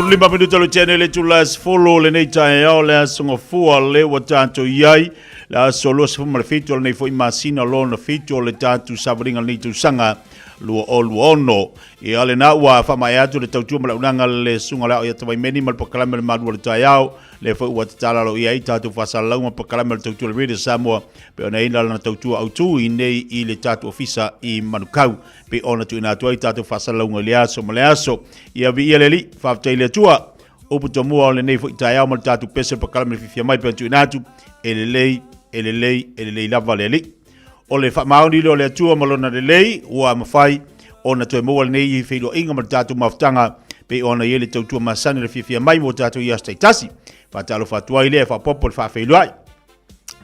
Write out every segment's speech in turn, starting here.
lima minuta lo tene le tulas follow le nei tae ao le songa fua le wa tanto iai la solo se fuma le fito nei foi masina lo na fito le tanto sabringa ni tu sanga lu ono e ale na wa fa mai atu le tautu mala unanga le sunga la o ya tawai meni mal pakala le madu le tae ao le foi wa tala lo iai tatu fa sala ma pakala le tautu le video Samoa pe ona ina na tautu au tu i nei i le tatu ofisa i manukau pe ona tu ina tu ai tatu fa sala le aso male aso ia vi ia leli fa taile tua o puto mua le nei fo itai au mal tatu pese pakala me Fiafia Mai pe tu ina tu ele lava le li o le fa mauni lo le tua malona le lei ua mafai ona tu mo le nei filo inga mal tatu maftanga pe ona ele tautu masani le Fiafia Mai mo tatu ia staitasi fa talo fa tua ile fa popol fa filo ai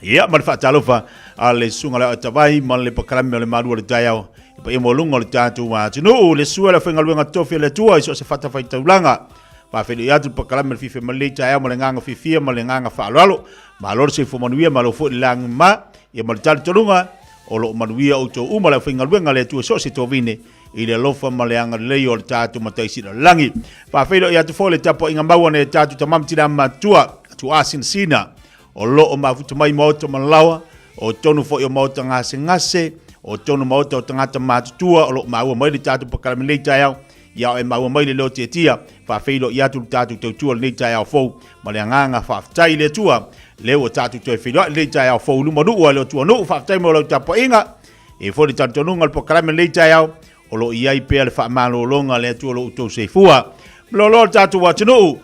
ia mal fa talo fa ale sunga la tavai mal le pakala me le madu le taiao pa mo lungo le tatu wa tunu le sua la fenga luenga tofi le tua iso se fata fa taulanga pa fele ya tu pakala me Fiafia Mai le taiao mal nganga Fiafia mal nganga fa lalo malor se fo manuia malo fo lang ma ia mal tal tolunga o lo manuia o to uma la fenga luenga le tua so se to vine i le lofa maleanga le o tatu mataisi na langi pa fele ya tu fo le tapo inga maua ne tatu tamam tira matua tu asin sina o lo o mafuta mai moto malawa o tonu fo yo moto ngase o tonu moto o tangata matutua o lo maua mai le tatu pakala me le taiao ya e maua mai le lo tia fa fele ya tu tatu tautua le taiao fo maleanga fa tai le tua le o tatu to fele le taiao fo lu manu o le tua no fa tai mo lo tapo inga e fo le tatu nunga le pakala me le taiao o lo iai pe le fa malo longa le tua lo to se fua lo tatu wa tunu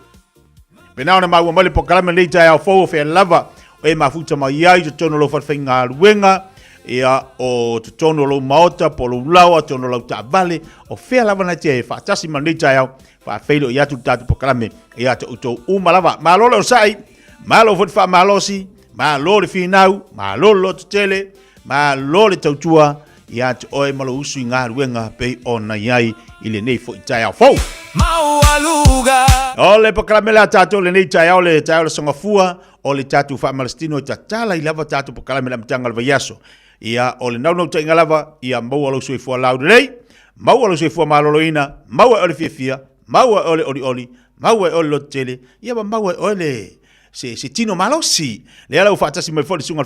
pena na maua mai le pakala me le taiao fo fe lava e mafuta mai ai to tono lo fa finga luenga ia o tono lo maota po lo lawa tono lo tavale o fe lava na te fa tasi man le taiao fa felo ia tu tatu pakala me ia to uma lava malo lo sai malo fo fa malosi malo le finau malo lo tele malo le tautua ia te oe malo usu ngā ruenga pe ona iai ile nei fo itaiao fo Maualuga ole pakala me la tatu le nei taiao le songa fua o le tatu fa malestino tatala i lava tatu pakala me la mtanga le yaso ia o le nau tainga lava ia mau alo sui fua lau nei mau alo sui fua maloloina mau ole Fiafia mau ole oli mau ole lotele ia mau ole se tino malosi le ala ufa tasi mai fo sunga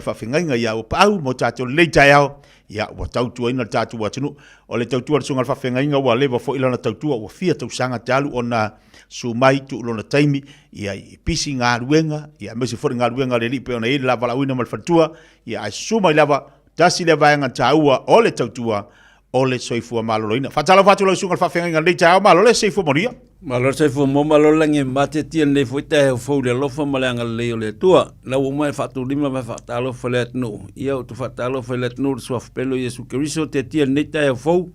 fa finga ia o pau mo tatu le taiao ia wa tautua ina tatu wa tunu o le tautua sunga fa finga wa leva fo ila na tautua wa fia tau sanga talu ona sumai tu lona taimi ia pisi ngā ruenga ia mesi fo ngā ruenga le lipe ona ila vala uina mal fatua ia sumai lava tasi leva nga taua o le tautua o le soifua maloloina fatala fatu lo sunga fa finga le taiao malole soifua moria malor sai fo mo malor lange mate tien le foi te fo le lofa malanga le o le tua la o mai fatu lima va fatalo fo le no ia o tu fatalo fo le no so pelo Yesu Cristo te tien ne te fo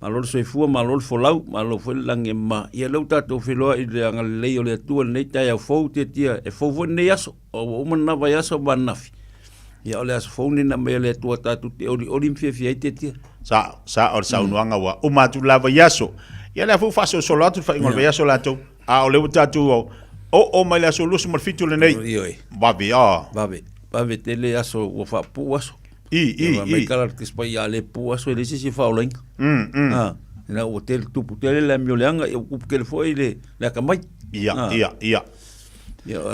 malor sai fu malor fo lau malor fo lange ma ia lo tato filo i le anga le o le tua ne te fo te tia e fo ne yaso o mana va yaso banafi ia o le aso fo ni na me le tua tatu te o Fiafia te tia sa o sa unuanga wa o matu lava yaso ia le fu faso solatu fa ingol veia solatu a o le tatu o mai la solusu mal fitu le nei babi tele aso o fa pu aso mai kala kispa ia le pu aso le si fa oling na o tel tu putele la miolanga e ku ke foi le kamai ia ya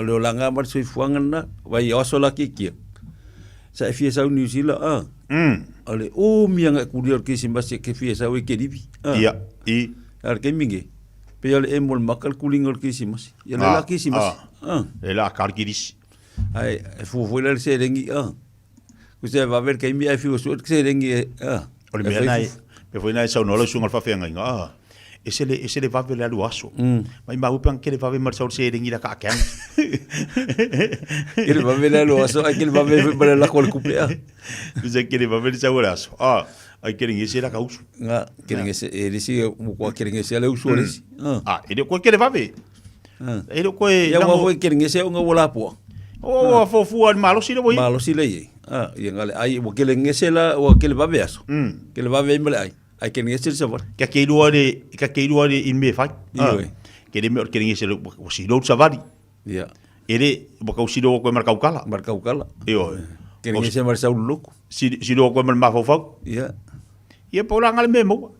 le langa mar sui fuanga na vai aso la kiki sa fie sa New Zealand ale o mianga ku dio ke simbase ke fie sa we ke divi ia ar ke mingi pe ale emol makal kulingol kisimas ya la kisimas e la kargiris ai fu le se rengi ku se va ver ke mi ai fu so se rengi o le nai pe foi nai sa no lo sunga fa fenga ese le va ver la luaso mai ma upan ke le va ver mar sa se rengi la ka kan ke le va ver la luaso ai ke le va ver para la col couple ku se ke le va ver sa luaso ai querem esse era causo querem esse ele se o querem esse ele uso esse ele ko quer vai ver ele ko ya mo foi querem esse o ngola po fo fu al malo si le voy malo si le e ngale ai o querem esse la o que ele vai ver eso que ele vai ver mele ai querem esse se vor que aquele ore in me fai que ele me querem esse o si lo savari ya ele boca o si lo ko marcau kala yo querem esse mar sa louco si lo ko mar ma fo ya ia po la ngal memo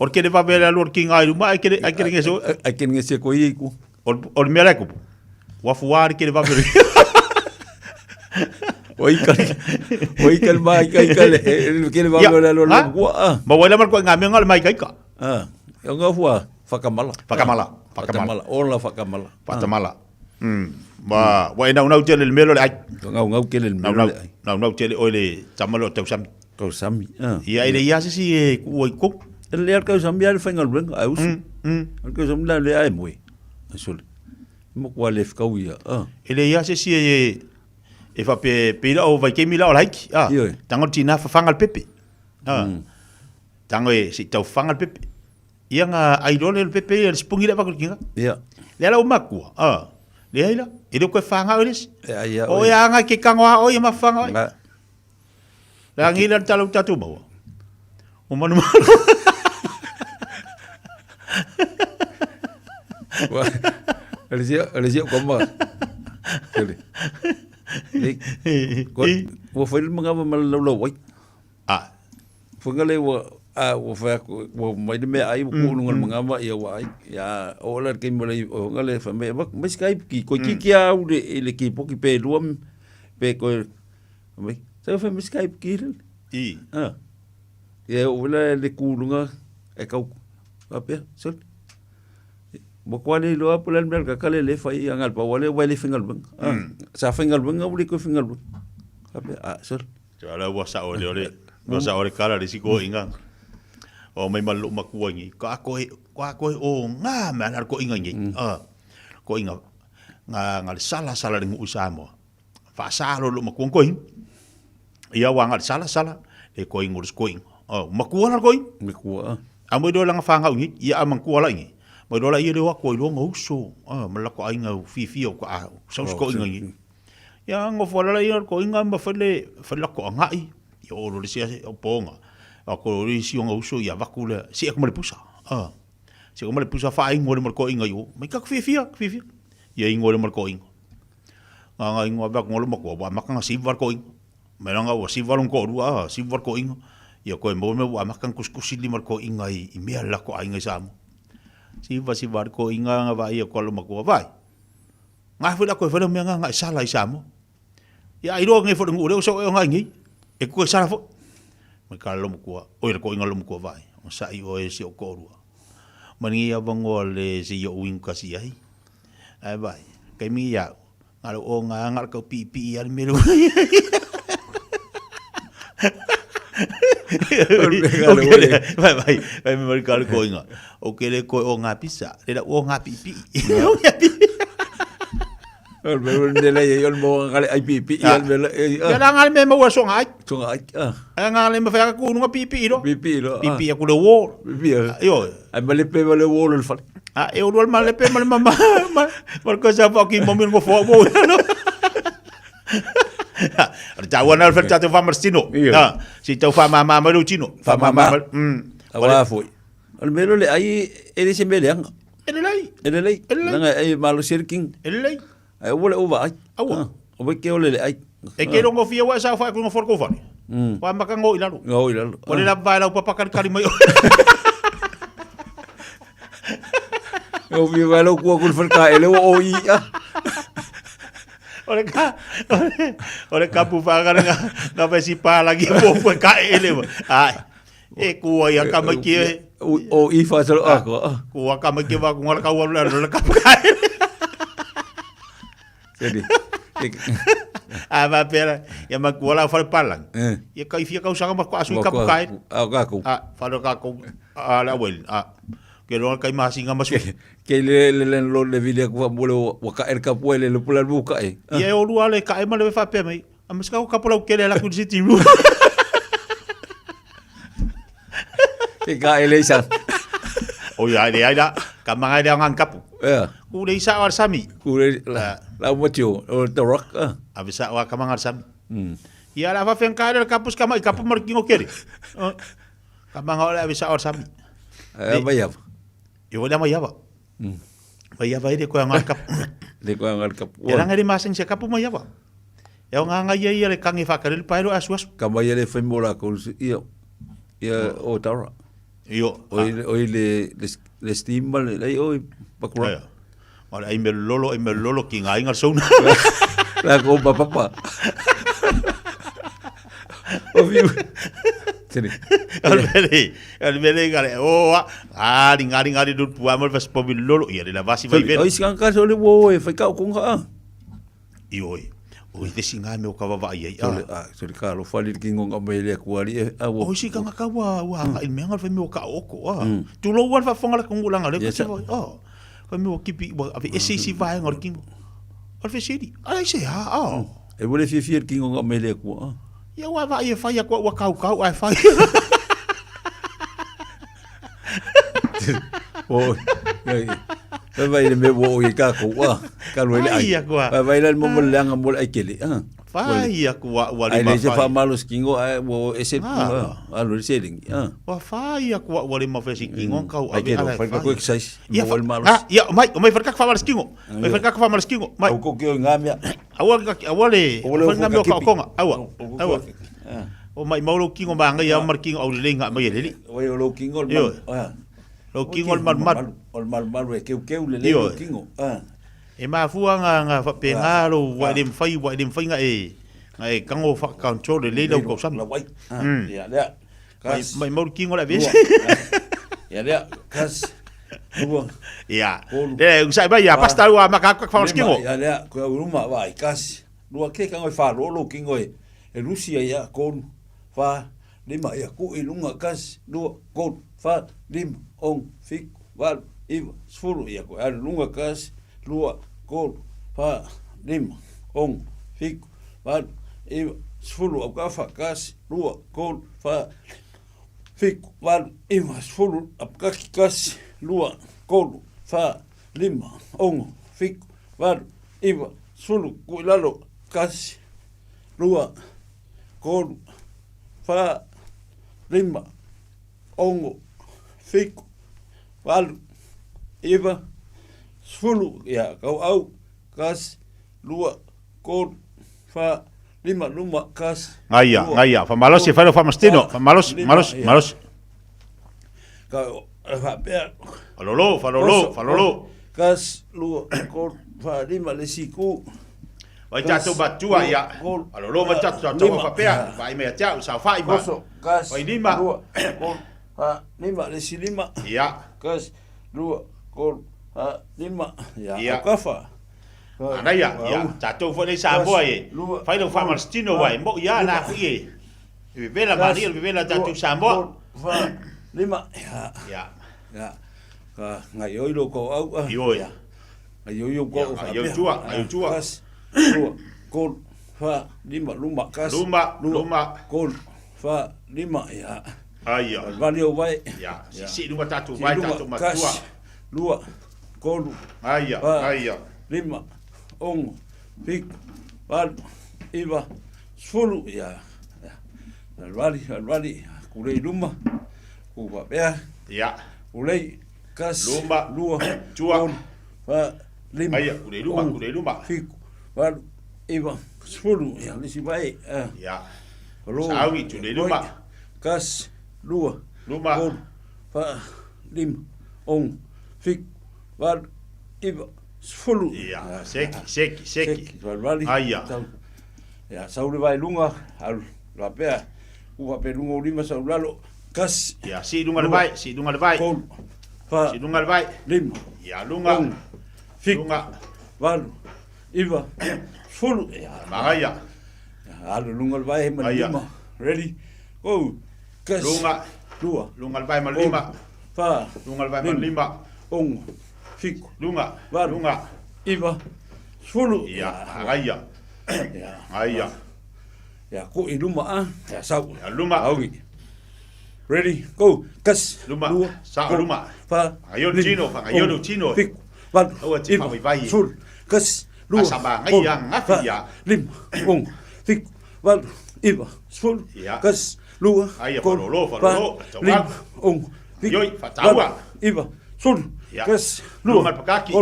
O ke le papele alu ki ngai ruma ai ke ngeso. Ai ke ngese ko i ku. O me la ku. Wa fuar ke le papele. Oi kal mai kai kal ke le papele alu ku. Ma wala mar ko ngame ngal mai kai ka. Yo nga fua fakamala. Ola fakamala. Fakamala. Ba wa ina una tele melo ai. Ngau ke le melo. Na tele ole tamalo tau sam. Kau sami. Ia ile ia si ku oi ku. Le ar kau sami al fengal bring ai usu. Al kau sami le ai moi. Asul. Mo kwa le kau ia. Ile ia si e fa pe o vai ke mila o like. Tango tina fa fangal pepe. Tango e si tau fangal pepe. Ia nga idol le pepe le spungi le vakul kinga. Ia. Le ala o makua. Le ila. Ile ko fanga olis. Ia. O ia nga ke kangwa o ia mafanga. La ngila talo tatu bawa. O manu. Elisio como. Wo foi mga malolo wai. Fungale wo fa wo mai de me ai ko nungal mga ma ia wai. Ya ola ke mo le ngale fa me bak mas kai ki ko ki kia u le ki po ki pe luam pe ko me. Sa fa mas kai ki. Ya ola le kulunga e kau. Apa sol. Bokwani lo apulan bel kakale le fai angal pa wale wale fingal bang. Sa fingal bang uli ko fingal bang. Apa sol. Jala wasa ole. Wasa ole kala risiko inga. O mai malu makuangi. Ka ko o nga manar ko inga ngi. Ko inga nga sala ring usamo. Fa salo lu makuang ko. Ia wanga sala e ko ingurus ko ing. Makuan ko ing. Makua. Amo do lang fanga ngi. Ia amang kuala ngi. Mai dola ia lewa ko lo ngauso malako ai ngau fifio ko a so ko ngi ya ngo fola ia ko inga ma fele ko ngai yo lo sia o ponga ko ri si ngauso ya vakula si ko male pusa si ko male pusa fa ai ngore ko inga yo mai ka fifia ya ngore ko inga nga inga ba ngolo ko ba makanga si var ko inga mai nga wa si var ko rua si var ko inga ya ko mo me wa makang kuskusi limar ko inga i me la ko ai ngai samo si var ko inga nga vai ko lo makua vai nga fula ko fula me nga sala isamo ya iro ngai fo ngure so nga ngi e ko sala fo me ka lo makua o ko inga lo makua vai o sa i o e si o ko rua mani ya bangole si yo wing ka si ai vai kai mi ya ngalo o nga ko pi ya me lo vai me marcar ko inga o que le ko o nga pizza era o nga pipi el me de la yo mo ngale ai pipi el me ya ngal me mo so ngai ngal me fa ko nga pipi pipi ya ko le wo pipi yo ai me le pe le wo le fa eu do mal le pe mal mama porque sa fa ki mo min ko fo mo Jawan al ferta tu famar sino. Si tu fama mama lu chino. Fama mama. Awala foi. Al melo le ai ele se meleang. Ele lei. Nanga ai malu sirking. Ele lei. Ai wala uva ai. Awa. O be ke ole le ai. E ke rongo fia wa sa fa ko no for ko fa. Wa maka ngo ilalo. Ole la vai la papakan kali mai. O vi va lo ko kul ferka ele o i. Ore kapu faga nga pesi pa lagi po ka ele ai e ku ya kama ki o i fa so ako ku kama ki ba ku ngala ka wala la ka ka jadi aba pera ya ma ku wala fa palang ya ka ifia ka usanga ma ku asu ka ka ako fa do ka ku ala wel que lo que más singa más que le lo le vile ko bolo wa ka er ka puele le pular buka e o lu ale ka e ma le fa pe mai amas ka ka pola que la ku city ru que ka ele sa o ya de aida ka manga de ngan kapu ku le sa war sami ku la motio o the rock avisa wa ka manga sami ya la fa fen ka el kapus ka mai kapu mar kingo kere ka manga ole avisa war sami vaya yo le mayaba mayaba ide ko ngal kap de ko ngal kap era ngari masing se kapu mayaba ya nga ia le kangi fa karel pairo asu kamba ia le fembola ko ia o tara Io. Oi le steam le oi pakura. Ora ai me lolo ki nga inga sona. La ko papa. O viu. Tene. Alvere gale. Ngari dut puamo vas pobil lolo. Ia de la vasi vai ver. Oi skan ka so le wo e fa ka ko nga. Io. O te singa me o ka va ai. So le ka lo fali ki ngonga me le ku ali e a wo. O si ka nga ka wa il me nga fa me o ka oko. Tu lo wa fa fonga la kongulanga le ko si vai. Fa me o kipi wa ave ese si vai ngor kingo. Al fe sedi. Ai se ha. E wo le Fiafia ki ngonga me le ku. Ya wa va ia fa ia wa kau ai fa. O vai le me wo i ka ko wa ka lo le ai vai le mo langa mo ai kele vai aku wa ai le se fa malos kingo ai wo ese a lo se ding wa vai aku wa le ma fesi kingo ka ai ke fa ko exercise ya malos ya mai fa ka fa malos kingo mai fa ka fa malos kingo mai ko ke ngamia awale fa ngamia ka konga awa o mai maulo kingo manga ya mar kingo au le nga mai le o lo kingo lo kingo mal e ke le lo kingo e ma fua nga fa penga lo wa dem fai nga e kango fa control le lo ko sam la wai ya ya mai mau kingo la ves ya ya kas ya usai ba ya pasta wa maka fa kingo ya ya ko ruma vai kas lo ke kango fa lo kingo e Rusia ya kon fa lima ya ku ilunga kas do kon fa lim on fik wal iv sfuru ya ko lunga kas lua kon fa lim on fik wal iv sfuru au ka fa kas lua kon fa fik wal iv sfuru ap ka kas lua kon fa lim on fik wal iv sfuru ku lalo kas lua kon fa lima ongo fiku walu iva sfulu ya kau au kas lua kon fa lima kas ngaya fa malos e fa mastino fa malos ka fa pe falolo kas lua kon fa lima le siku vai tato batua ya alolo va tato fa pea vai me tia sa fai ba vai lima ha lima le silima ya kas lua kon ha lima ya kafa ana ya tato fo le sa boa e fai lo fa marstino vai mo ya na fu e vela maria vela tato sa mo fa lima ya ka ngai oi lo ko au yo ya yo ko yo tua lua kon fa lima kas luma kon fa lima ya Aia. Valeu vai. Ya. Si luma tatu vai tatu matua. Lua kon. Aia. Lima on fik val iva sfulu ya. Alvali kulei luma. Ku va bea. Ya. Kulei kas lua tua fa lima. Aia, kulei luma. Fik val iva sfulu ya lisi vai. Ya. Sawi kulei luma. Kas luma kon fa lim on fik val iva sfulu ya seki valvali aia ya saule vai lunga al la pea u va pe lunga lima saulalo kas ya si lunga le vai kon fa si lunga le vai lim ya lunga fik val iva sfulu ya aia al lunga le vai lima ready go kas lunga vai ma lima fa lunga vai ma lima on fik lunga iva sfulu ya aia ya ko iluma ya sau ya luma augi ready go kas luma fa ayo chino fik van iva vai sul kas lua asaba ngai ngafi ya lim on fik van iva sfulu kas lua aia falolo lim on fik yoi fatawa iva sul kas lua pakaki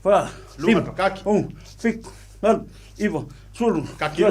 fa lua pakaki on fik van iva sul kaki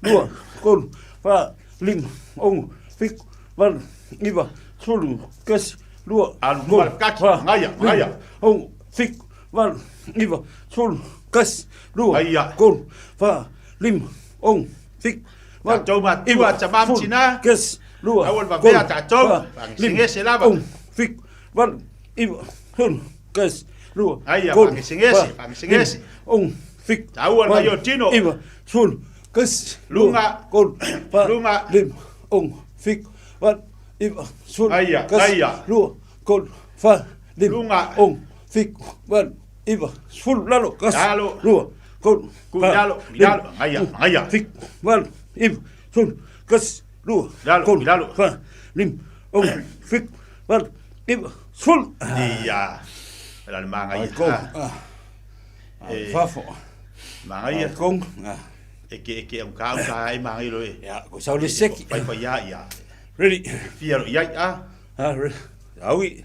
lua kon fa lim on fik van iva sul kas lua, Alu kol, mal kaki, fa, ngaya, lim, ngaya. ong, fik, val, iwa, sul, kas, lua, Ngaya. kol, fa, lim, ong, fik, val, Tatou matua tamam sul, tina. kas, lua, Awal ba kol, bea tatou, fa, lim, pangisingese lava. ong, fik, val, iwa, sul, kas, lua, Ngaya, kol, pangisingese, fa, pangisingese. lim, ong, fik, Tauan val, ngayo tino. iwa, sul, kas, Lunga. kol, fa, Lunga. lim, ong, fik, val, iwa, sul, Ngaya, kas, ngaya. lua, kol, fa, lim, Lunga. ong, fik, val, iwa, sul, lalo, kas, Lalo. lua, kol, Cuidalo, cuidalo, ngaya, ngaya. fik, val, iwa, sul, kas, lua, Cuidalo, kol, cuidalo. fa, lim, ong, fik, val, iwa, sul, Iya. Ala mangaya. kong, fafo, Mangaya. kong, Eke am ka ai mangaya lo e. ya, ko sauli seki, Pai pai ya. ready, Fiaro ya a. awi,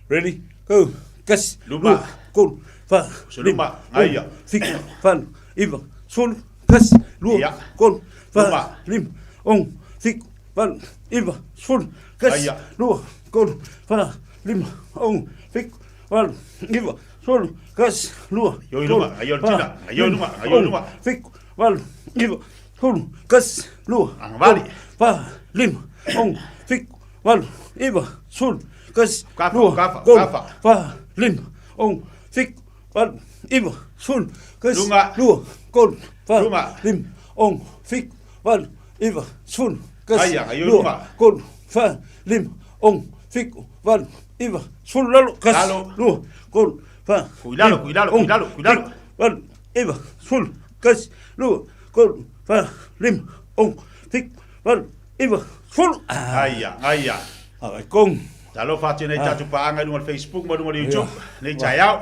ready, go, kas, Luma. lua, kol, fa, So lim, luma, ong, ngaya. fik, val, iwa, sul, kas, lua, Ya. kol, Luma. fa, lim, ong, fik, val, iwa, sul, kas, Ngaya. lua, kol, fa, lim, ong, fik, val, iwa, sul, kas, lua, Yo kol, luma, ayo fa, tina, ayo lim, luma, ayo ong, luma. fik, val, iwa, sul, kas, lua, Ang vali. kol, fa, lim, ong, fik, val, iwa, sul, kas, Kafa, lua, kafa, kol, kafa. fa, lim, ong, fik, val, iwa, sul, kas, Lunga. lua, kol, fa, Lunga. lim, ong, fik, val, iwa, sul, kas, Aya, ayo lua, lunga. kol, fa, lim, ong, fik, val, iwa, sul, lalo, kas, Lalo. lua, kol, fa, Cuidalo, lim, cuidalo, ong, cuidalo, cuidalo. fik, val, iwa, sul, kas, lua, kol, fa, lim, ong, fik, val, iwa, sul, Aya, aya. Abai kong, Talo fatu nei tatu paanga lunga Facebook mo lunga YouTube. Ya. Nei chayao.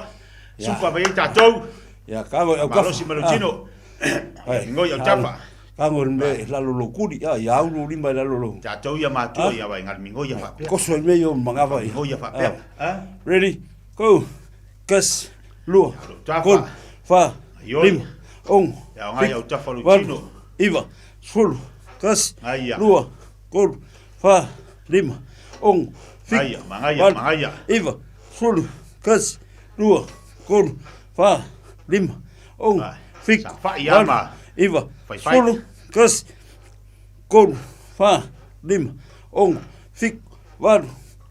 Supa bai tatu. ya kago au Malo si malutino. Ngoi au tapa. Kago me la lo kuri ya au lo limba la lo. Tatu ya matu ya bai ngal mingo ya fa. Ko so me yo mangava. Mingo ya fa. Ha? Ready? Go. Kas lu. Tapa. Kol fa Yo. lim ong. Ya ngai au tapa Val, lutino. Iva sul kas Aya. lu. Kol fa lim ong. Fik, Aya, mangaya, val, mangaya. Iva sul kas lu. Kol fa lim ong. Ah, Fik, sa fa ia val, ma. Iva Fai, fai. sul kas kol fa lim ong. Fik, val,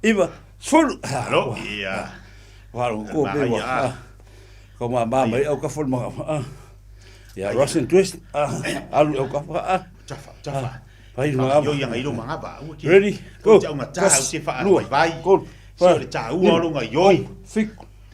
Iva sul. Halo. Iya. Walau ko Bahaya. bewa. Kau mama mai au ka fol mga. Ya Russian twist. Alu au ka. Tafa, tafa. Pai Yo mga. yang ai lunga ba. Ready? Go. Go. Jau ngata au se fa Lu. bai. Go. So le tau o lunga yoi. Fik.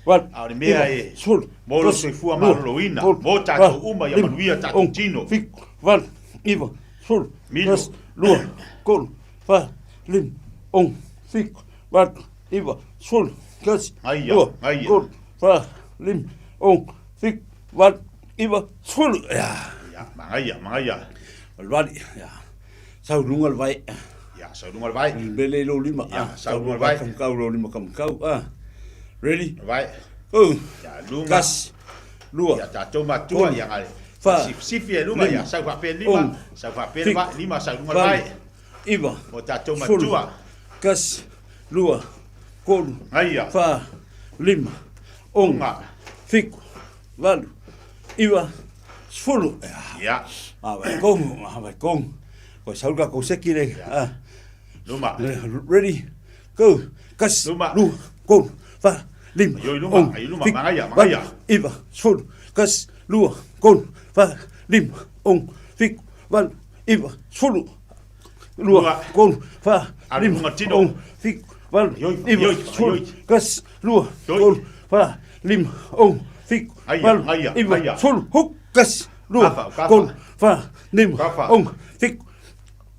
Wat. Au le mea e. Sul. Mo lo se fua ma loina. Mo tato uma ya manuia tato tino. Fik. Wat. Iva. Sul. Milo. Lu. Go. Fa. Lim. Ong. Fik. Wat. Iva. Sul. Kas. Aya, Lu. aya. Go. Fa. Lim. Ong. Fik. Wat. Iva. Sul. Ya. Ya, mangaya, mangaya. Alwadi. Ya. Sau lungal vai. Ya, sa lunga bai. Bele lo lima. Ya, sau lungal vai. Kam kau lo lima kam kau. Ready? Vai. Oh. Ya, lunga. Kas. Lua. Ya, tato matua yang ai. Fa. Sifi e lunga ya, sa fa pe lima. Sa fa pe Fik. ba lima sa lunga Val. bai. Iva. Mo tato Sul. matua. Kas. Lua. Kol. Aya. Fa. Lima. Ong. Lunga. Fik. Val. Iva. Sfulu. Ya, Abai kong. Abai kong. Ko saulka ko sekire. luma. Ready? Go. Kas. Luma. Lu. Kol. Fa. Lima. Ayo, luma. Ong. Ayo, luma. Fik. Mangaya, Val. mangaya. Iva. Sfulu. Kas. Lua. Kol. Fa. Lima. Ong. Fik. Val. Iva. Sfulu. Lua. Lua. Kol. Fa. Alu Lima. ngatino. Ong. Fik. Val. Yoi, Iva. yoi, Sfulu. yoi. Kas. Lua. Yoi. Kol. Fa. Lima. Ong. Fik. Aya, Val. aya, Iva. aya. Sfulu. Huk. Kas. Lua. Kafa, kafa. Kol. Fa. Lima. Kafa. Ong. Fik.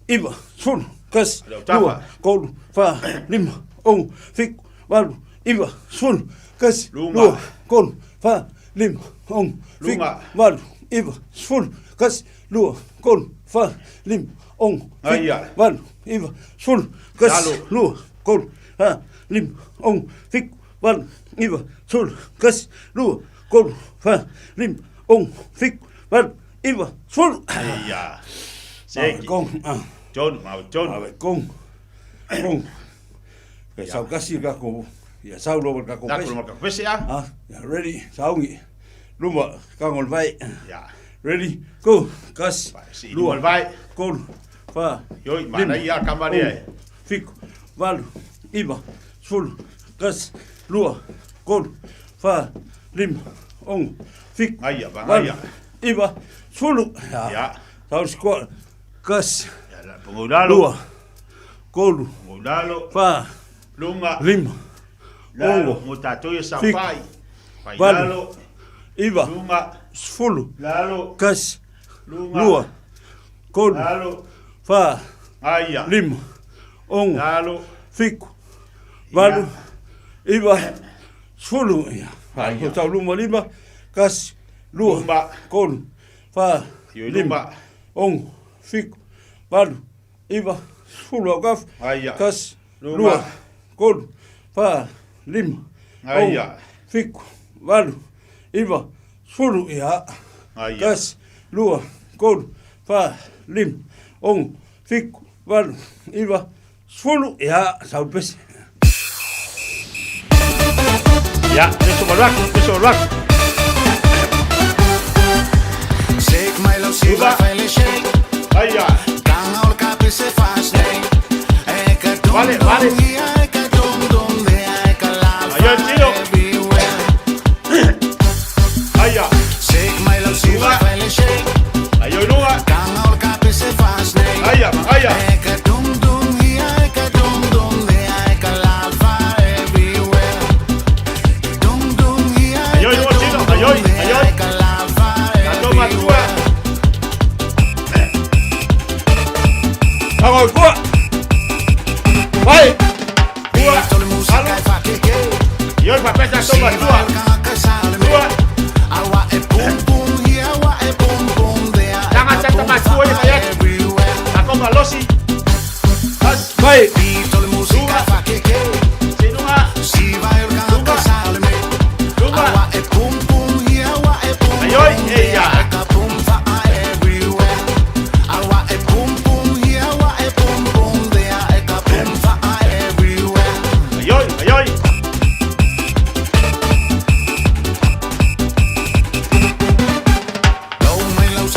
Iva. Sfulu. Kas. Leo, tafa. Lua. Kol. Fa. Lima. Ong. Fik. Val. Iva. Sfulu. Kas. Luma. Lua. Kol. Fa. Lima. Ong. Fik. Luma. Val. Iva. Sfulu. Kas. Lua. Kol. Fa. Lima. Ong. Fik. Aya. Val. Iva. Sfulu. Kas. Lalo. Lua. Kol. Fa. Lima. Ong. Fik. Val. Iva. Sfulu. Kas. Lua. Kol. Fa. Lima. Ong. Fik. Val. Iva. Sfulu. Iya. Seki. Kong. John, mau John. Abai kong. Kong. Ke sau kasi ka ko. Ya sau lo ka ko. Da ko ma ka pese a. Ah, ya ready. Saungi. Luma ka ngol vai. Ya. Ready. Go. Kas. Lua vai. Go. Fa. Yoi, mana ia kamari ai. Fico. Valu. Iba. Sul. Kas. Lua. Go. Fa. Lim. Ong. Fik. Aia, aia. Iba. Sulu. Ya. Tau squat. Kas. Ya, la pungulalo. Lua. Go. Pungulalo. Fa. Lunga. Lim. Lalo, mutatoia Fik. sampai. Pai Valu. lalo. Iba. Lunga. Sulu. Lalo. Kas. Lunga. Lua. Go. Lalo. Fa. Aia. Lim. Ong. Lalo. Fico. Valu. Iba. Sulu. Ko tau luma lima. Kas. Lua. Lumba. Kolu. Fa. Yoi Lima. lumba. Ong. Fico. Valu. Iba. Sulu au gaf. Aia. Kas. Luma. Lua. Kolu. Fa. Lima. Aia. Fico. Valu. Iba. Sulu. Ia. Aia. Kas. Lua. Kolu. Fa. Lima. Ong. Fico. Valu. Iba. Sulu. Ia. Sau pesi. Ja, dit is zo rak. Shake my love, see Uba. my felle shake. Aia. Kang al kapi se fast day. Eka dum Vale, dum vale. here, eka dum dum there, eka laugh Ayo, Tino. everywhere. Aia. Shake my love, see Uba. my felle shake. Aio lunga. Kang al kapi se fast day. Aia, aia. Eka dum dum here, eka dum dum there, eka laugh everywhere. Dum dum here, Ayo, eka Tino, dum dum ayo, there, ayo. eka laugh Tato matua. everywhere. Agora, boa! Vai! Tua. Tole musica Alo. e fa che che. Io il papel da sopra tua. Tua. Jangan cakap matua ya kaya. Aku malosi. As. Vai! Sinunga. Lunga. Ayo, iya.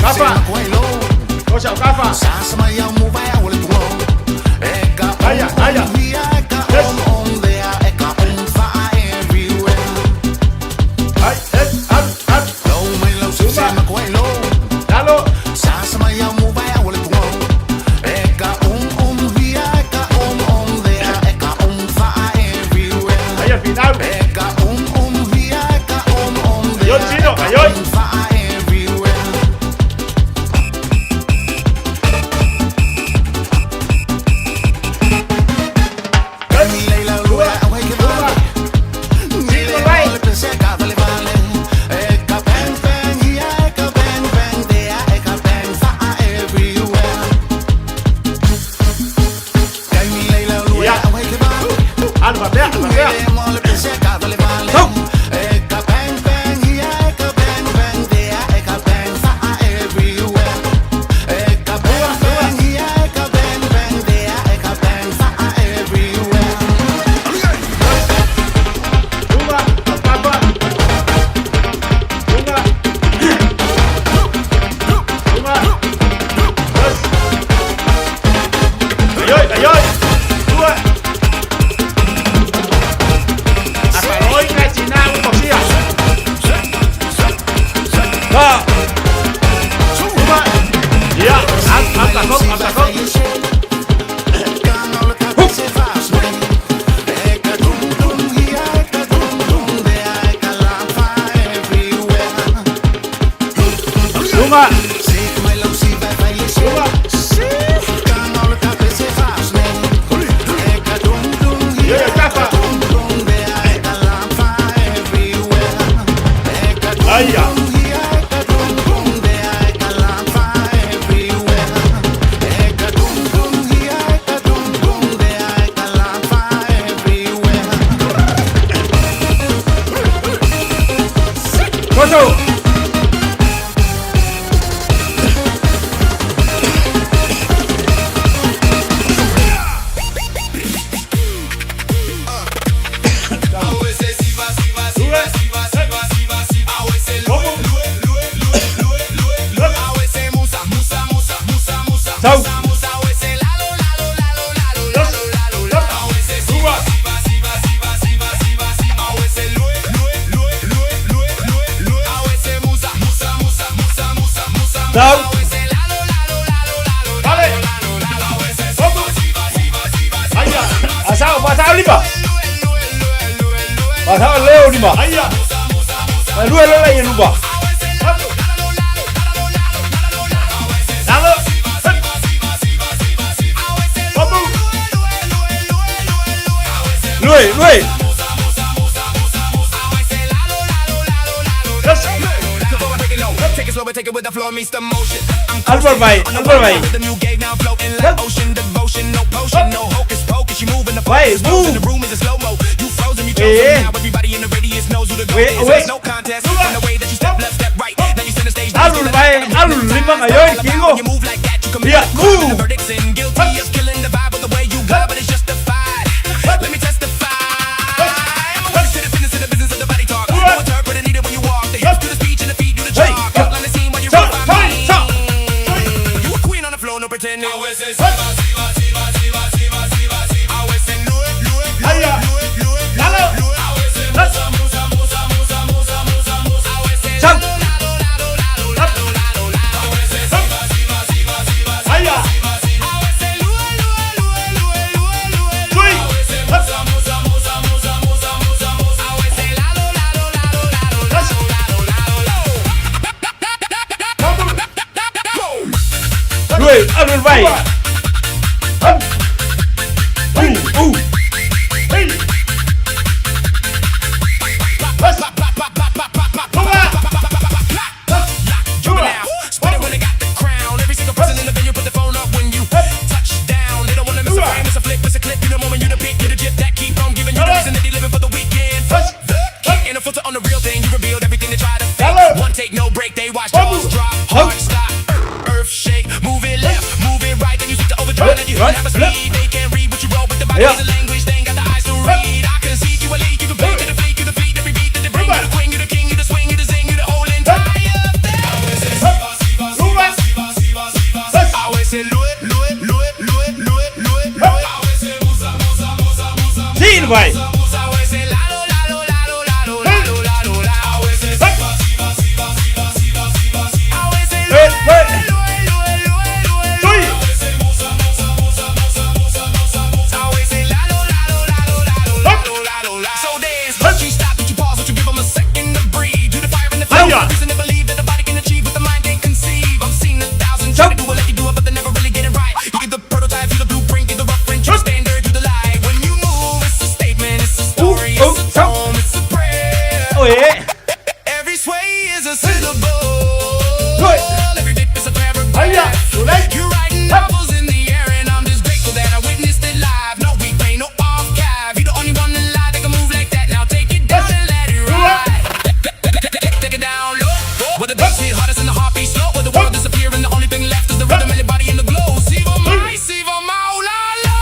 Ayo, ayo. Kau siap kafa. Aya, aya. Yes. Ay, ab. Lalo. Ayo, final. Ayo, Tino, ayo. Sau. Sau. Vale. Aya. Asal pasal lima. Pasal leo lima. Aya. Lu elo yang lupa. Lalu. Kamu. Lui. Take it slow, but take it with the flow, meets the motion. Albert Bay. The new game now floating like ocean devotion, no potion, no hocus pocus. You moving the Wait, focus, move. in the room is a slow mo. You frozen, you Yeah. chosen now. Everybody in the radius knows who the go Wait, is. wait. There's no contest in the way that you step left, step right. Now you center stage. Albert Bay. Albert lima ngayon. Kingo. You move like that, you commit Yeah, the crime. move. The verdict's in guilty of killing the vibe of the way you go, but it's justified. Let me testify. I'm a witness to the business of the body talk. No interpreter needed when you walk. The hips do the speech and the feet do the Hey, talk. go. Outline the scene while you Stop, read by me. stop. You a queen on the floor, no pretending. I always say, I always say, do it, do it, do Aya. it, do it, do it, Lalu. do it. I always say, musa, musa, musa, musa, musa, musa, musa. I always say, Sau. lalo, lalo, lalo, lalo, lalo, lalo, lalo. I always say, siva, siva, siva, siva, siva, Aya. siva, siva. I always say, lue, lue, lue, lue, lue, lue, lue. Lui. I always say, musa, musa, musa, musa, musa, musa, musa. I always say, lalo, lalo, lalo, lalo, lalo, lalo, lalo, lalo. Lui. Albert Bay. Hey. Now, spinning when they got the crown. Every single person in the venue put the phone up when you touch down. They don't wanna miss a frame, it's a flip, it's a clip. You the moment you the pick, you the jip that keep on giving you the reason that they living for the weekend. The kick and a filter on the real thing. You revealed everything they try to fake. One take, no break. They watch jaws drop, heart stop, earth shake. Move it left, move it right. Then you switch to overdrive and you Right. have a speed. They can't read what you roll with the body Yeah. is a language. They ain't got the eyes to read. I can see you a leak. You can play to the fleet, you the feet, every beat that they bring. You the queen, you the king, you the swing, you the zing, you the whole entire thing. I always say, do it, do it, do it, do it, do it, do it, do it. I always say, musa, musa, musa, musa, musa. Sin Bay. Musa, I always say, lalo, lalo, lalo, lalo, lalo, lalo, lalo. I always say, siva, siva, siva, siva, siva, siva, siva. I always say, Hey, hey. do it, do it, do it, do it, do it. I always say, musa, musa, musa, musa, musa, musa, musa. I always say, lalo, lalo, lalo, lalo, lalo, lalo, lalo. So dance, don't you stop, don't you pause, don't you give 'em a second to breathe. Do the fire and the flame. Aya. Reason to believe that the body can achieve what the mind can't conceive. I've seen 1,000 try to do it like you do it, but they never really get it right. You get the prototype, you the blueprint, get the rough print, you the standard, you the lie. When you move, it's a statement, it's a story, Ooh, it's a oh, tone, it's a prayer. Oh yeah. Every sway is a syllable. Good. Every dip is a paragraph. Aya. Ulay. You're writing novels in the air, and I'm just grateful that I witnessed it live. No replay, no archive. You're the only one alive that can move like that. Now take it down and let it ride. Take it down low. Where the beats hit hardest and the heartbeat slow. Where the world disappear and the only thing left is the rhythm and the body in the glow. Siva Mai, Siva Mai, oh la la.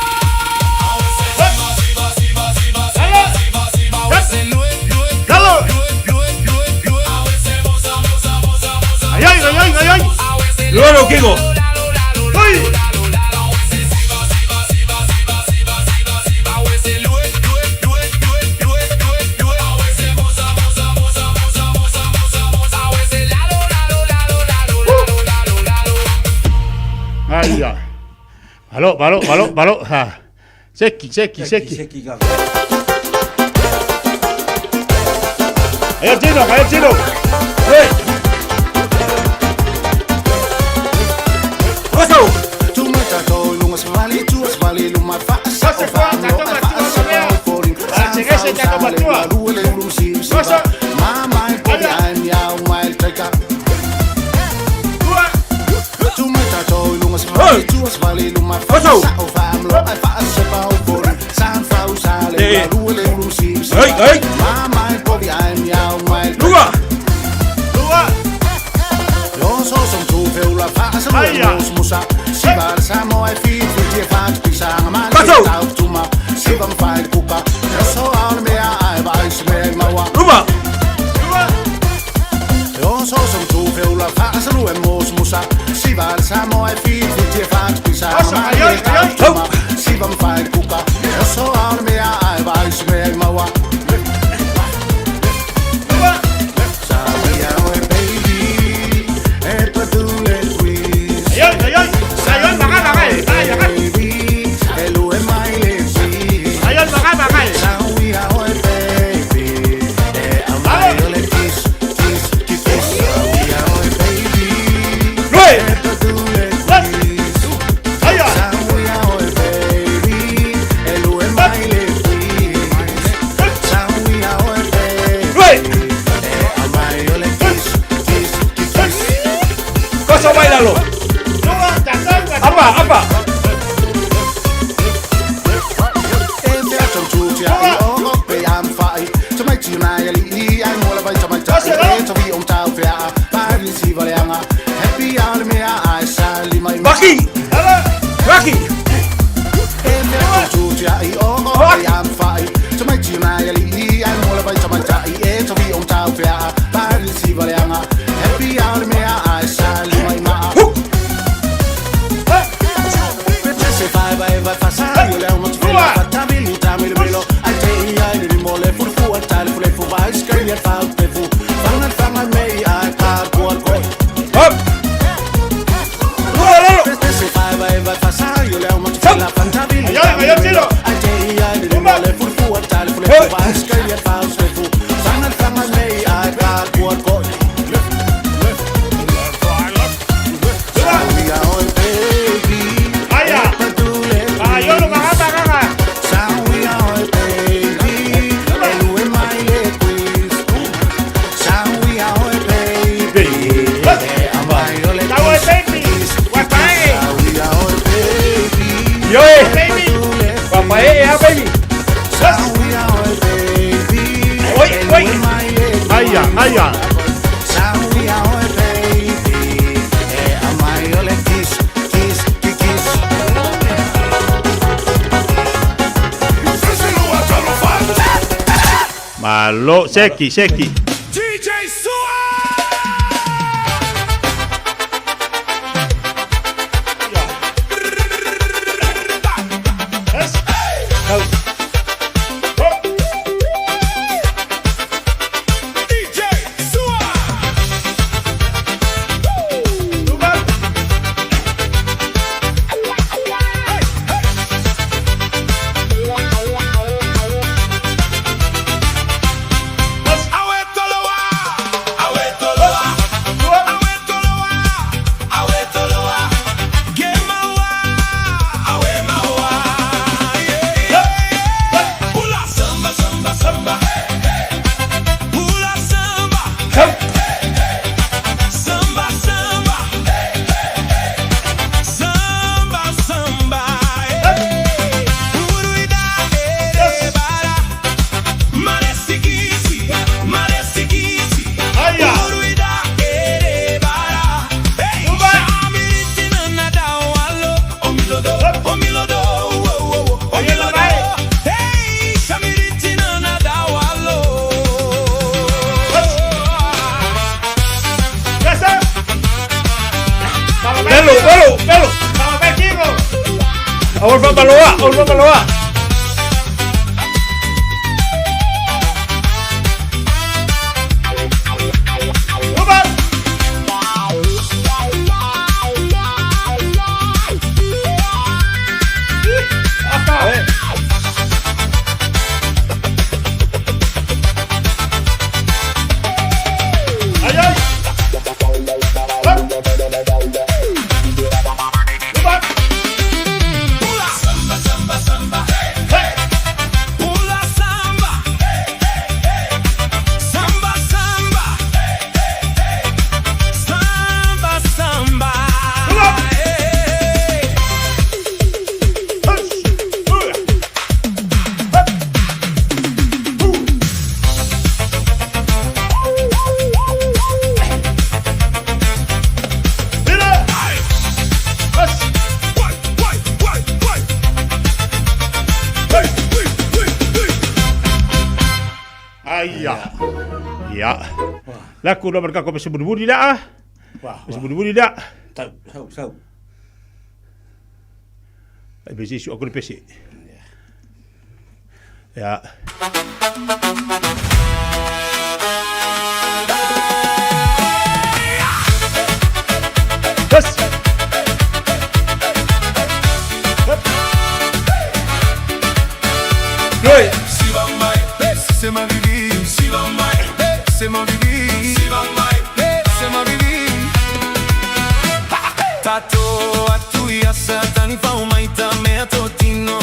I always say Siva, Siva, Siva, Siva, Siva, Siva, Siva. I always say do it, do it, do Lalu. it, do it, do it, do it, do it. I always say musa, musa, musa, musa. Ay, ay, ay, ay, ay. I always say Luego, Kingo. lalo, lalo, lalo, Hey. lalo, lalo. I always say Siva, Siva, Siva, Siva, Siva, Siva, Siva. I always say do it, do it, do it, do it, do it, do it, do it. I always say musa, musa, musa, musa, musa, musa, musa. I always say lalo, lalo, lalo, lalo, lalo, lalo, lalo. Aya. Balok. Ha. Seki. Ayo Cino. Hey. Pasau. Hey, hey. Luga. Aya. Samoa feet with your fat pisang man. Pasau. Sivam fight kuka. So on me I vice me mawa. Luga. Jos on tu veula faasalu musa. Sivan Samoa feet with your fat Rocky. Malo, seki. DJ Sua! Belo. Awal baloa. Ya. Laku dah mereka kau mesti budi-budi dah. Mesti budi-budi dah. Tahu. Besi aku di PC. Ya. Yes. Good. C'est ma vie, c'est ma vie, c'est ma vie. Tato atu ya satani fa umaita me atotino.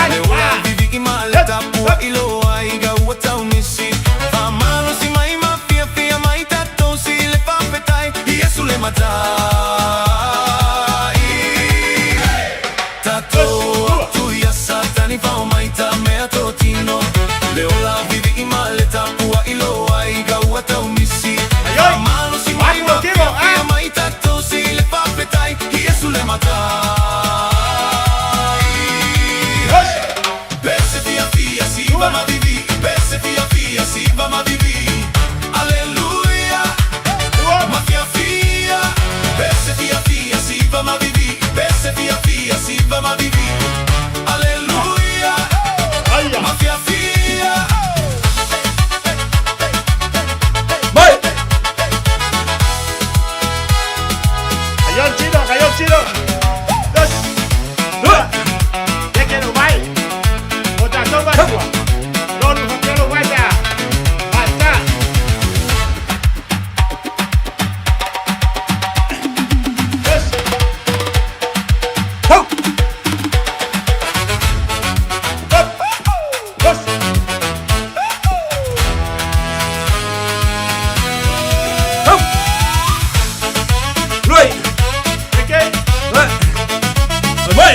Lewa vivi imaleta pua ilo aiga wata umisi. Famano si mai ma Fiafia Mai tato si le fa petai Yesu le matai. Tato atu ya satani fa umaita me atotino. Leola vivi imaleta pua ilo aiga wata umisi. Famano si mai ma Fiafia Mai tato si le fa petai Yesu le matai.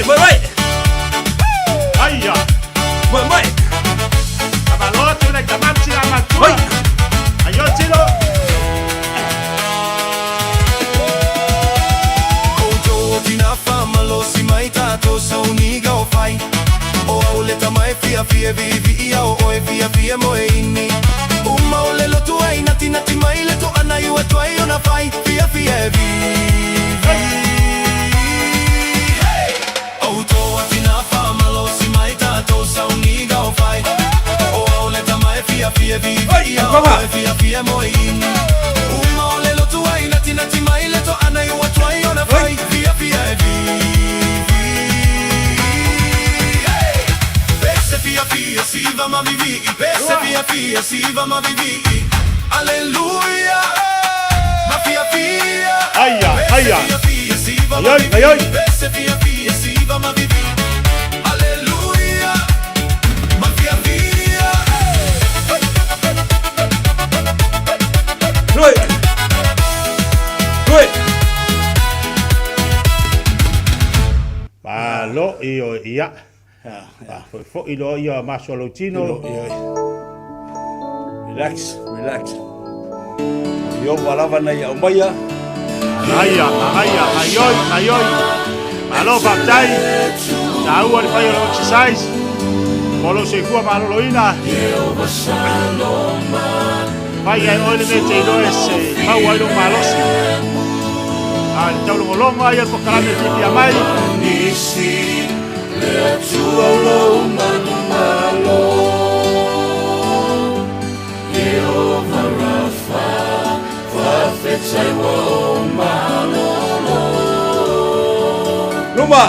Mai. Aia. Mai. Abaloto le kamanti la matua. Mai. Ayo tiro. Ojo tina fama lo si mai tato so ni go fai. O ole ta mai fia vivi o fia moe ini. Uma ole lo tu ai nati mai le to ana yu tu ai ona fai fia vivi. Ojo tina fama lo si mai tato so ni go fai. O ole ta mai fia vivi o fia moe ini. Uma ole lo tu ai nati mai le to ana yu tu ai ona fai fia vivi. Fiafia, siva ma vivi, pese Fiafia, siva ma vivi. Alleluia, ma Fiafia. Aia. Fiafia, siva ma vivi, Ai. pese Fiafia, siva ma vivi. Alleluia, ma Fiafia. Rồi. Lo io ia. Fo ilo ia masolo chino. Relax. Yo balava na ya umbaya. Aia. Ayoi. Malo baptai. Tau al fai lo exercise. Polo se cua malo ina. Vai ai ole mete ilo ese. Mau ai lo malosi. Al tau lo longo ai al pokalame Fiafia Mai. Luma.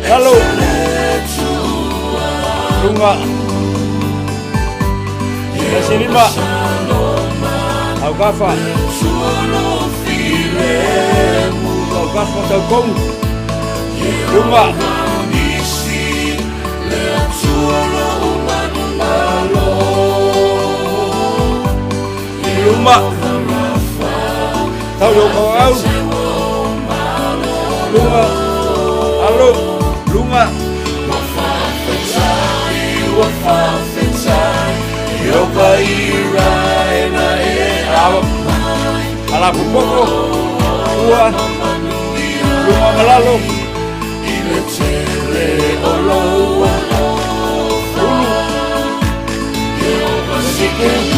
Halo. Lunga. Masih 5. Augafa. Augafa Tagong. Lunga. Luma. Tao yo kau. Lunga. Halo. Lunga. Ala pupoko. Ua. Lunga malalo.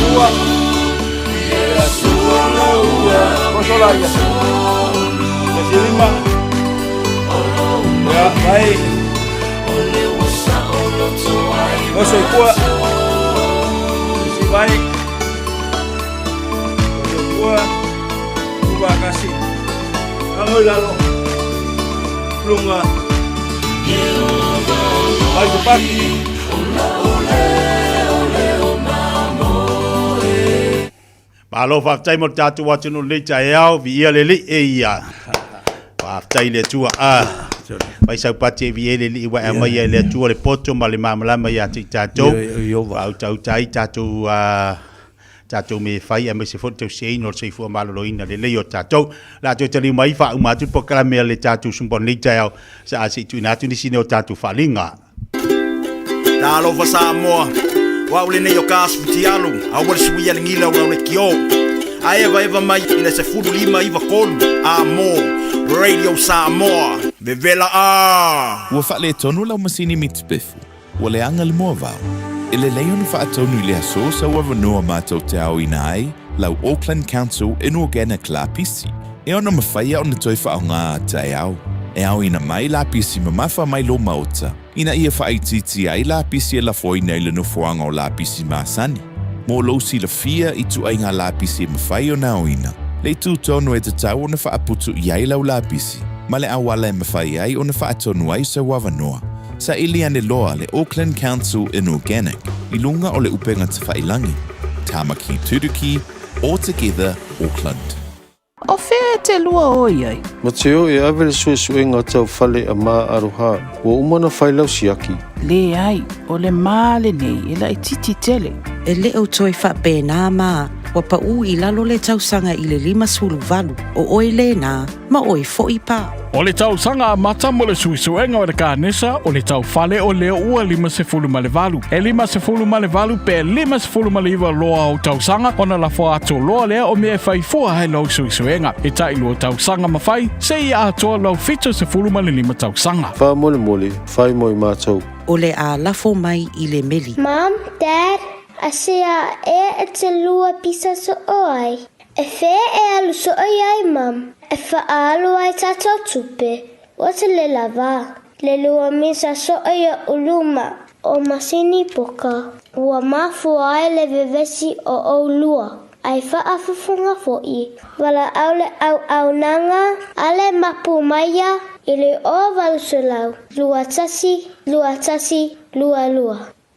Ua. Konsolaya. Masih 5. Ya, baik. Masih kuat. Masih baik. Masih kuat. Terima kasih. Kamu lalu. Lunga. Baik cepat. Malo faftai mo tatu watu no le chaiao via le ia. Faftai le tua Vai sau pati vi ele li wa mai le tua le poto ma le mamala ya ti tato. Au tau tai tato tato me fai me se foto sei no sei fu malo ina le le tato. La to tali mai fa uma tu pokala me le tato sumbon le chaiao. Sa si tu na tu ni sino tato falinga. Talo fa Samoa. Wa ule ne yo kasu tialu, awal suia ngila wa le kio. Eva mai ina se fudu lima iva kolu. Amo Radio Samoa. Bevela Ua whale tonu lau masini mitspifu. Ua le anga le mua vau. Ele leon wha atonu le aso sa ua vanua mātou te au ina ai, lau Auckland Council Inorganic la pisi. E ona mawhaia ona toi wha o ngā tai au. E au ina mai la pisi mamafa mai lo maota. Ina ia whaititi ai la pisi e la foi nei le nofoanga o la pisi masani. Mo lo si la fia i tu ai ngā la pisi e mawhai o nao ina. Le tu tonu e te tau o na whaaputu i ai lau la pisi. Ma le awala e mawhai ai o na whaatonu ai sa wawanoa. Sa ili ane loa le Auckland Council Inorganic i lunga o le upenga te whailangi. Tamaki Turuki, All Together Auckland. O whea te lua oi ai. Mateo e awele sue ngā tau whale a mā aroha. Ua umana whailau siaki. Le ai, o le mā le nei, e la i titi tele. E le au toi wha pēnā mā, Wa pa'u I lalo le tausanga I le 5 o oe le nā, ma oe fo'i pā. O le tau sanga mata mo le suisuenga o le kānesa o le tau fale o leo ua 5 ma le valu. E 5 ma le valu pe 5 ma le iwa loa o tau sanga ona la fo ato loa lea o mea fai fua hai lau suisuenga. E tai lua tau sanga ma fai, se I atoa lau 7 ma le 5 tau sanga. Wha mole, whai moi mātou. O le a lafo mai I le meli. Mom, Dad, I see e te lua pisa so oi. E whē e alu so oi ai, Mom. E whaalu ai tātou tupe. O te le lava. Le lua misa so oi o uluma. O masini poka. Ua mafu ai le vevesi o lua. Ai whaafufunga fo'i. Wala aule au nanga. Ale mapu maia. Ile o walu so lau. Lua tasi, lua.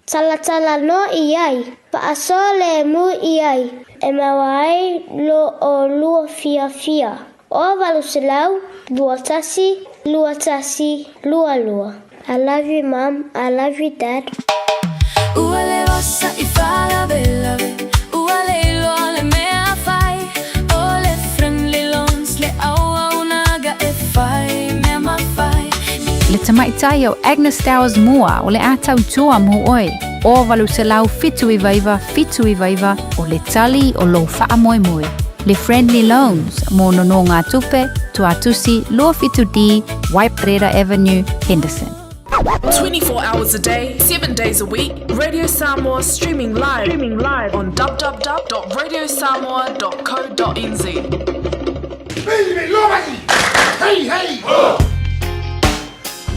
Tala no I ai. Paaso le mu I ai. E mawai lo o lua fiafia. O walu se lau. Lua tasi, lua. I love you, Mom. I love you, Dad. Ua le rosa I fala bella ua le lo le mea fai o le friendly loans le au naga e fai mea ma fai Le tamaitai o Agnes Towers mua o le atau tua mo oi. O walu se lau fitu I vaiva o le tali o lo faa moi. Le friendly loans mo nono ngā tupe, tuatusi, lua fitu di, Waiprera Avenue, Henderson. 24 hours a day, 7 days a week, Radio Samoa streaming live on www.radiosamoa.co.nz.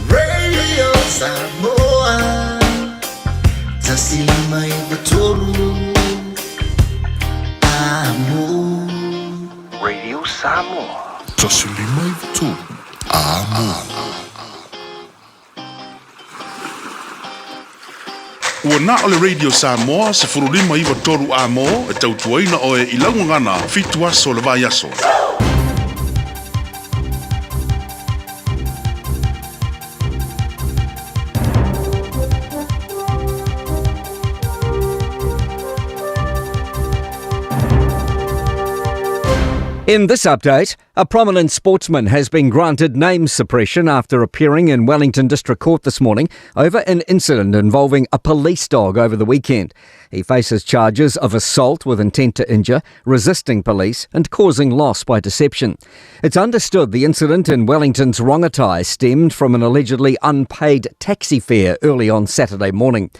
Radio Samoa Tasili mai batolu Amo Radio Samoa Tasili mai batolu Amo Ua na o le Radio Samoa se furulima iwa toru amo e tautuaina o e ilaungangana fitu aso le vai aso. In this update, a prominent sportsman has been granted name suppression after appearing in Wellington District Court this morning over an incident involving a police dog over the weekend. He faces charges of assault with intent to injure, resisting police and causing loss by deception. It's understood the incident in Wellington's Rongotai stemmed from an allegedly unpaid taxi fare early on Saturday morning.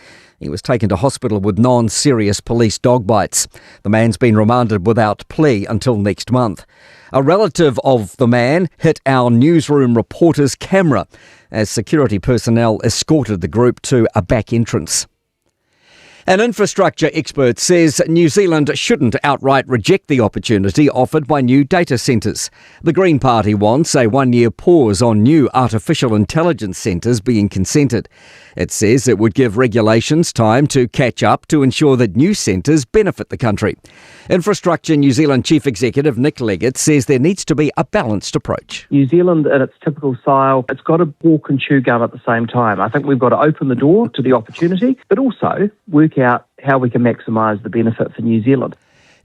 He was taken to hospital with non-serious police dog bites. The man's been remanded without plea until next month. A relative of the man hit our newsroom reporter's camera as security personnel escorted the group to a back entrance. An infrastructure expert says New Zealand shouldn't outright reject the opportunity offered by new data centres. The Green Party wants a 1-year pause on new artificial intelligence centres being consented. It says it would give regulations time to catch up to ensure that new centres benefit the country. Infrastructure New Zealand Chief Executive Nick Leggett says there needs to be a balanced approach. New Zealand, in its typical style, it's got to walk and chew gum at the same time. I think we've got to open the door to the opportunity, but also work out how we can maximise the benefit for New Zealand.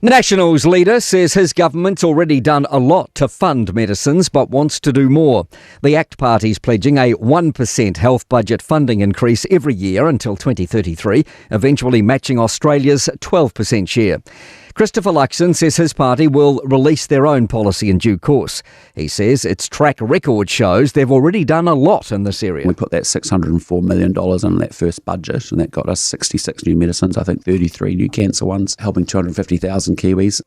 Nationals leader says his government's already done a lot to fund medicines but wants to do more. The ACT Party's pledging a 1% health budget funding increase every year until 2033, eventually matching Australia's 12% share. Christopher Luxon says his party will release their own policy in due course. He says its track record shows they've already done a lot in this area. We put that $604 million in that first budget, and that got us 66 new medicines, I think 33 new cancer ones, helping 250,000 Kiwis.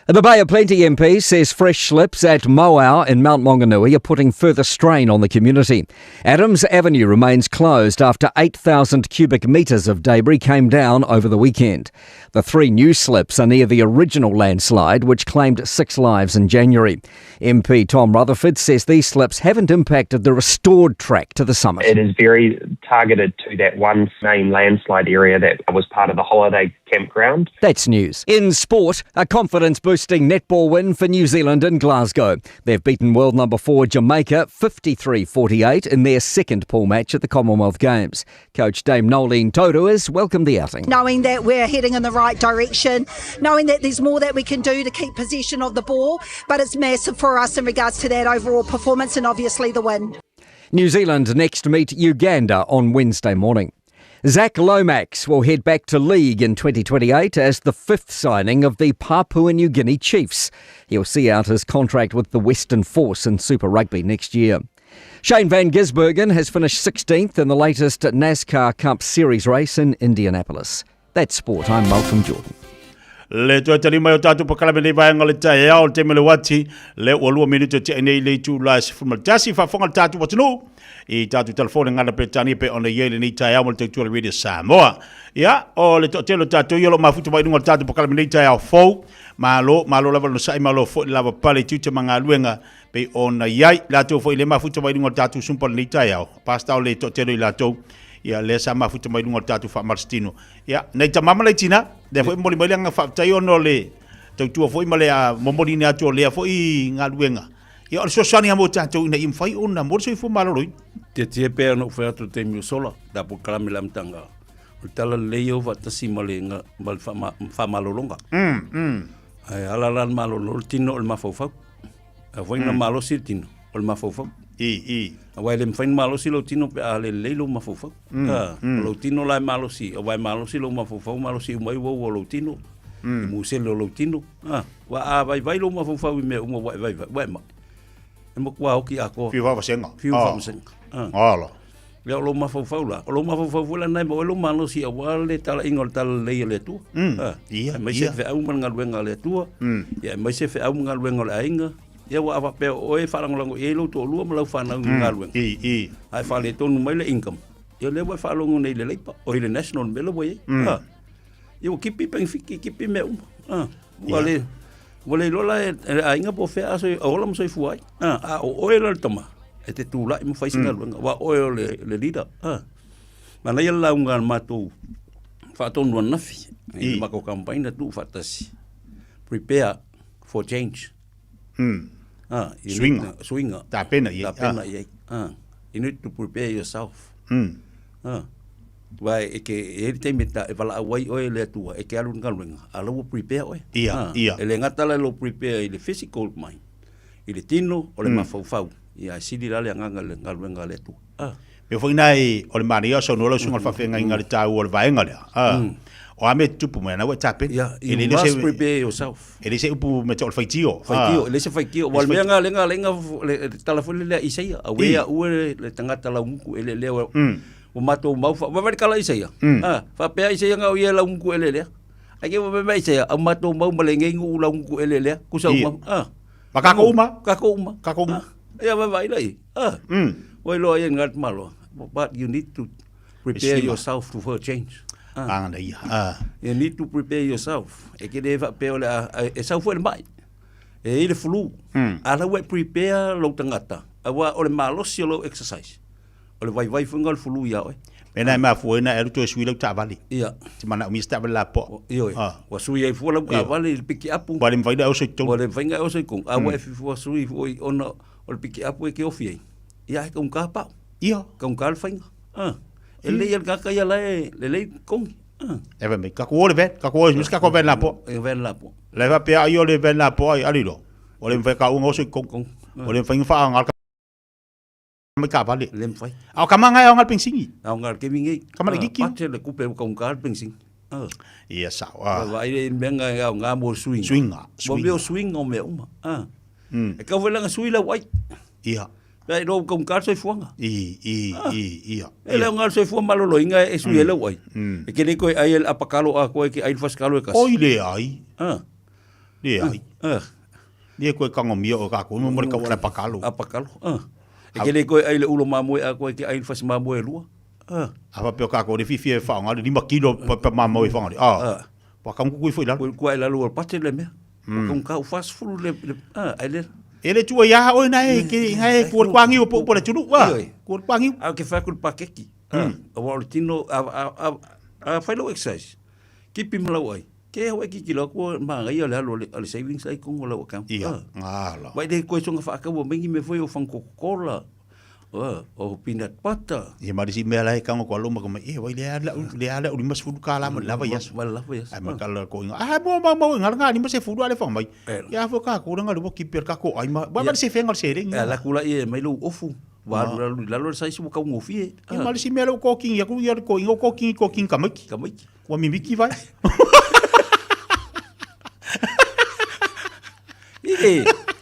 The Bay of Plenty MP says fresh slips at Moau in Mount Maunganui are putting further strain on the community. Adams Avenue remains closed after 8,000 cubic metres of debris came down over the weekend. The 3 new slips are near the original landslide, which claimed 6 lives in January. MP Tom Rutherford says these slips haven't impacted the restored track to the summit. It is very targeted to that one main landslide area that was part of the holiday campground. That's news. In sport, a confidence-boosting netball win for New Zealand in Glasgow. They've beaten world number 4 Jamaica 53-48 in their second pool match at the Commonwealth Games. Coach Dame Nolene Toru has welcomed the outing. Knowing that we're heading in the right direction, knowing that there's more that we can do to keep possession of the ball, but it's massive for us in regards to that overall performance and obviously the win. New Zealand next meet Uganda on Wednesday morning. Zach Lomax will head back to league in 2028 as the 5th signing of the Papua New Guinea Chiefs. He'll see out his contract with the Western Force in Super Rugby next year. Shane van Gisbergen has finished 16th in the latest NASCAR Cup Series race in Indianapolis. That's sport. I'm Malcolm Jordan. Le toi tali mai o tatu pakala me vai ngale tai ao te mele wati le o lua minuto te nei le tu la se fuma tasi fa fonga tatu watino I tatu telefone ngana Britania pe ona yele ni tai ao te tu radio Samoa ya o le telo tatu yolo mafuta vai ngol tatu pakala me tai ao fo malo lava no sai malo fo lava pale tu te manga luenga pe ona yai la tu fo le mafuta vai ngol tatu sumpa ni tai ao pasta le telo la tu ya le sa mafuta mai ngol tatu fa marstino ya nei tamama le tina de foi moli moli nga fa tai ono le tu foi male a momoli ni atu le foi nga luenga ya o so sani amo tatu nei fai ona mo so fu malo roi te pe no fa tu te mi sola da po kala me lam tanga o tala le yo va tasi male nga mal fa malo longa ai ala lan malo lo tino o mafofo a foi na malo sitino o mafofo Awai le mfain malo si lo tino pe ale le lo mafofo. Lo tino la malo si, awai malo si lo mafofo malo si mai wo lo tino. Mu se lo tino. Wa vai lo mafofo me mo vai ma. Mo kwa o ki ako. Fiu va senga. Fiu va senga. Ala. Le lo mafofo la. Lo mafofo la nai mo lo malo si awale tala ingol tala le tu. Ia. Mai se fe au ngal wenga le tu. Ya mai se fe au ngal wenga le ainga. Ya wa apa pe o e falangolango e lo to lu ma lo fana ngalwen ai fa le tonu mai le income ya le wa falongo nei le leipa o le national melo boy ya o kipi pen kipi me wale lo la a inga po fe aso o lo mo so fu ai o e lo toma e te tu la mo fa singalwen wa o le leader ma na ya la ngal mato fa tonu na fi ma ko campaign tu fatasi prepare for change Swinga. Tapena ye. You need to prepare yourself. Wai e te meta e vala awai o le tua e ke alu ngalwenga. Alo prepare oi. Ia. Ele ngata lo prepare i le physical mind. I le tino o le mafau. Ia sidi la le ngalwenga le tua. Me foi nai o le maria so no lo sunga fa fenga inga le tau o le vaenga le. O ame tupu me na wa tape. You must prepare yourself. Ele se upu me tol faitio. Ele se faitio. Wal menga lenga le telefone le isaia. Awe ue le tangata la unku ele le o mato mau fa va kala isaia. Fa pe isaia nga o ye la unku ele le. Ake wa me isaia o mato mau malenge ngu la unku ele le. Kusa uma. Makako uma. Kako uma. Ya va vai dai. Wai lo ye ngat malo. But you need to prepare yourself for change. You need to prepare yourself. E ke deva pe ole e sau foi mai. E le flu. Ala we prepare lo tangata. Awa ole malo si lo exercise. Ole vai fungal flu ya oi. Mena ma foi na eru to sui lo ta vali. Ia. Ti mana mi sta la po. Io. Wa sui e fu lo ka vali piki apu. Vale vai da o so to. Vale vai nga o so kong. Awa e fu sui foi ona ole piki apu e ke ofie. Ia e kong ka pa. Ia. Kong ka fainga. Ele ia ka ia le kong. Eve me kako le vet, kako mis kako ven la po. Ven la po. Le va pe ayo le ven la po ai alilo. O le fa un oso kong. O le fa fa ngal me ka vale. Le fai. Au kamanga ngal pinsingi. Au ngal ke mingi. Kamala giki. Pate le kupe kong ngal pinsing. Ia sa. Vai le menga nga mo swing. Mo swing o me uma. E ka vela nga swing la wai. Ia. Vai do kong kar soi fuanga. Ia. Ele ngal soi fuanga malo lo inga e sui ele wai. E ke ne ko ai el apakalo a ko ke ai faskalo e kas. Oi le ai. Le ai. Ni ko kango mio o ka ko mo ka wala apakalo. Apakalo. E ke ne ko ai le ulo mamoe a ko ke ai fas mamoe lua. Apa pe ka ko de fifie fa nga de 5 kilo pe mamoe fa nga. Pa kam ku foi la. Ku ai la lu pa te le me. Kong ka fast food le ai le ele tua ya o na e ke ngai por kwangi o po le tunu wa por kwangi a ke fa kul pakeki a wal tino a fa lo exercise Kipi malau ai. Ke hawa ki kilo ko manga ia le le savings ai ko lo account. Ia. Ngala. Vai de ko songa fa ka bo mengi me foi o fan Coca-Cola. O peanut butter. Ia marisi me lai ka ko lo ma ko e vai le ala uli mas fudu kala ma lava yas. Ai ma kala ko inga. Mo ngal ni ma se fudu ale fa mai. Ya fo ka ko nga lo ki per ka ko ai ma. Ba se fengal se ring. La kula e mai lo ofu. Waru la sai su ka ngofi. E marisi me lo ko king ya ko ia ko ingo ko king kamaki. Wa mi biki vai.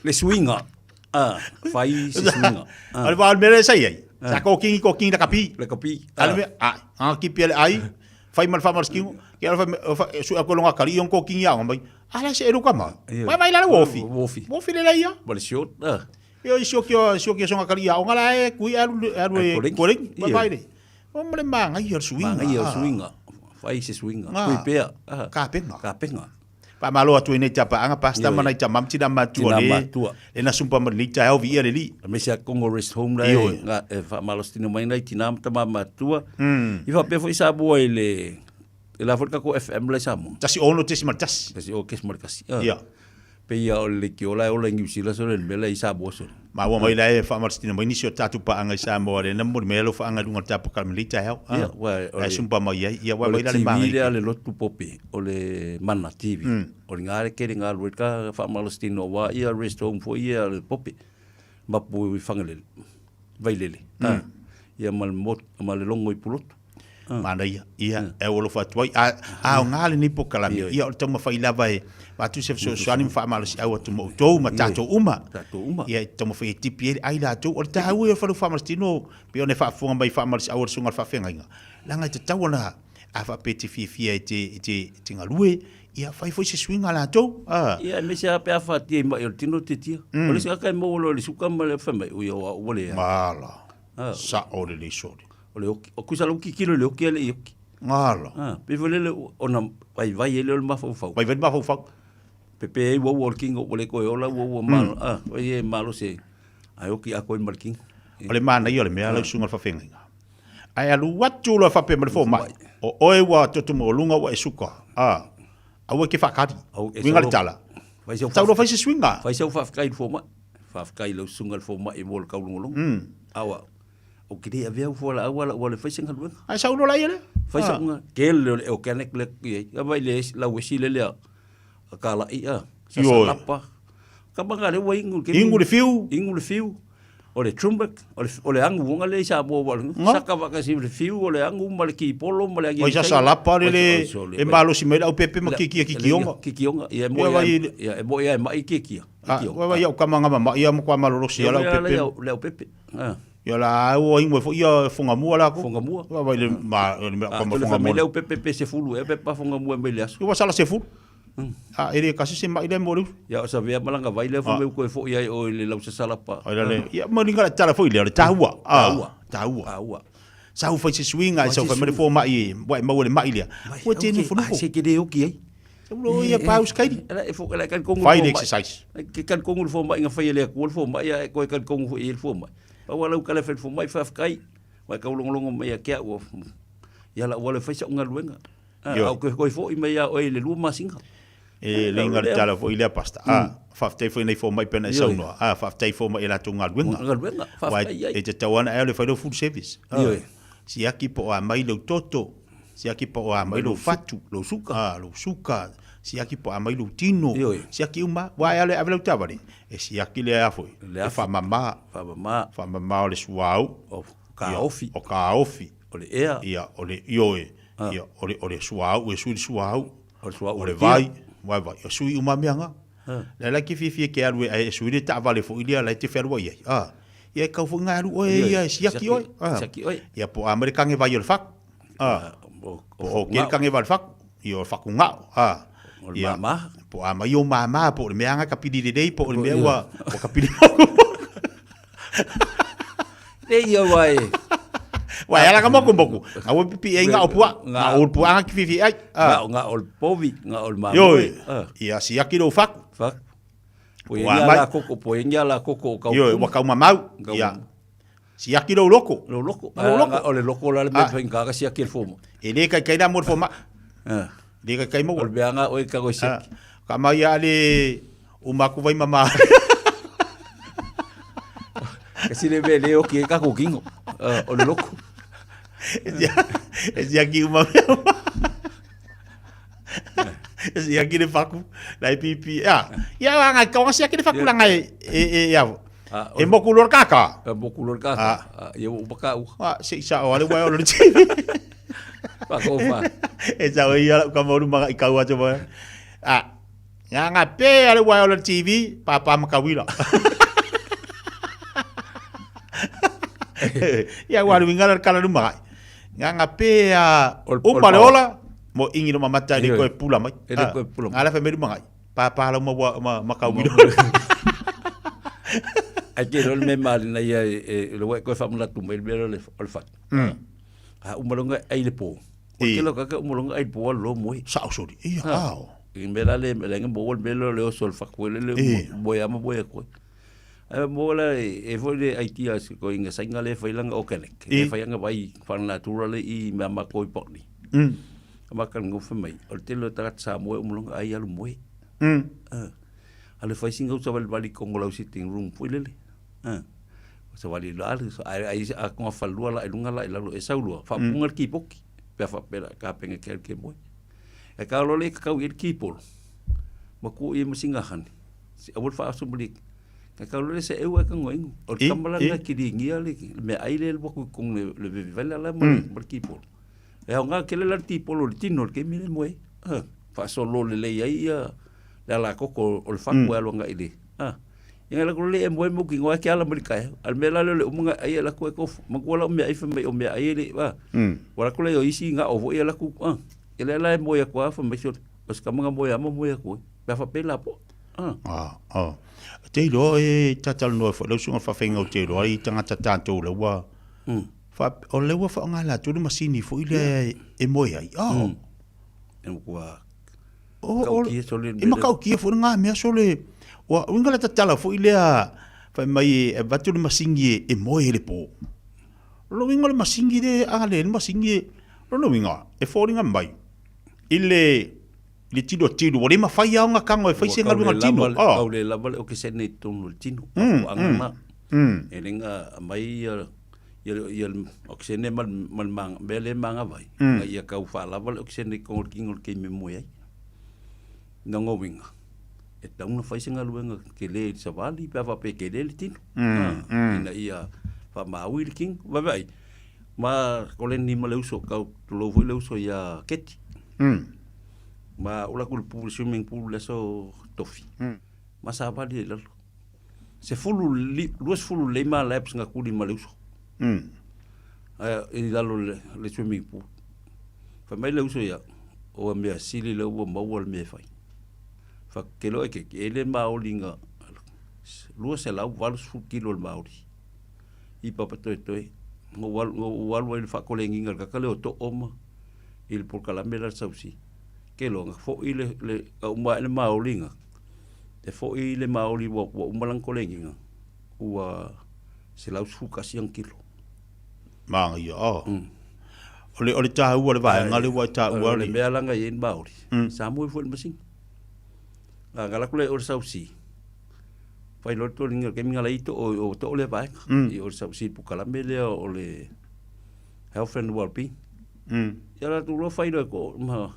Le swinga. Fai se swinga. Ale va mere sai ai. Sa ko king da kapi. Le kapi. Ale ki pele ai. Fai mal famar skingo. Ke ala fa su ko longa kali on ko king ya mai. Ala se eru kama. Vai la wofi. Wofi le ia. Bale shot. Yo sio que songa kali ya. Ngala e kui aru koring. Vai le. O mole manga ia swinga. Manga ia swinga. Fai se swinga. Kui pea. Ka penga. Pa malo atu ine tapa anga pasta mana i tamam tina matua le. E na sumpa malita au vi ele li. Me se Congo rest home lai nga e fa malo stino mai nei tina tama matua. I fa pe foi sa bo ele. La forca ko FM lai samo. Tasi ono tesi martas. Tasi o kes markas. Ia. Pe ia o le ki ola ngi sila so le mele i sa bo so. Ma wa mai lai fa malo stino mai ni sio tatu pa anga sa mo le na mo melo fa anga dunga tapa kalmelita hau. Ia wa e sumpa mai ia wa mai le manga. Ia le lotu popi o le mana TV. O ngare ke nga luka fa malostino wa ia rest home fo ia le popi ma pu fangale vai lele ia mal longo i pulot mana ia e o lo fa toi a ngale ni po kalami ia o tama fa ila vai ma tu se so ani fa malos au tu mo to ma tato uma ia tama fa tipi ai la to o ta u e fa malostino pe o ne fa funga mai fa malos au sunga fa fenga langa te tawana a fa peti fia te ngalue ia fai foi se swinga la to ia me se pe afa ti ma yo tino te tia o le sa ka mo lo le suka ma le fama o yo o le mala sa o le so o le o kusa lo ki kilo le o ki le yo mala pe vole le ona vai ele ma fo vai ma fo pe wo working o le ko o la wo mal e malo se ai o ki a ko marking o le mana yo le me ala sunga fa fenga ai alu watu lo fa pe ma fo mai o oe wa to mo lunga wa suka awe ke fakati winga le tala vai se tau fai se swinga vai se fa kai fo ma fa kai lo sungal fo ma e mol ka lungo awa o ke dia veo fo la awa le fai singa lu ai sa uno la ile fai sa nga ke le o kanek le ya vai le la wesi le le ka la ia sa lapa ka banga le wa ingu le fiu o le trumbek o le angu wonga le sa bo wal saka va ka si le fiu o le angu mal ki polo mal agi o sa lapa le e malo si me au pepe ma ki kionga ia mo ia mo ia mai ki wa ia ka manga ma ia mo kwa malo rosi ala pepe le pepe ia la o ingo fo ia fonga mua la ko fonga mua wa vai le ma ka mo fonga mua le pepe se fulu e pepe fonga mua me le aso wa sala se fulu ele kasi se mai le mori ya o savia malanga vai le fo me ko fo ia o le lau se sala pa le ya mo ninga tala fo ile taua sa fo se swinga sa fo me fo mai wa mo le mai le o te ni fo se ke de o ki lo ia paus kai e fo ka kan kongu fight exercise ke kan kongu fo mai nga fa ile ko fo mai e ko kan kongu fo ile fo mai pa wala ka le fo mai fa kai wa ka longo mai ke o ya la wala fa sa nga luenga au ko fo i mai o ile lu masinga e linga tala fo ile pasta fa te fo nei fo mai pena so no fa te fo mai la tunga luenga wa e te tawana e le fa do food service si aki po a mai lo toto si aki po a mai lo fatu lo suka si aki po a mai lo tino si aki uma wa ale ave lo tabari e si aki le afo le fa mama o le suau o ka ofi o le ia o le ioe ia o le suau e suau o le vai o sui uma mianga la ki fi ke alu e sui de ta vale fo ilia la te ferwa ia ia ka fo ngaru o ia siaki oi ia po american e vai o fak o ke kan e vai fak io fak nga ia po ama yo mama po le mianga kapidi de dei po le mewa o kapidi ia vai wa ela ka moku moku a wo pipi e nga opua nga o pua ki fifi ai nga o povi nga o mama yo ia si aki do fak po ia la koko ka yo wa ka mamau ia si aki do loko o le loko la le me penga ka si aki el fomo e le ka da mo foma Le ka kai mo. O beanga o ka go se. Ka mai ale o maku vai mama. Kasi le vele o ki ka ko kingo. O le loko. Ya ki uma. Ya ki le faku. Lai pipi. Ya nga ka sia ki le faku langa ya. E mo kulor kaka. Mo kulor kaka. Ya o baka u. Se sa o ale wa o le TV. Pa ko fa. E sa o ia ka mo mga ikaw ato ba. Nga pe ale wa o le TV papa makawila. Ya wa lu ngala kala lu mai. Nga pe o paleola mo ingi no mamata ni ko pula mai. Ala fa me lu mai. Papa la mo makawila. Ake rol me mal na ia lo ko fa mala tu me le olfa. Umalonga ai le po. O ke lo ka umalonga ai po lo mo. Sa sori. Ia. Mela le bo melo le sol fa ko le boya mo boya ko. Mola e foi ai tia ko inga sainga le fa langa o kenek. E fa nga vai fa natural I mama ko pokni. Makan ngo fa mai. O te lo ta Samoa umalonga ai alu mo. Ale fa singa usa bali ko ngolau sitting room foi lele. So wali la so ai a ko fa lua la lunga la lo e saulua fa punga ki poki pe fa pela ka penga ke mo e ka lo le ka wi ki pol ma ku I masinga han si awul fa so blik ka lo le se e wa ka ngoing o kamala na ki ringi ale me ai le bo ku le vela la mo ki pol e nga ke le la ti pol o tino ke mi le mo fa so lo le ai la ko o le fa ku alo nga ide Yang la ko le mo ki ngwa ki ala Amerika al mela le umunga ai la ko makola me ai fa me o me ai le ba wala ko le o isi nga o ia la ku ele la mo ya ko fa me so pas ka mga mo ya ko ba fa pela po te lo e tatal no fa lo sunga fa fenga o te lo ai tanga tatanto le wa fa o le wa fa nga la tu masini fo ile e mo ai en kwa e makau ki fo nga me so le wa ungala tatala fo ilea fa mai e batu le masingi e moe le po lo winga le masingi de ale le masingi lo winga e fo ringa mai ile le tino wale ma fai nga kango e fai se nga winga tino au le lava o ke sene tonu le tino anga e lenga mai ia o ke sene mal mang bele manga vai ia ka fa lava o ke sene ko kingo ke me moe ai no winga e tauna fai singa luenga ke le sa vali pa va pe ke le tino ina ia fa maui le king vai ma ko le ni ma le uso ka lo foi le uso ya keti ma ula kul pool swimming pool le so tofi ma sa vali le se fulu luas fulu le ma laps nga kuli ma le uso e dalo le swimming pool fa mai le uso ya o me sili le o ma wal me fai fa ke lo ke ele maulinga lua se lau valu fu kilo mauri I papa toi mo wal fa kolenginga ka kale o to oma il por kala mela sausi ke lo fo ile le uma le maulinga te fo ile mauli wo umalang kolenginga ua se lau fu kasiang kilo mang ia ole ta ua le vai ngale wa ta ua le mela nga yen mauri sa mo fo masing ngala kule or sausi fai lo to ninga ke minga laito o to le vai I or sausi pu kala mele o le health and well-being ya la tu lo fai lo ko ma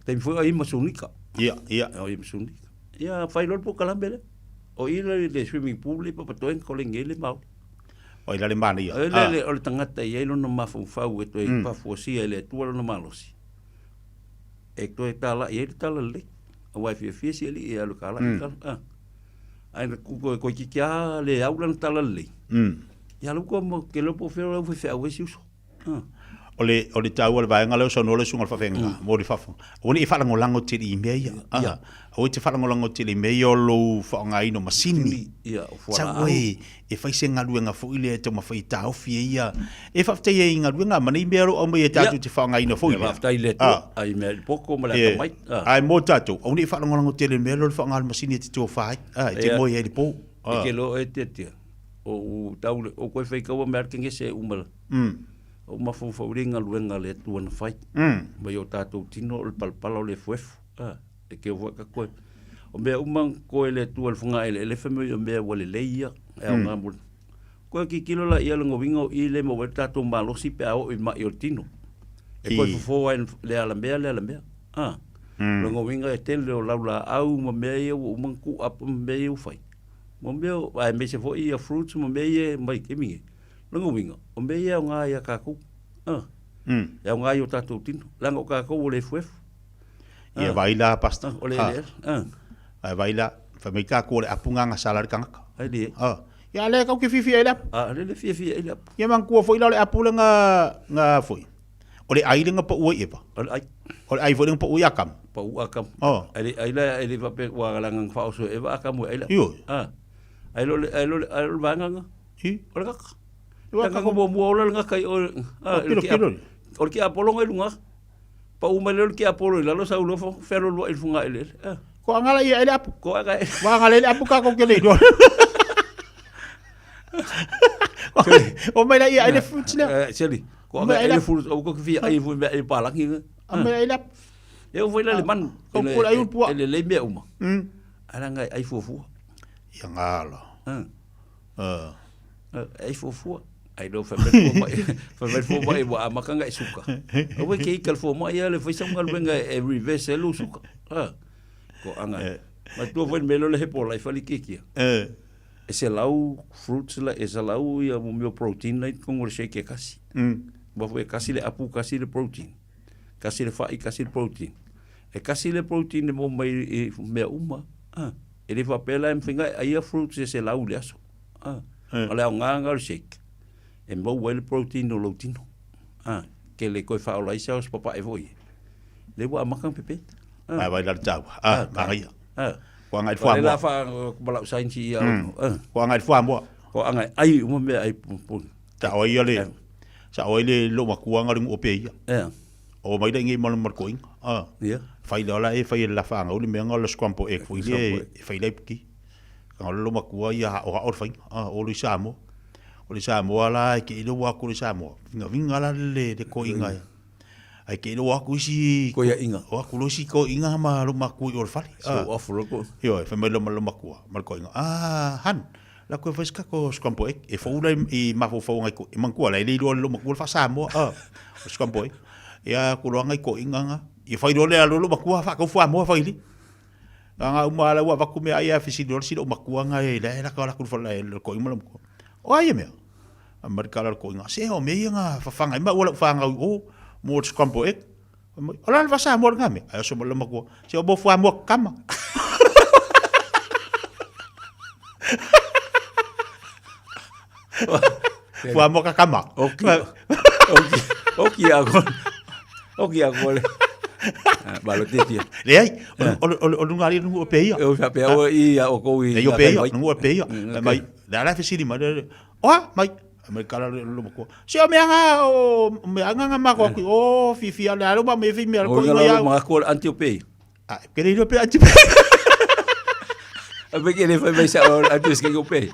te foi ai masunika ai masunika ya fai lo pu kala mele o ile le swimming pool pa to en ko lengele ma o ile le mani le o tangata ia lo no mafu fau e to pa fosi ele tu lo no malosi e to tala ia tala le wa Fiafia si ali e alu kala ai ko ki kia le aulan tala le ya lu ko ke lo po fe lo fe a we si uso ole tau ole vai ngalo so no le sunga fa venga mo di fa oni fa ngo lango ti I meia o te fa ngo lango ti meia lo fa nga ino masini sa we e fa se nga luenga fo ile te ma fa ta o fi ia e fa te ia nga luenga mani mero o me tatu te fa nga ino fo ile fa ile ai me poko ma la mai ai mo tatu oni fa ngo lango ti meia fa nga masini te to fa te mo ia di po ke lo e te o tau o ko fa ka o merking se umal o mafauringa luenga le tuana fai. Mai o tātou tino o le palpala o le fuefu. E ke o ka koe. O mea umang koe le tua le funga ele whamui o mea wale leia. E au ngā mula. Koe ki kilo la ia lango winga o i le mo wale tātou malosi pe au i mai o tino. E koe fufoa le ala mea. Lango winga e tele o laula au ma mea ia o umang ku apa ma mea ia fai. Mo mea ai me se fo ia fruits ma mea ia mai ke mingi. Lango winga. O mea ia o ngā ia kākou. E au ngā ia o tātou tino. Lango kākou o le fuefu. Ia vaila pasta. O le Ai vaila. Whamei kākou le apunga ngā salari kangaka. Ai le. Ia le kau ke fifi ai lap. Le fifi ai lap. Ia man kua foi le apula ngā foi. O le ai nga pa ua ipa. O le ai. O le ai foi pa ua akam. Pa ua akam. Ai le vape ua galangang whaoso e wa akam ua ai lap. Iyo. Ai lo vanganga. Hi. O le kaka. Kaka ko mua o le ngaka i o le ki apolonga i lunga. Pa uma le ki apolo i lalo sa ulofo fero lo i funga i le. Ko angala ia ele apu. Ko anga wa angala ele apu ka ko ke le do. O mai la ia ele fruits le. Seli. Ko anga ele fruits o ko fi ai fu me palangi. Mai ele apu. Eu foi lá le man. Ko ko ai un pua. Ele le me uma. Aranga ai fofu. Ia ngala. Ai fofu. Ai do fa me fo mai wa makanga i suka. O we ke kal fo mai le foi sam galbenga e reverse lu suka. Ko anga. Ma tu foi melo le po lai fali kiki. E se lau fruits la e se lau ia mo meu protein lai con o shake kasi. Ba foi kasi le apu kasi le protein. Kasi le fai kasi le protein. E kasi le protein mo mai e me uma. E le fa pela em finga ai fruits e se lau le aso. Ala nganga shake. E mo well protein no lotino. Ke le koe fa ola isa os papa e voi. Le wa makan pepe. Vai dar tau. Maria. Ko ngai fa. Mo. La fa bala sainci ia. Ko ngai fa mo. Ko ngai ai mo me ai pun. Ta o ia le. Sa o le lo makua ngai o pe ia. O mai dai ngi mo mar koing. Ia. Fai dola e fai la fa ngau le me ngol skwampo e foi le fai le ki. Ngau lo makua ia o fai. O lu samo. O le Samoa la ke ilo wa ku le Samoa. Vinga la le de ko inga. Ai ke ilo wa ku si ko ya inga. O ku lo si ko inga ma lo maku o fali. So ofro ko. Yo, fa me lo maku. Mal ko inga. Han. La ko feska ko skampo e fo ula i ma fo ngai ko. Man ko la le lo maku fa Samoa. O skampo e. Ya ku lo ngai ko inga nga. I fa ilo le lo maku fa ko fa mo fa ili. Nga umala wa va ku me ai afisi do si lo maku nga e la ka la ku fa la ko inga mo. O ai me. Amerikala ko inga se o me nga fafanga ma wala fanga o mo skampo ek ala va sa mo ngame ayo so mo ko se o bo fa mo kama fa mo ka kama okay agora balo tete le ai o ngari no peia o pe o i o ko i o peia no peia mai la fisili ma mai Amerikala lo ko. Se o meanga ma ko o Fiafia la lo ma me fi me ko ya. O ma ko Antiope. Que le pe Antiope. A be que le foi mais o antes que eu pe.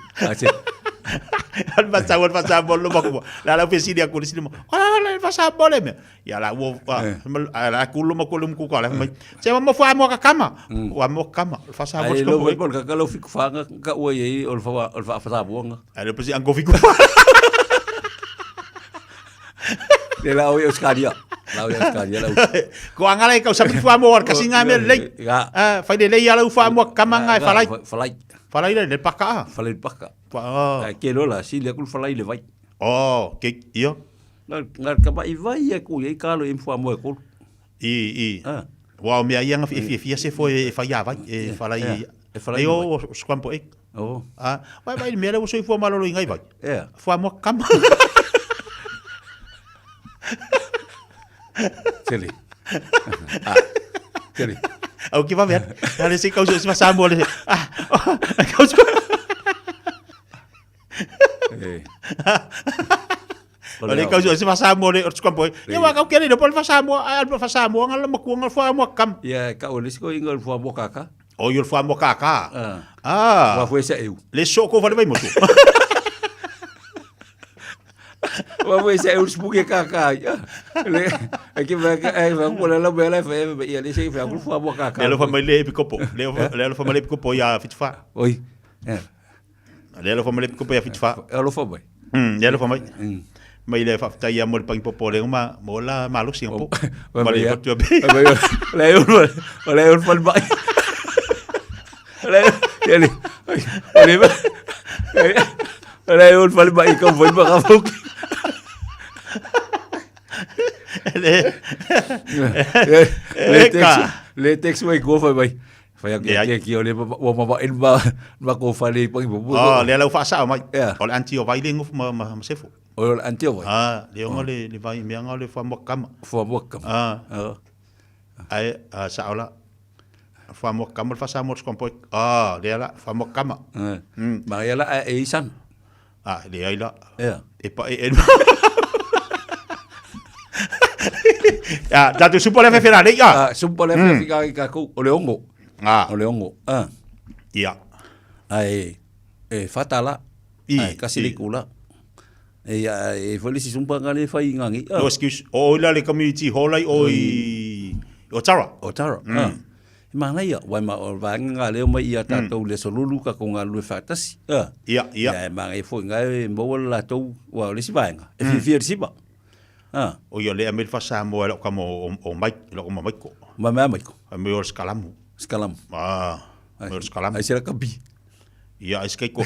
Al pasa lo ma ko. La oficina ko le mo. La pasa bole me. Ya la wo la ku lo ma ko ko la. Se mo fa mo ka kama. Wa mo kama. Pasa mo ko. Lo ko ka lo fiku fa ka o ye o fa bonga. Ale pesi ango fiku. De la oye Oscaria. La oye Oscaria. Ko angala ka sabi fa mo kasi nga me le. Fa de le ya la fa mo kama nga falai le paka. Falai paka. Que lola si le kul falai le vai. Que io. Ngar ka vai vai ku ye kalo im fa mo ko. Wa me ia nga Fiafia se foi fa ya vai falai. Yo skwampo ek. Vai me le so fo malo ngai vai. Fa mo kama. Chile. Chile. O que vai ver? Ela se causou se passar mole. Causou. Olha causou se passar mole, os campos. Eu vou querer depois passar mo, ngala mo ngal fa mo kam. Ya, ka o lesko ingol fa mo kaka. O yo fa mo kaka. Wa foi se eu. Le soko vai moto. Wa se us buke kaka. Le ke va ko la bela fa ia le se fa ku fa mo kaka. Le lo fa mai le pikopo. Le lo fa mai le pikopo ya fitfa. Oi. Le lo fa mai le pikopo ya fitfa. Lo fa mai. Le lo fa mai. Mai le fa ta ia mo pang popo le ma mo la malu sing po. Ma le tu be. Le un fa mai. Le un fa mai ko foi ba ka fuk. Le text mai ko fa mai. Fa ya ki ole wa ma in ba ko fa le pang po. Le la fa sa mai. Ole anti o vai le nguf ma sefo. Ole anti o vai. Le ngole le vai me ngole fa mo kam. Fa mo kam. Ai sa ola. Fa mo kam fa sa mo skompo. Le la fa mo kam. Ma ya la e san. Le ai la. E pa e tatu supo le fefera le ya. Supo le fefera ka ku o le ongo. O le ongo. Ia. Ai fatala. Kasi le kula. E folisi sumpa ngale fai ngangi. No excuse. O la le community holai o tara. O tara. Mana ia wai ma o vanga le mai ia tatou le solulu ka ko ngalu fatasi. Ia. Ma e foi ngai mo la tou wa le sibanga. E fi siba. O yo le amel fa Samoa lo kamo o mai lo kamo mai ko. Ma mai ko. Me or skalamu. Me or skalamu. Ai sera kabi. Ia eskai ko.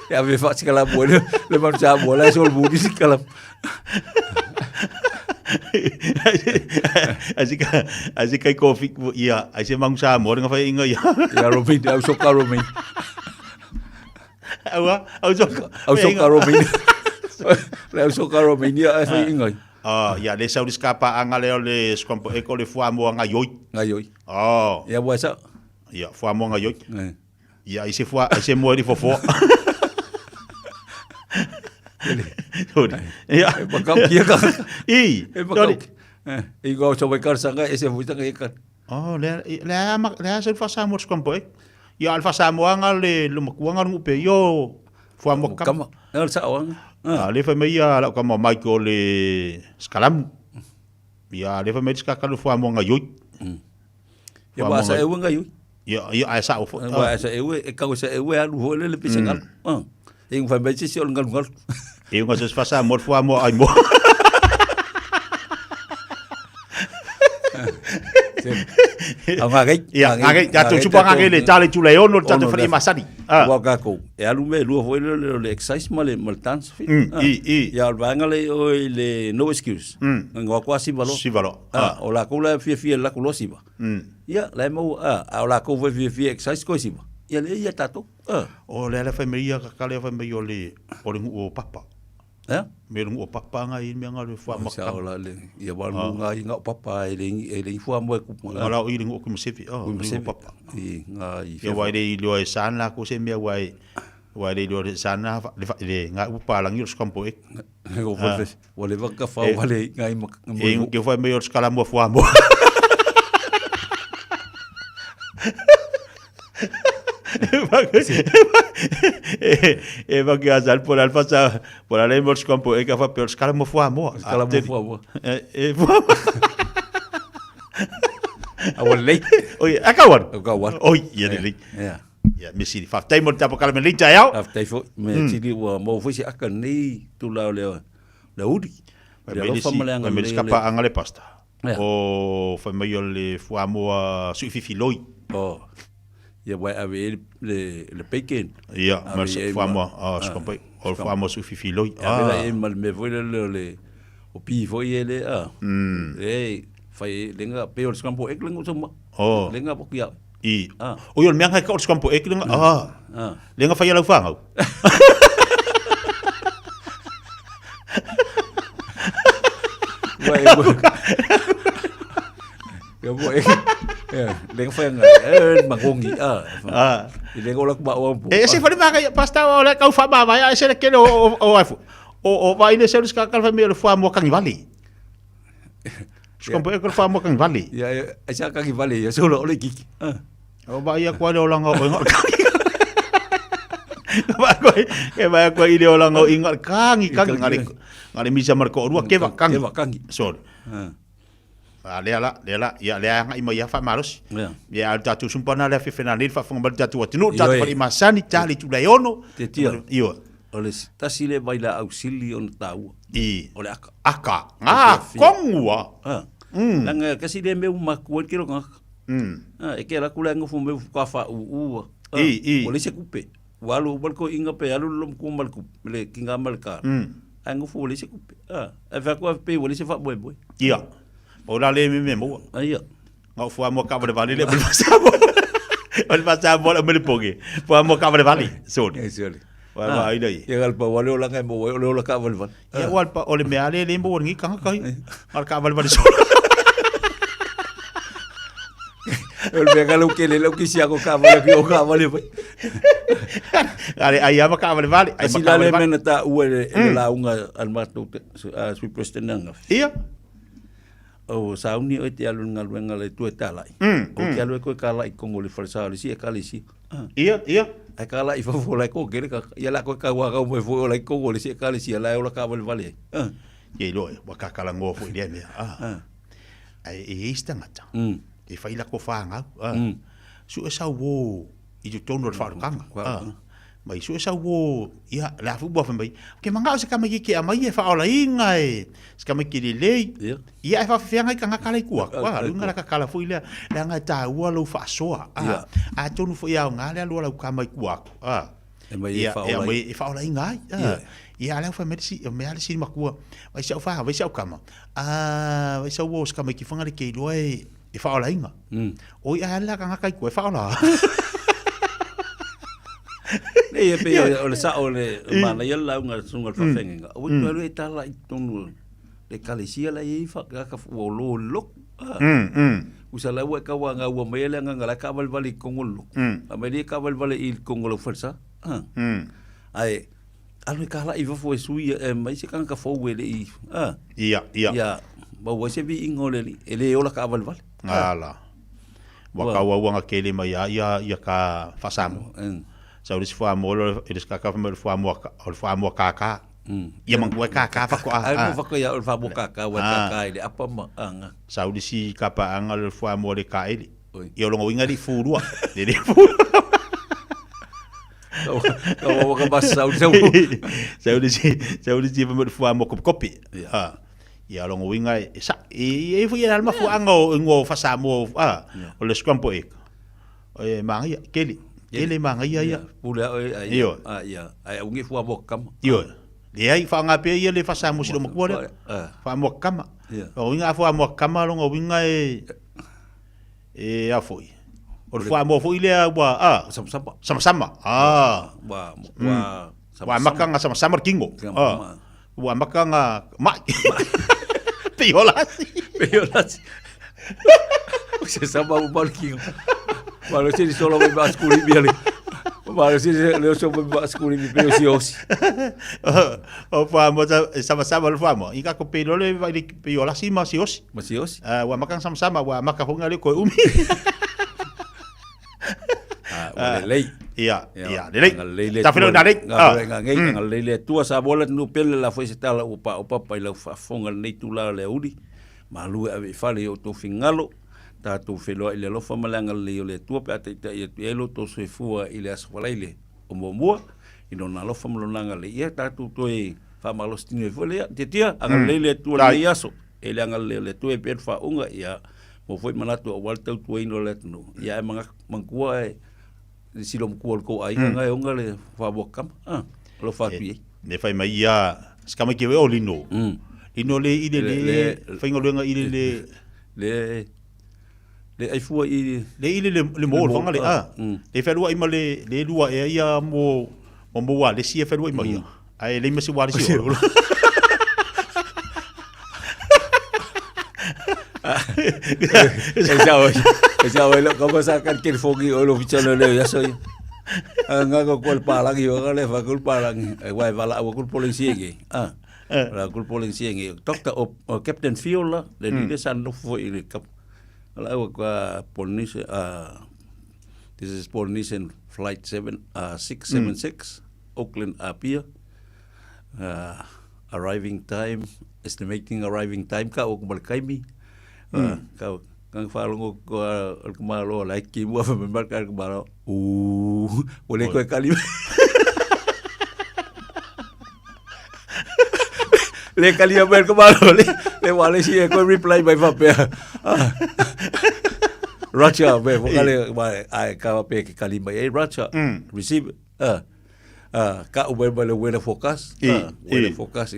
Ya me fa skalamu le man Samoa la sol budi skalam. Asik kai kofi ia ase mang Samoa nga fa inga ia. Ya romin au soka romin. Au soka romin. Le soka romin ia fa inga. Ya le sau diskapa anga le skompo e ko le fua mo nga yoi. Ya wa sa. Ya fua mo nga yoi. Ya ise mo di fofo. Ya, bakau kia ka. Bakau. Go so we kar sanga ese fuita ka ikan. Le se fa Samoa skompo e. Ya alfa Samoa nga le lumakuanga ngupe yo fua mo kam. El sa wang. Le fa me ya la kamo mai ko le skalam. Ya le fa me ska ka lu fua mo nga yoi. Ya ba sa e nga yoi. Ya sa o. Ba sa e ka sa e alu ho le pisangal. Ing fa me si ol ngal. Eu ngos fasa mo fua mo ai mo. Angagai. Ya, angagai. Ya tu chupa angagai le tale tu leon no tatu fri masani. Wa ka ko. E alu me lu foi le exercise male maltans fi. Ya vanga le o le no excuse. Ngo kwa si valo. Si valo. O la ko la fi la ko lo si ba. Ya, la mo o la ko fi exercise ko si ba. Ya le ya tato. O le familia ka le familia o le o papa. Me o papa nga i me nga le fua maka. Sa le ia wa nga i nga papa e le fua mo ku. Ala o i ngo ku msefi. O papa. I nga i. Ya wa le lo e sana ko se me wa le lo sana le nga u pa lang i skampo e. Ngo fa wa le va fa wa le nga i mo. E ngo fa me o skala mo fua mo. Va que azar por alfa por ale mos campo e que fa per scala mo fua mo scala mo fua mo awalei oi akawan oi ya le ya me si fa tai mo tapo kala me lita ya fa tai fo me si wa mo fo si akan ni tu la le udi me scapa angale pasta o fa me yo le fua mo su fifiloi ya vai ave le pequeno ya mas famo skompai o famo su fifiloi la mal me foi le o pi foi ele fai lenga pe o skampo eklengo soma lenga pokia o yo me anga ka o skampo eklenga lenga fai la fanga Lenga fa nga mangongi lenga ola ba o se fa ba pasta ola ka fa ba ya se le kelo o vai ne se ska ka fa me le fa mo kan vali skompo e ka fa mo kan vali ya sa kan vali ya solo ole kiki o ba ya kwa le ola nga o ba ko Ke mai ko ile ola ngo inga kangi ngari misa marko rua ke kangi. Sorry. Lela, ya ngai mai fa maros. Ya tatu sumpana le fefena ni fa fonga tatu watinu tatu fa masani tali tu leono. Io. Ole tasile baila auxili on tau. Ole aka. Kongua. Langa kasi de me makuan kilo ngak. E ke la kula ngo fume ka fa u. Ole se kupe. Walu balko inga pe alu lom kumal ku le kinga malka. Ngo fu ole se kupe. E fa ko pe ole se fa boy. Ia. Ora le me mo. Ia. Ngau fu amo ka vale le pasabo. Ole pasabo le poge. Fu amo ka vale. Sori. Wa ai dai. Ya galpa wale ola ngai mo ole ola ka vale. Ya walpa ole me ale le mo ngi kanga kai. Al ka vale so. Ole me galu ke le lo ki sia ko ka vale ki o ka vale. Ale ai ama ka vale. Ai sila le mena ta ue la unga al mato sui prestenanga. Ia. O sauni o te alu ngaluenga le tu talai. O ke alu ko kala I kongo le falsa le si e kala si. Ia. Ai kala I fo la ko ke ka ia la ko ka wa ka mo fo la kongo le si e kala si la o la ka vale. Ye lo wa ka kala ngo fo ile me. Ai e istangata. E fai la ko fa nga. Su esa wo I tu tono le fa kanga. Mai su esa wo ia la fu bo fa mai. Ke manga se ka mai ke mai e fa ola inga e. Se ka mai ki le. Ia e fa fa nga ka kala ku. Wa lunga la ka kala fu ile la nga ta wa lo fa soa. A tonu fu ia nga le lo la ka mai ku. E mai e fa ola. Mai e fa ola inga. Ia la fa medisi me ala si makua. Vai sa fa vai sa kama. Vai sa wo se ka mai ki fanga le ke lo e fa ola inga. O ia la ka ka ku e fa ola. Nei pe ole sa ole mana ia la unga sunga fa fenga. O tu ale tala I tonu le kalisia la I fa ka o lo lo. Usa la wa ka wa nga wa me la nga la ka val vali kongolo. A me ka val vali I kongolo forsa. Ai alu ka la I va fo sui mai se kan ka fo we le I. Ia. Ba wa se vi ingole ele ola ka val vali. Ala. Wa ka wa nga kele mai ia ka fasamo. Sau dis fo amolo eles ka fa fo amo kaka. Ia mangua kaka fa ko ai mo fa ko ia fa mo kaka wa kaka ile apa ma anga. Sau disi ka pa anga le fo amo le ka ile. Ia longo winga di furua. Dede fu. Kau ka bas sau Sau disi fa mo fo amo kopi. Ia longo winga sa e fo ia alma fo anga ngo fa samo o le scrampo e. Mangia keli. Ele manga ia. Pula Iyo. Ia. Ai ungi fu abo kam. Iyo. Le ai fa nga pe ia le fa sa mo silo mo kwa. Fa mo kama. O inga fa mo kama lo ngo winga e afoi. O fa mo fo ile wa sama. Wa makanga sama kingo. Wa makanga mai. Piolasi. Se sama o balkingo. Malo si solo me va a scuri biali. Malo si le so me va a scuri mi preciosi. O famo sama lo famo. Ika ko pelo le vai piola si masiosi. Wa makan sama wa makahunga le ko umi. Lei. Ia. Ta filo na lei. Ngai tua sa bola no pele la foi se tala o pa pa la fonga nei tu la le udi. Malu ave fale o to fingalo. Tatu felo ile lo fa malanga le le tua pe ata ia elo to se fua ile asfala ile o momua ino na lo fa malanga le ia tatu to e fa malostine fole te tia anga le tua le yaso ele anga le tua pe fa unga ia mo foi manatu o walta tu ino le no ia manga mangua e silo mkua ko ai anga unga le fa bokam lo fa pi ne fa mai ia skama ke o lino ino le ile fa ngolunga ile le ai fua I le mo fanga le le fa lua ima le lua e ia mo wa le si fa lua ima ia ai le mesi wa le si Esa lo como sacan que el fogi o lo fichalo le ya soy nga ko kol palang yo le fa kol palang ai wai vala o kol polisi ge la kol polisi ge doctor o captain fiola le ni san no fo ile kap la o ka polisi this is Polynesian flight 676 Auckland apia. Arriving time, estimating arriving time ka o kumalakaimi. Ka kang whalongo ko kumalo like ki mo fa marka kumalo. Wale ko kalima. Le kalia ber kumalo le wale si ko reply by papel. Racha be vokale ai ka pe kalima e racha receive ka uber bale wena focus wena focus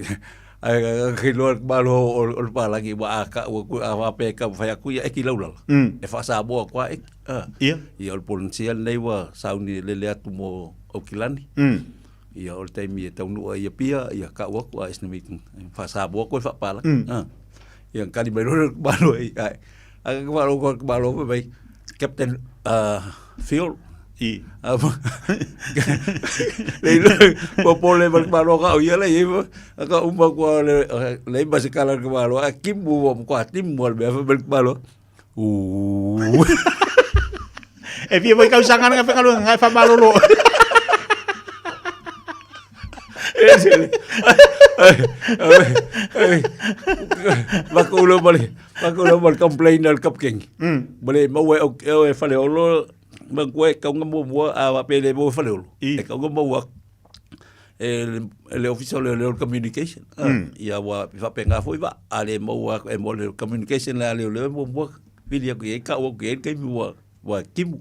ai ke lor malo o pa lagi ba ka o pe ka fa ku ya ki laula e fa sa bo kwa ia o potensial nei wa sauni le le atu mo o kilani ia o te mi tau no ia pia ia ka wa kwa estimate fa sa bo ko fa pa la ia kali mai malo ai ai ko malo bai captain field popole malo ka ia le ka umba ko le basikala ko malo kimbu ko tim mo be malo e vi voi kausangan nga fa nga fa malo lo Bakulo balik complain al kapking. Balik mau fale olo magwe ka ngamo mo a pele mo fale olo. E ka ngamo wa le official le communication. Ya wa fa penga foi ba ale mo wa mo le communication la le mo video ke ka o ke wa kim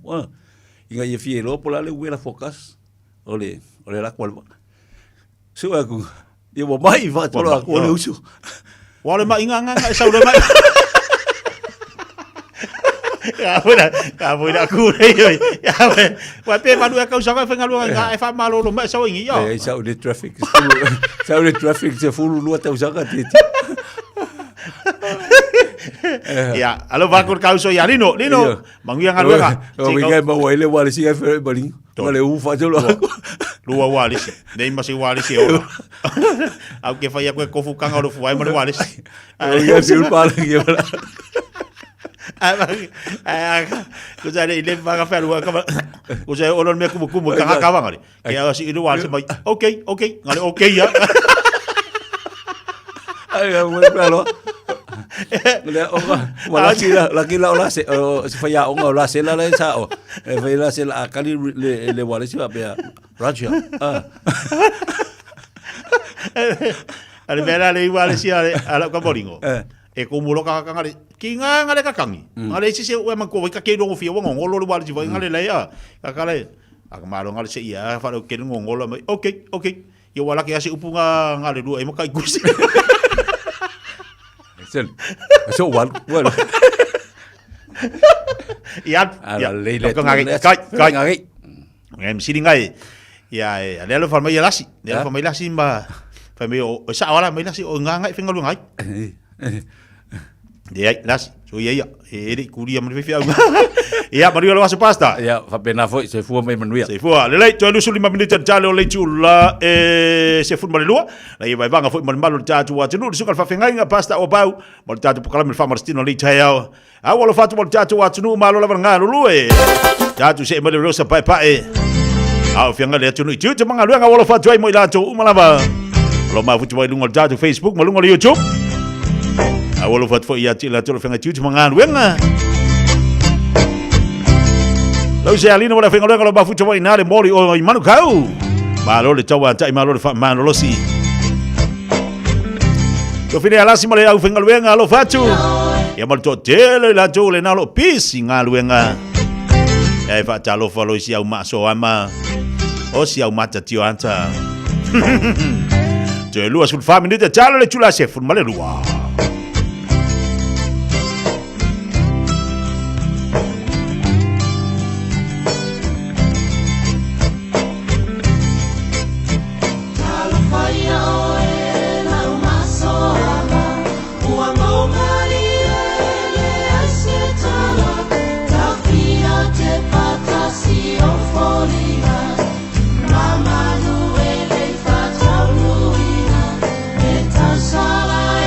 inga ye fielo pola le wera focus. Ole la kwal. So aku dia mau mai va tolo aku le usu wale mai nganga sa ule mai ka foi aku le ya wa pe manu ka usa fa ngalu nga e fa malo lo mai sa ingi yo sa ule traffic se fulu lu ta usa ka ti ya alo va con causo ya lino mangia ngalu ka singa mo wale wale si fa bali wale u fa tolo Lua walisi, nei masi walisi ora. Au ke fai koe kofu kanga o fuai mare walisi. Ia fiul pala ki ora. Ko sa ile vaga feru ka. Ko sa ono me kumu kanga ka wangari. Ke asi idu walisi mai. Okay, ngale okay ya. Ai mo palo. Le wala sila laki la ola se fa ya onga ola se la sa o. E fa la se la kali le walisi ba ya. Raja. Ale mera le igual si ala ka boringo. E ko mulo ka ngale kinga ngale ka kangi. Ngale si se o man ko ka ke do fi o ngolo le wal si ngale le ya. Ka kale aka malo ngale se ia fa ke ngolo mai. Okay. Yo wala ke asi upunga ngale du e mo kai kusi. Sel. So wal. Ya le ka ngai kai. Ngem sini ngai. Ya, le lo farma yelasi. Le lo farma yelasi ba. Farma o sa wala mai lasi o nganga finga lu ngai. Dia lasi. So ya. Eri kuria mo fifia. Ya, Mario lo aso pasta. Ya, fa pena foi se fu mai manuia. Se fu. Le tu lu 5 minutos jalo le chula se fu mal lua. La ia vai vanga foi mal malo tatu wa tunu su kal fa finga nga pasta o bau. Mal tatu pokala me fa marstino le chaya. Awalo fatu mal tatu wa tunu malo la vanga lu e. Tatu se mal rosa pai pai. Au fianga le tunu itu manga lu nga wala fatu ai mo ila tu malaba. Lo ma futu mai lungo tatu Facebook, malungo le YouTube. Awalo fatu foi ya tila tu fianga tu manga lu nga. Lo se alina wala fianga lo ma futu mai na le mori o manu kau. Malo le tawa tai malo le fa mano lo si. To fine ala si male au fianga lu nga lo fatu. Ya mal to tele la tu le na lo pisi nga lu nga. E fa talo falo si au maso ama. O si au mata tio anta. Te lua sul family de talo le chula chef male lua. Sala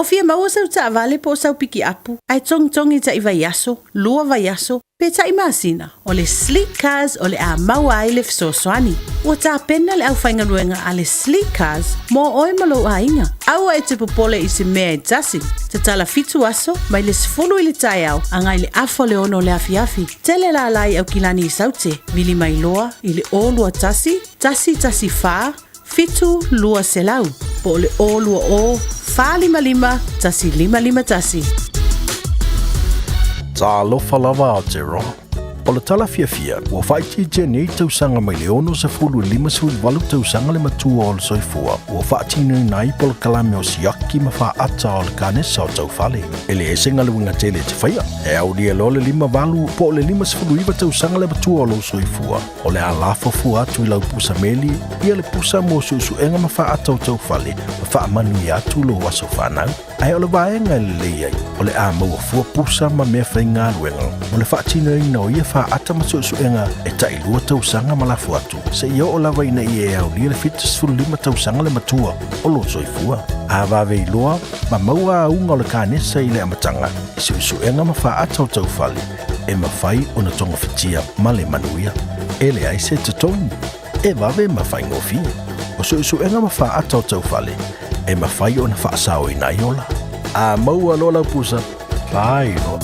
O fia maua sau ta vale po sau piki apu. Ai tongi ta iwa yaso, lua va yaso. Pe ta imasina, o le sleek cars o le a maua ai le fisosoani. Ua ta pena le au whainga ruenga a le sleek cars, mo oe malo a inga. Aua e te popole i se mea e tasi. Te tala fitu aso, mai le sifulu i le tai au, angai le afo le ono le afiafi. Tele la lai au kilani i saute, vili mai loa, i le o lua tasi fa, fitu lua selau. Po le o lua o, fa lima, tasi lima tasi. Ta lofa lava o te roa. O le tala fiafia, ua whaiti jenei tausanga mai le ono se fulu lima sui walu tausanga le matua o le soifua. Ua whaatino i nai po le kalame o siaki ma wha ata o le kanesa o tau fale. E le esenga le winga tele te whaia. E au lia lo le lima walu po le lima se fulu iwa tausanga le matua o le soifua. O le alafo fu atu i lau pusa meli, ia le pusa mo susu enga ma wha ata o tau fale. Ma wha manu i atu lo waso whanau. Ai o le vaenga le leiai, o le a maua fua pusa ma mea whainga luenga. O le whaatino i no ia wha ata ma susu enga e tai lua tausanga ma lafu atu. Se ia o lawa ina i e au lia le fitas fulu lima tausanga le matua o lo soifua. A vave i loa, ma maua a unga o le kanesa i le amatanga. I susu enga ma wha ata o tau fale. E ma whai o na tonga fitia ma le manuia. E le ai se te tonu. E vave ma whaingo fi. O susu enga ma wha ata o tau fale. E ma whai o na whaasao i nai ola. A maua lola pusa, whai loa.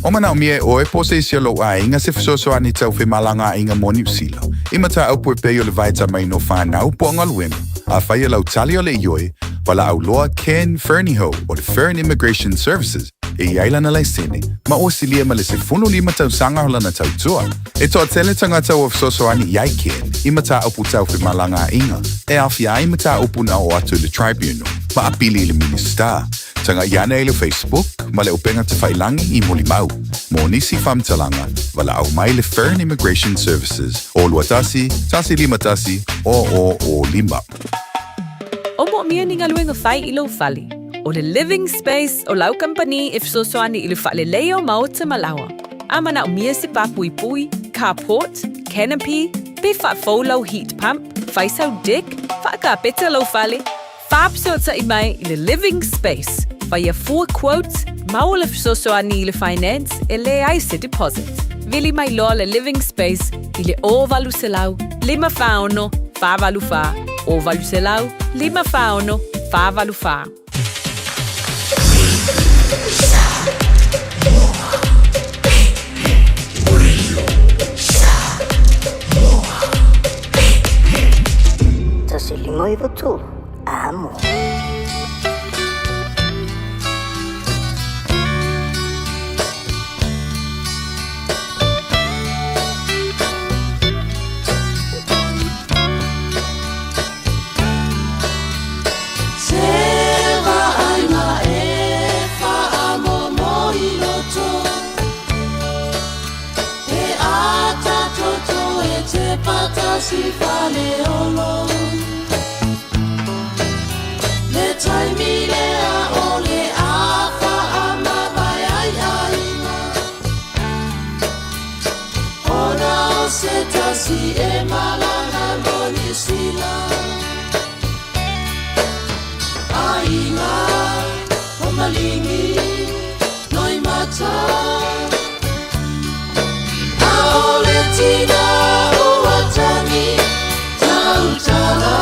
O mana o mie o e pose isi lo a inga se fisoso ani tau whi malanga inga mo New Zealand. Ima ta au poe peo le vaita mai no whanau po anga luenga. A whai lau tali o le ioi, wala au loa Ken Ferniho o le Fern Immigration Services. E iaila na lai sene, ma o silia ma le se funu lima tau sanga hola na tau tua. E toa tele tanga tau o fisoso ani iai Ken, ima ta upu tau whi malanga inga. E awhia ima ta upu na o atu le tribunal, ma apili le minister. Tanga iana e le Facebook, ma le upenga te whailangi I moli mau. Mo nisi whamtalanga, wala au mai le Fern Immigration Services. O luatasi, tasi lima tasi, o lima. O mo mia ni ngaluenga whai I lo whali. O le living space o lau company if so soani I le whale leo mao te malawa. Amana o mia se papui pui, carport, canopy, pe wha faulau heat pump, whaisau deck, whaaka peta lo whale. Whaapsota I mai I le living space. Whaia 4 quotes, mau le fisosoani I le finance, e le ai se deposit. Vili mai loa le living space, I le o valu se lau, lima whaono, wha valu wha. O valu se lau, lima whaono, wha valu wha. Tasi lima I vatu, amo. Si fale olo le taimi le a ole a fa ama vai ai ai ona o se tasi e malanga boni sila ainga o malingi noi mata a ole tina Tani, tautala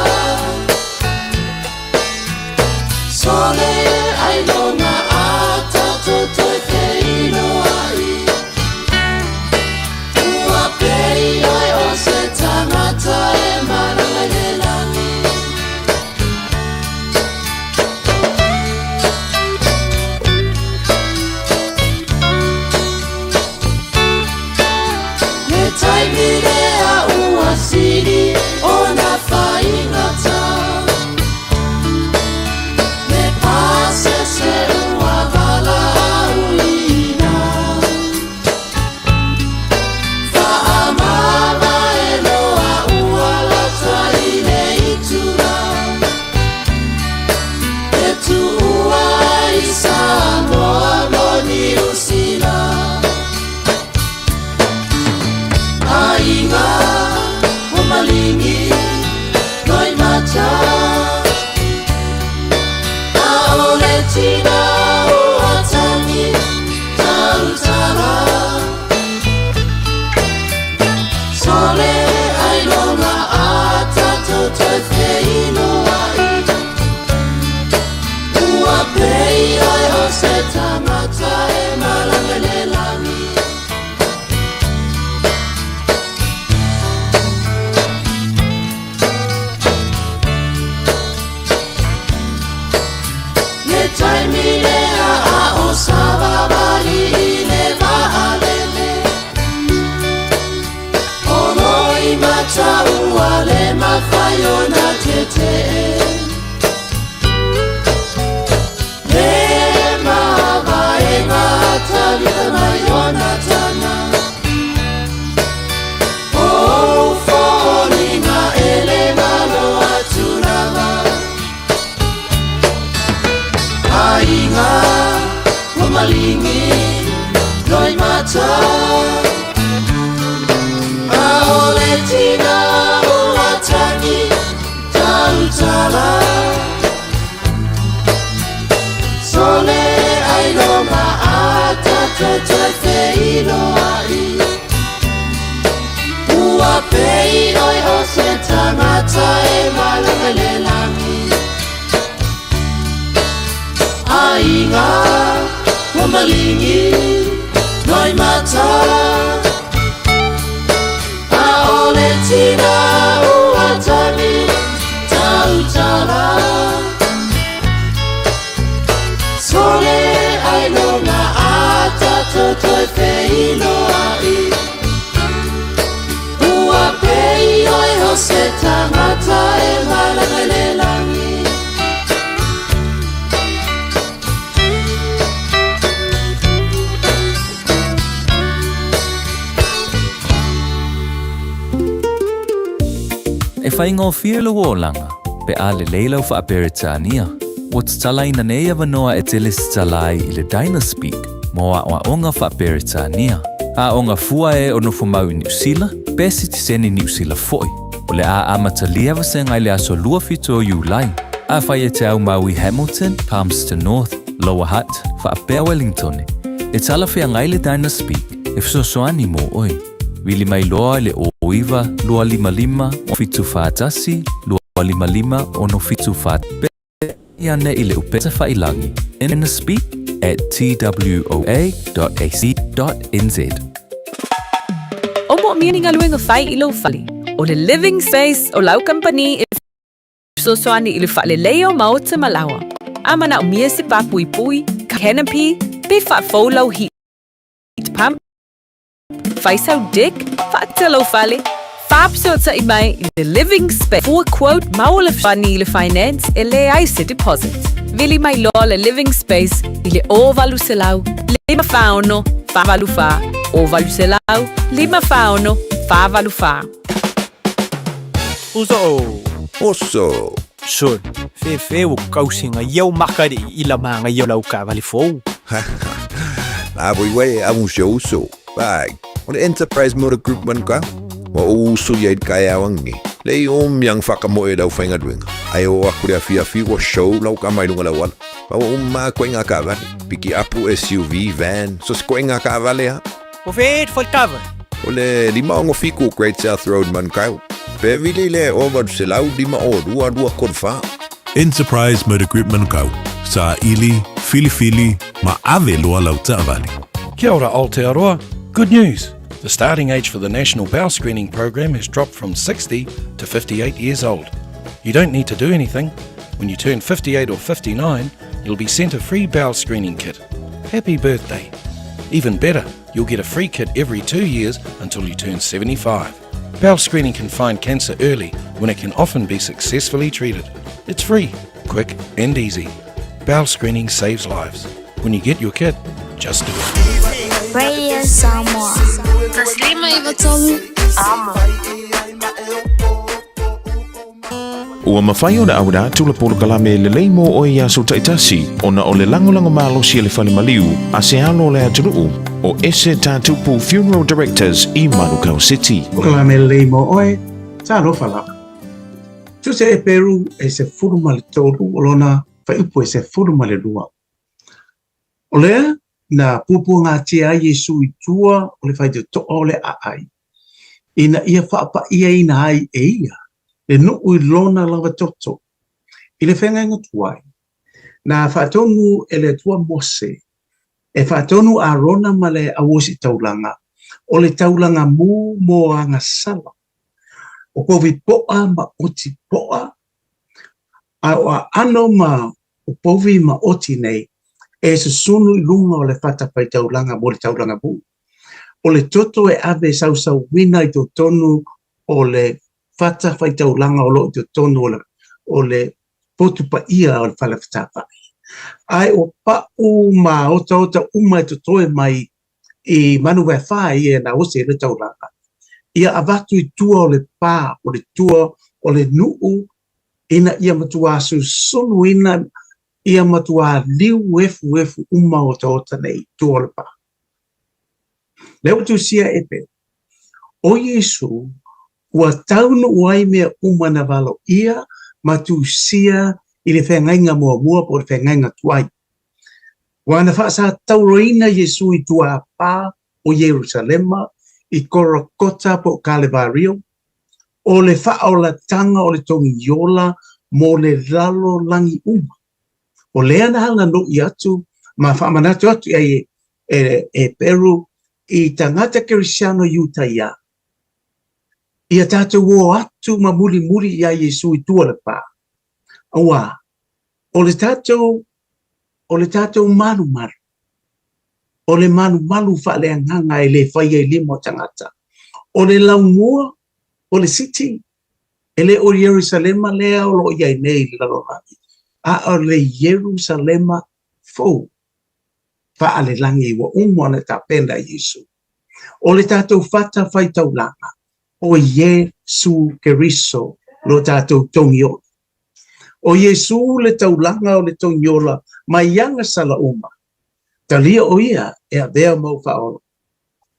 Sole ailona ata toto te ino ai Ua pei oi o se tangata e maranga le langi Le taimire Siri ona whaingata Me pase se ua wala au ona tete E mava e ngata lika mai ona tana O fōringa ele malo aturava Ainga o malingi noi mata Aole tina o atani tautala Sole ailoma ata totoe feilo ai Ua pei oi o se tangata e malangalelangi Ainga o malingi noi mata Aole tina o atani tautala Sole ailona ata totoe feilo ai Ua pei oi o se tangata e malangalelangi E whainga o whielo o langa, pe a le leilau wha a Beretania. O talai na nei avanoa e teles talai I le Dynaspeak, mo a onga wha a Beretania. A onga fua e ono fumau I New Zealand, pesi ti seni New Zealand foi. O le a amatalia vasenga I le aso lua fito o Julai. A whai e te au mau I Hamilton, Palmerston North, Lower Hutt, wha a Pea Wellington. E tala whea ngai le Dynaspeak, e fsosoani mo oi. Wili mai loa le oiva, lua lima lima, o fitu whaatasi, lua lima lima, o no fitu whaatpe, iane I le upeta whailangi. In a speak at twoa.ac.nz. O mo meaning aluenga whai I lo whali. O le living space o lau company if so soani I le whale leo mao te malawa. Amana o mia se papui pui, canopy, pe wha faulau heat pump, Faisau Dick, Fatelo Valley, Fab Sota Imai, the living space. For quote, Maul Funny le finance, ele ice deposit. Vili mai law le living space, ile o valuselau, lima fauno, fa valufa, o valuselau, lima fauno, fa valufa. Oso. Son, fe o kausinga iau makari I la manga iau lau ka vali fou. La voi amu so. Bye. O le Enterprise Motor Group man ka, mo uso yaid kaya wangi. Le yang whakamoe dau whainga duenga. Ai o aku rea Fiafia wa show lau ka mai lunga lawala. Pa o ma koinga ka vale. Piki apu SUV, van, so koinga ka vale ha. O fet for cover. O le lima ongo fiku Great South Road man kau. Pe vili le over se lau lima o dua kodfa. Enterprise Motor Group Manukau, Sa Ili, Fili, Ma Ave Loa Lau Ta'avali. Kia ora Aotearoa. Good news. The starting age for the National Bowel Screening Program has dropped from 60 to 58 years old. You don't need to do anything. When you turn 58 or 59, you'll be sent a free bowel screening kit. Happy birthday. Even better, you'll get a free kit every 2 years until you turn 75. Bowel screening can find cancer early when it can often be successfully treated. It's free, quick and easy. Bowel screening saves lives. When you get your kit, just do it. Radio Samoa. Taslima Iwatomu. Amo. Ua mawhai o na aura tula polo kalame le leimo o ia so taitasi o na o le langolango malo si le whalimaliu a se alo le aturuu o ese tātupu Funeral Directors I Manukau City. O kalame le leimo oe, tā rofa la. Tu se e peru e se furuma le tolu o lona whaiupu e se furuma le lua. O lea, na pupu ngā tia Yesu I tua o le whaite to o le aai. Ina ia whaapa ia ina ai e ia. Le nuu I lona lawa toto. I le whenga inga tuai. Na whaatonu e le tua Mose. E whaatonu a rona ma le awosi taulanga. O le taulanga mu mo anga sala. O kovi poa ma oti poa. A ano ma o povi ma oti nei. E se sunu I lunga o le whatapai taulanga mo le taulanga mu. O le toto e ave sau wina I to tonu o le fata faitaulanga o lo te tono o le potu pa ia o le whalawhatawhai. Ai o pa uma ota uma te toe mai I manu vai whai e na ose le tauranga. Ia avatu I tua o le pā, o le tua o le nuu, ina ia matua su sonu ina ia matua liu efu uma o ota nei tua o le pā. Leo tu sia epe. O Yesu, ua taunu uai mea uma na valo ia, matu sia I le whengainga mua po le whengainga tuai. Wana whaasa tauroina Yesu I tua pā o Yerusalema, I Korokota po Kalevario, o le whaola tanga o le tongi yola, mo le lalo langi uma. O lea na hanga no I atu, ma whaamanatu atu e Peru, I tangata Kirisiano Utah. Ia tātou o atu ma muri ia Yesu I tua le pā. Awa, o le tātou maru. O le maru whaaleanganga e le whaia I limo tangata. O le laumua, o le city, e le o Yerusalema lea o lo iai nei lalorani. A o le Yerusalema fau. Whaale langi wa umwana ta penda Yesu. O le tātou whata whaitaulanga. O Yesu Keriso lo tātou tongiona. O Yesu le taulanga o le tongiola mai yanga sala uma. Talia o ia e a vea mau whaolo.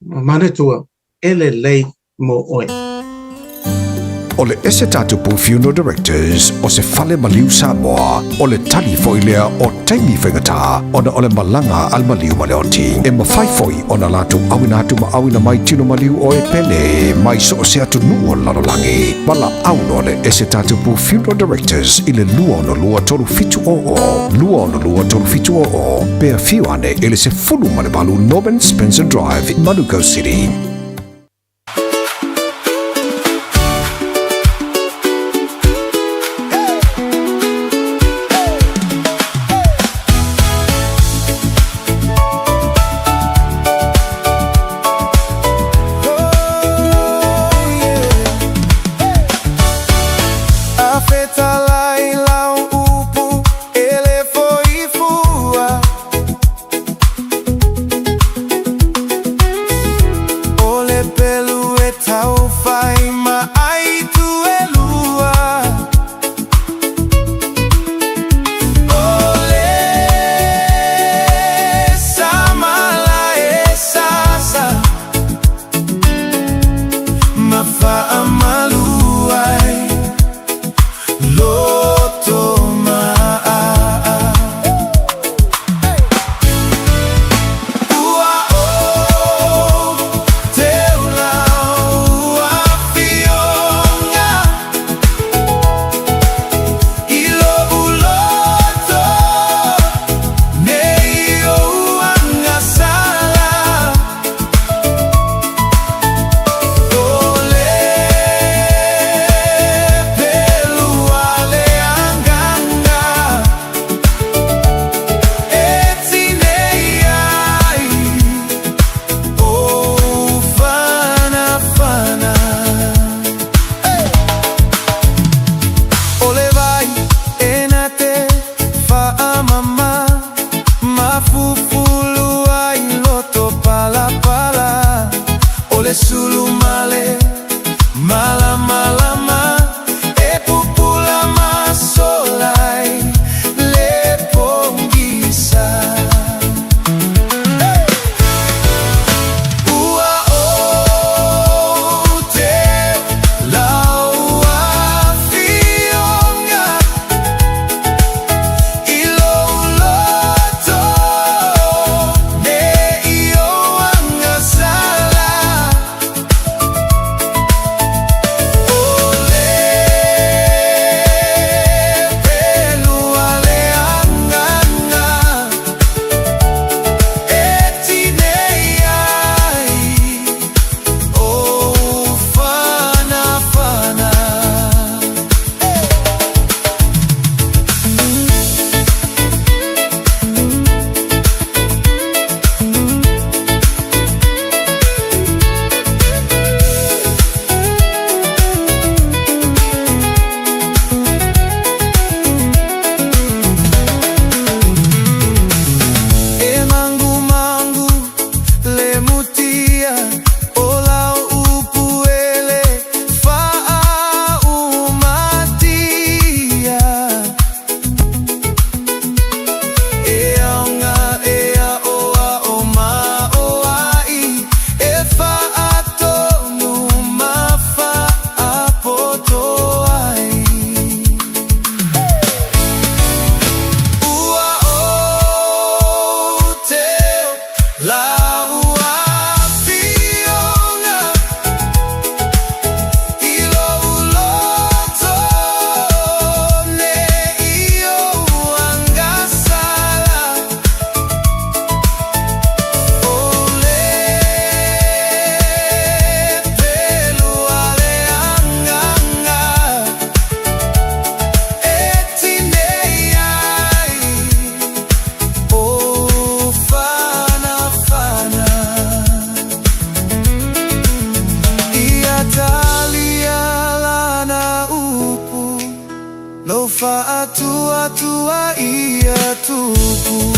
Manetua, ele lei mo oe. O le ese tatu pu funeral directors o se fale maliu Samoa o le tali foilea o taimi whaingata o na o le malanga al maliu maleoti e mawhaifoi o na latu awina atu ma awina mai tino maliu o e pele mai so o se atu nuo lalolangi wala auno le ese tatu pu funeral directors I le lua no lua tolu fitu o pea fiu ane ele se fulu male balu Norman Spencer Drive in Manuka City. Oh tupu.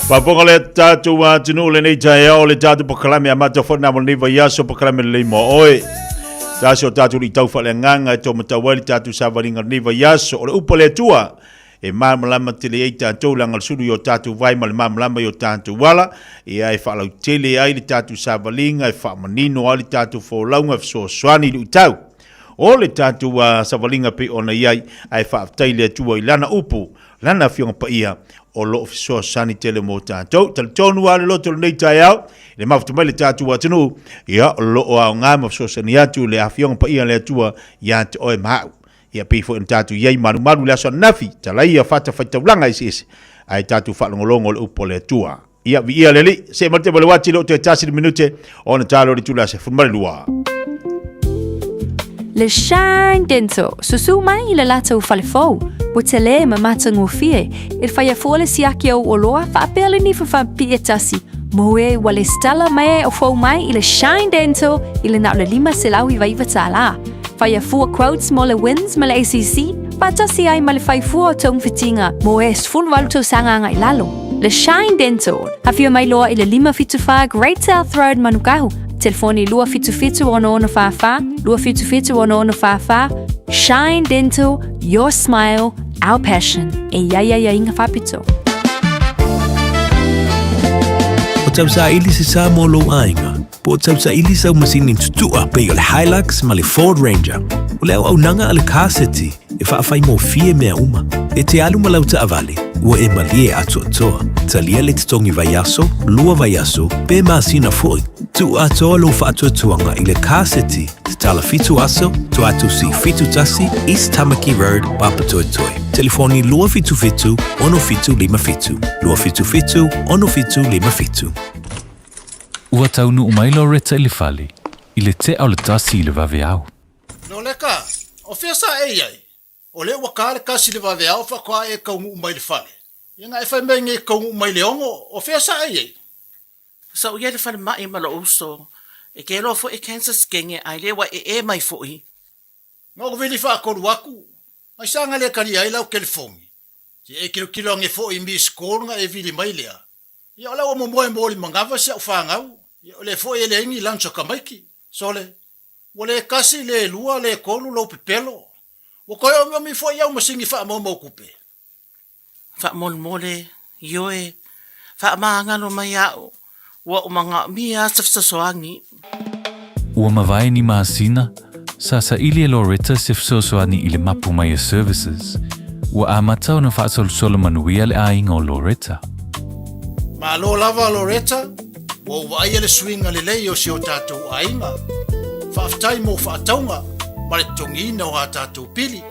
Paponga le tatu wa tunu le nei tae o le tatu pakalame amata fona mo niva yaso pakalame le mo oe. Taso tatu li tau fale nganga to matawali tatu savaringa niva yaso o le upa le tua. E malama tele e tatu langal suru yo tatu vai mal malama yo tatu wala. E ai fa lau tele ai le tatu savaringa e fa manino ali tatu fo launga so swani lu tau. O le tatu wa savaringa pe ona iai ai fa taile tua ilana upu. Lana fionga pa ia. O lo so sani tele mo tātou. Tale tonu wale lo tolo nei tai au. Le mafutu mai le tātou atunu. Ia lo o au ngā mafso sani atu le awhionga pa ia le atua ia te oe mahau. Ia pifo in tātou iei manu manu le aso nafi. Tala ia fata faitaulanga isi isi. Ai tātou whalongolongo le upo le atua. Ia vi ia leli. Se marte wale wati lo te tasi di minute. Ona tālo ri tula se funmari lua. Le Shine Dental, susu mai i le lātou whalefou. Wa te le ma matango fie, il whaia fuole siaki au oloa, whaapele ni whawhampi e tasi. Moe wale stala mai o fau mai i le Shine Dental, i le nao le 5 selau i vaiva tāla. Whaia fua quotes mo le wins ma le ACC, patasi ai ma le whai fua o tong fitinga, moe sful waluto sanganga i lalo. Le Shine Dental, hawhia mai loa i le 5 Great South Road Manukahu, telefoni lua fitu ono fafa, lua fitu ono fafa. Shine Dental, your smile, our passion. E ia inga whapito. O tau sa ili se sa mo lo ainga. Po tau sa ili sa umasini tutua pe o le Hilux ma le Ford Ranger. O leo au nanga ale kaseti e whaafai mo fie mea uma. E te alu malau ta avale, ua e malie atu atoa. Talia le te tongi vaiaso, lua vaiaso, pe maasina foi. Tu atoa lo whaatuatuanga i le kaseti te tala fitu aso, tu atu si fitu tasi, East Tamaki Road, Papatoetoi. Telefoni lua fitu fitu, ono fitu lima fitu. Lua fitu fitu, ono fitu lima fitu. Ua taunu umailo reta ili fali, ile te au le tasi ile vaveau. No leka, o fia sa e ai. O le wakare kasi le vaveau fa kwa e kaungu umaile fale. Inga e fai mengi kaungu umaile ongo, o fia sa e ai. Sa uia le whale mai ma lo uso. E ke lo fo e cancer skenge ai le wa e mai fo i. Ngau vili wha akoru waku. Mai sanga le kari ai lau kelifongi. Si e kilo nge fo i mi skor nga e vili mai lea. Ia ola o mo moe mori mangawa si au whangau. Ia ole fo e le ingi lancho kamaiki. Sole. Wale kasi le lua le kolu lo pepelo. Wakoe o mi fo iau masingi wha mo kupe. Wha mole, yoe. Wha maangano mai au. Wa o manga mia sa soangi. Ua mawai ni maasina, sa ili e Loretta se fesoasoani i le mapu mai services. Ua amatau na whaasolo manuia le ainga o Loretta. Ma lo lava Loretta, wa wai ele swinga le lei o si o tātou ainga. Whaaftai mo whaataunga, ma le tongina o a tātou pili.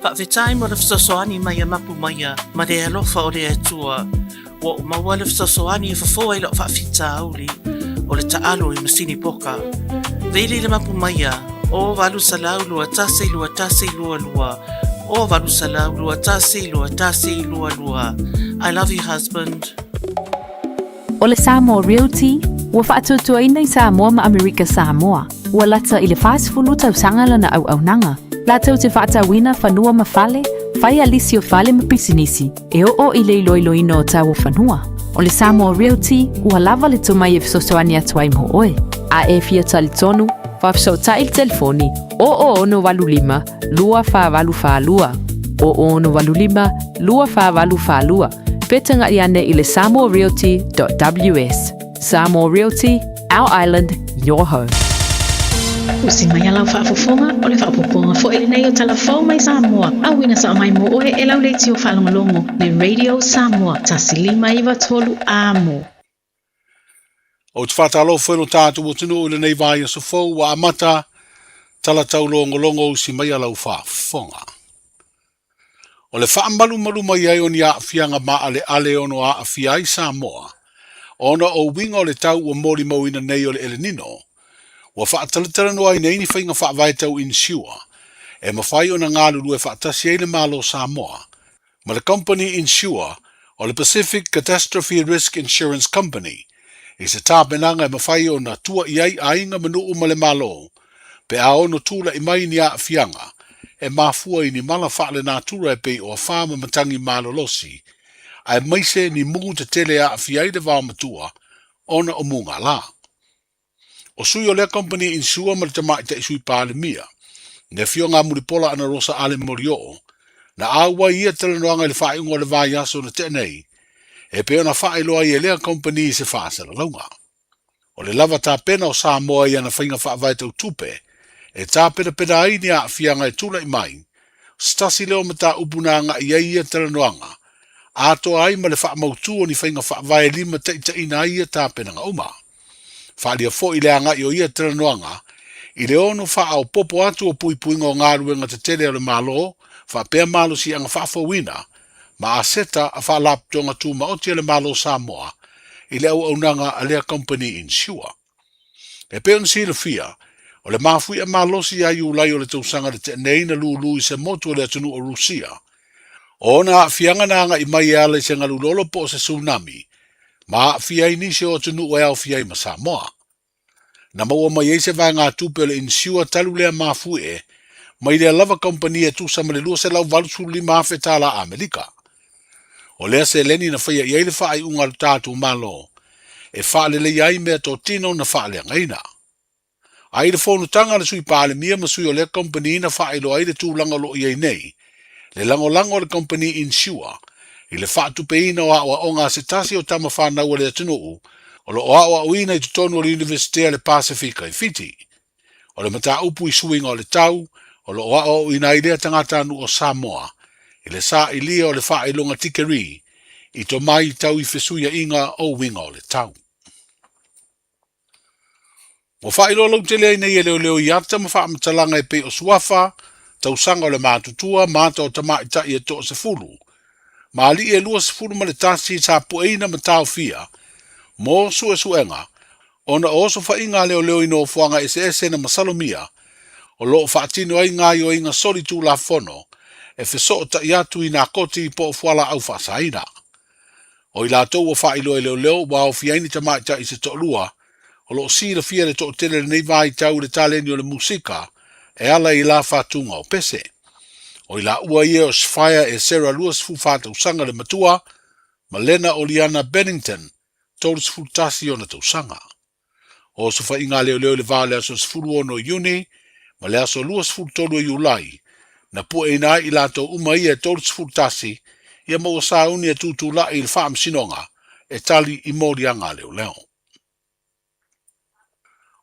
Whawhetai mo le whasosoani mai a mapu mai a, ma le alofa o le atua. Wa o maua le whasosoani e whafoa i lo whaafita auli, o le taalo i masini poka. Veli le mapu mai a, o walu salau lua tase lua lua. O walu salau lua tase lua lua. I love you, husband. O le Samoa Realty, ua whaatutuaina i Samoa ma Amerika Samoa. Ua lata i le whaasifulu tausanga lana au nanga. Latau te whaatawina whanua ma whale, whai alisi o whale ma pisinisi, e o i le iloiloina o tau o whanua. O le Samoa Realty, ua lava le tumai e fisosoani atuai mo oe. A e fia tali tonu, whafsota il telefoni, o ono walulima, lua wha lua. O ono walulima, lua wha lua. Petanga i ane i le samoarealty.ws. Samoa Realty, our island, your home. Usi mai alau whaafofonga, o le whaapoponga fo ele nei o talafau mai Samoa. Awina sa mai mo oe e lau leiti o whalongolongo, le Radio Samoa, tasilima iwa tolu amo. O te whatalo whelo tātu o tunu o le nei vai a sofou wa amata tala tau longo usi mai alau whaafonga. O le whaamalu mai ai o ni a fianga ma ale ono a fia i Samoa. Ona o winga o le tau o mori mauina nei o le ele nino. Wa whaatalatara noa i nei ni whainga whaavai tau insure. E mawhai o na ngālulu e whaatasi eile malo Samoa. Ma le company insure o le Pacific Catastrophe Risk Insurance Company. I se tāpenanga e mawhai o na tua i ai ainga manu umale malo. Pe a ono tūla i mai ni a fianga. E mafua i ni mala whaale nā tura e pei o a whāma matangi malo losi. Ai maise ni mungu te tele a fiaide wā matua. Ona o munga la. O sui o lea company insua ma le tamai te isui pāle mia. Ne fio ngā muripola ana rosa ale morio. Na aua ia telenoanga i le whaingo le vai aso na te nei. E peo na whaeloa i e lea company se whaasara launga. O le lava tā pena o Samoa i ana whainga whaavai tau tupe. E tā pena ai ni a fianga e tula i mai. Stasi leo mata upunanga i ia telenoanga. Ato ai ma le whaamautu o ni whainga whaavai lima te ina ia tā pena nga uma. Whaalia fo i lea ngai o ia telenoanga, i le ono wha au popo atu o puipuinga o ngā ruenga te tele o le malo, wha pēr malo si anga whaafawina, ma a seta a wha laptonga tū ma o tia le malo Samoa, i le au aunanga a lea company insure. E pēr nsi le fia, o le mafui a malo si a iulai o le tausanga le te nei na lulu i se motu o le atunu o Rusia. O na a fianga nanga i mai ala i se ngalulolo po se tsunami, ma fia inisi o tunu o au fia i ma Samoa. Na maua mai eise vai ngā tupe o le insua talu lea mafu e, mai lea lava company e tu sama le lua se lau valusu li mafe tala Amerika. O lea se leni na whaia i eile wha ai unga tātu malo, e wha le iai mea tō tino na wha le ngaina. Ai le whonu tanga le sui pāle mia ma sui o lea company na wha ilo ai le tūlanga lo i ei nei, le lango le company insua, i le whaatu peina o awa o ngā se tasi o tama whanau o le atunuu, o lo o awa uina i tutonu o le Universitea le Pasifika i Fiti, o le mata upu i suinga o le tau, o lo o awa uina i lea tangata anu o Samoa, i le sa i lia o le wha ilonga tikeri, i to mai tau i fesuia inga o winga o le tau. Mo wha ilo lau te lea nei e leo i ata ma wha amatalanga e pe o suafa, tau sanga o le mātutua, māta o tama i tai e to se fulu, ma ali e lua sefulu ma le tasi sa pueina ma tau fia, mo suenga, ona oso whainga leo ino fuanga ese na masalomia, o loo whaatino ai ngā o inga soli tū la fono, e feso o ta iatu i nā koti po fuala au whaasaina. O i lātou o whailo e leo, wa o fiaini tamaita i se to'lua, o loo sira fia le to tele nei vai tau le taleni o le musika, e ala i la whatunga o pese. O i la ua ia o Sfaya e Sarah Lewis fufata usanga le matua, ma Lena Oliana Bennington, tōru sfutasi o na tausanga. O sofa inga leo le vale aso sfuru ono Juni, ma le aso lua sfutolu e Julai, na pu e nai i lato uma ia tōru sfutasi, ia maua sa uni e tutu la i le whaam sinonga, e tali i mori anga leo.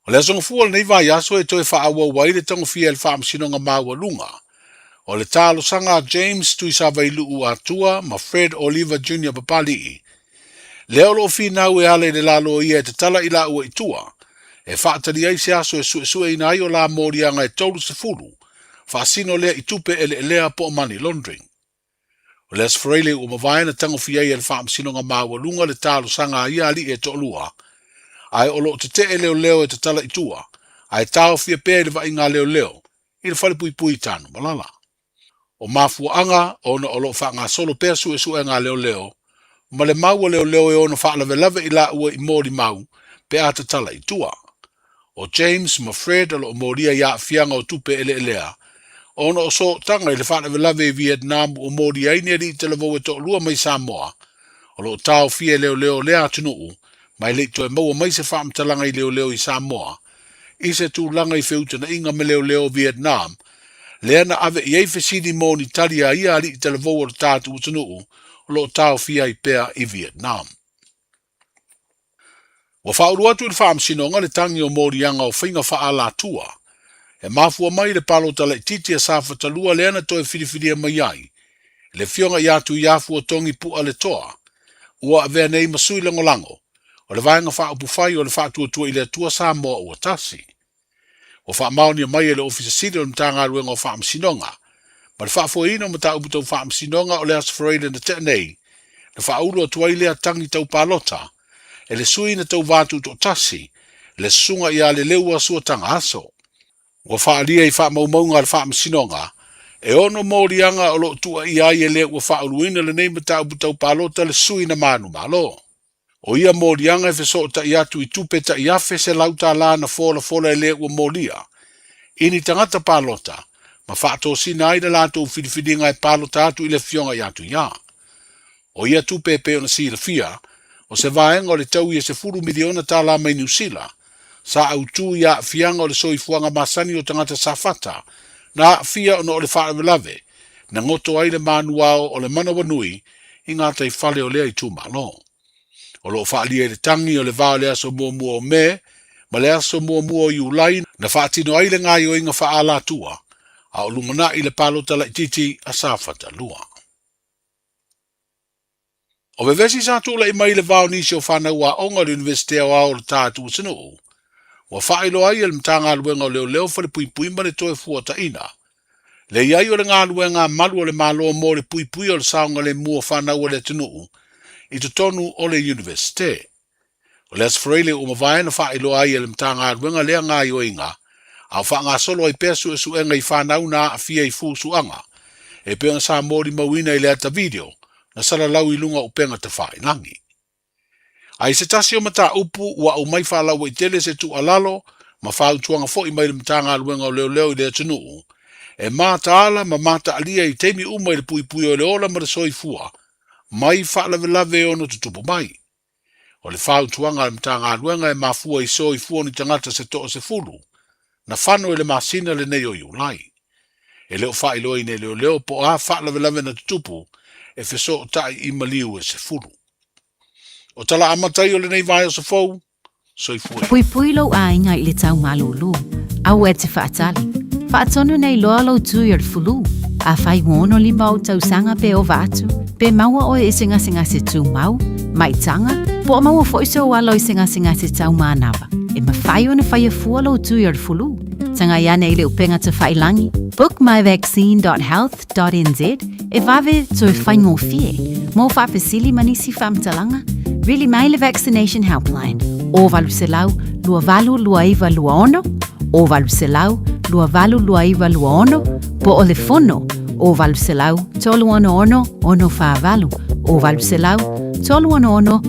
O le asonga fua nei vai aso e toi wha awa wai le tango fia le wha amsinonga maua lunga. O le talo sanga James tui sa vailu u atua ma Fred Oliver Jr. papali. Leo lo fi nau e ale le lalo ia e te tala ila ua itua. E wha atari ai se aso e sue ina ai o la morianga e tolu se fulu. Wha sino lea i tupe ele lea po money laundering. O le asfreile u mawai na tango fia e le wha amsinonga maua lunga le talo sanga ia ali e tolua. Ai o lo te leo leo e te tala itua. Ai tau fia pe le va inga leo leo. I le whale pui tanu malala. O mafuanga o na o lo wha ngā solo pea su e ngā leo leo. Ma le mau leo leo e ono wha lave i la ua i mori mau pe a te tala itua. O James ma Fred o moria ia fianga o tupe ele elea. Ono o so tanga i le wha lave i Vietnam o moria ini eri te levo e to lua mai Samoa. O lo tau fia leo leo lea tunuu. Mai le to e maua mai se wha mtalanga i leo leo i Samoa. I se tu langa i feuta na inga me leo leo Vietnam. Lea na ave i eife sidi moni talia ia ali i te levo o tātu utanuu. O lo tau fia i pea i Vietnam. Wa whauru atu i whaam sinonga le tangi o morianga o whinga wha ala tua. E mafua mai le palo tala i titi a safa talua le ana toi whiriwhiria mai ai. Le fionga i atu i afu o tongi pua le toa. Ua avea nei masui lango lango. O le vaenga wha upu whai o le wha tua i le tua Samoa ua tasi. O wha maoni mai e le ofisa siri o mtanga ruenga o whaam sinonga. Ma le wha fua ino mta upu tau whaam sinonga o le asfareile na te nei. Le wha ulu o tuai lea tangi tau palota. E le sui na tau vātu to tasi, le sunga ia le leua sua tanga aso. Wa whaalia i wha maumaunga le wha msinonga, e ono morianga o lo tua ia i e lea ua wha uruina le neima tau butau palota le sui na manu malo. O ia morianga e feso ta iatu i tupe ta iafe se lauta la na fola e lea ua moria. Ini tangata palota, ma wha to sina aida lato whidiwhidinga e palota atu i le fionga iatu ia. O ia tupe pe ona si le fia, o se vaenga o le tau ia se furu miliona tā la mai New Zealand, sa au tū ia fianga o le soifuanga masani o tangata safata, na fia o le whaarewelave, na ngoto ai le manuao o le manawanui, i ngā tai whale o lea i tū malo. O lo whaalia le tangi o le vao le aso mua o me, ma le aso mua i ulai, na whaatino ai le ngai o inga whaala tua, a o lumana i le palota la ititi a safata lua. O ve vesi sa tula i mai le vau nisi o whanau a onga le universite o ao le tātu sinu. Wa whaelo ai el mtanga luenga o leo whare pui ma le toe fuata ina. Le iai o le ngā luenga malu o le malo mo le pui o le saunga le mua whanau o le tinu. I to tonu o le universite. O le asfreile o mawai na whaelo ai el mtanga luenga lea ngā i o inga. Au wha ngā solo ai pesu e suenga i whanau na a fia i fusuanga. E pēnga sa mori mawina i le ata video. Na sala lau i lunga upenga te whae nangi. Ai se tasi o mata upu ua au mai whalau i tele se tu alalo, ma whau tuanga fo i mai le mtanga aluenga o leo i le atunuu. E mata ala ma mata alia i teimi uma i le pui o le ola ma le soifua, mai whaalave ono tutupu mai. O le whau tuanga le mtanga aluenga e mafua i soifua ni tangata se toa se fulu, na whano i le masina le nei o iulai. E leo wha ilo i ne leo po a whaalave na tutupu, e feso tai i maliu e se furu. O tala amatai o le nei vai o se fou, soifua. Pui lo a inga i le tau malulu, au e te whaatali. Whaatonu nei loa lo tui ar fulu, a whai wono lima o tau sanga pe o vatu, pe maua o e singa se tu mau, mai tanga, po maua fo iso o alo i singa se tau maanawa. E ma whai o na whai a fua lo tui ar fulu. Tanga ia nei le upenga te whailangi, bookmyvaccine.health.nz, e vave to e whaingo fie, mo whapesili manisi whamtalanga, really mai le vaccination helpline, o valu se lau, lua valu lua iwa lua ono, o valu se lau, lua valu lua iwa lua ono, po o le fono, o valu se lau, tolu ono ono wha valu, o valu se lau, tolu ono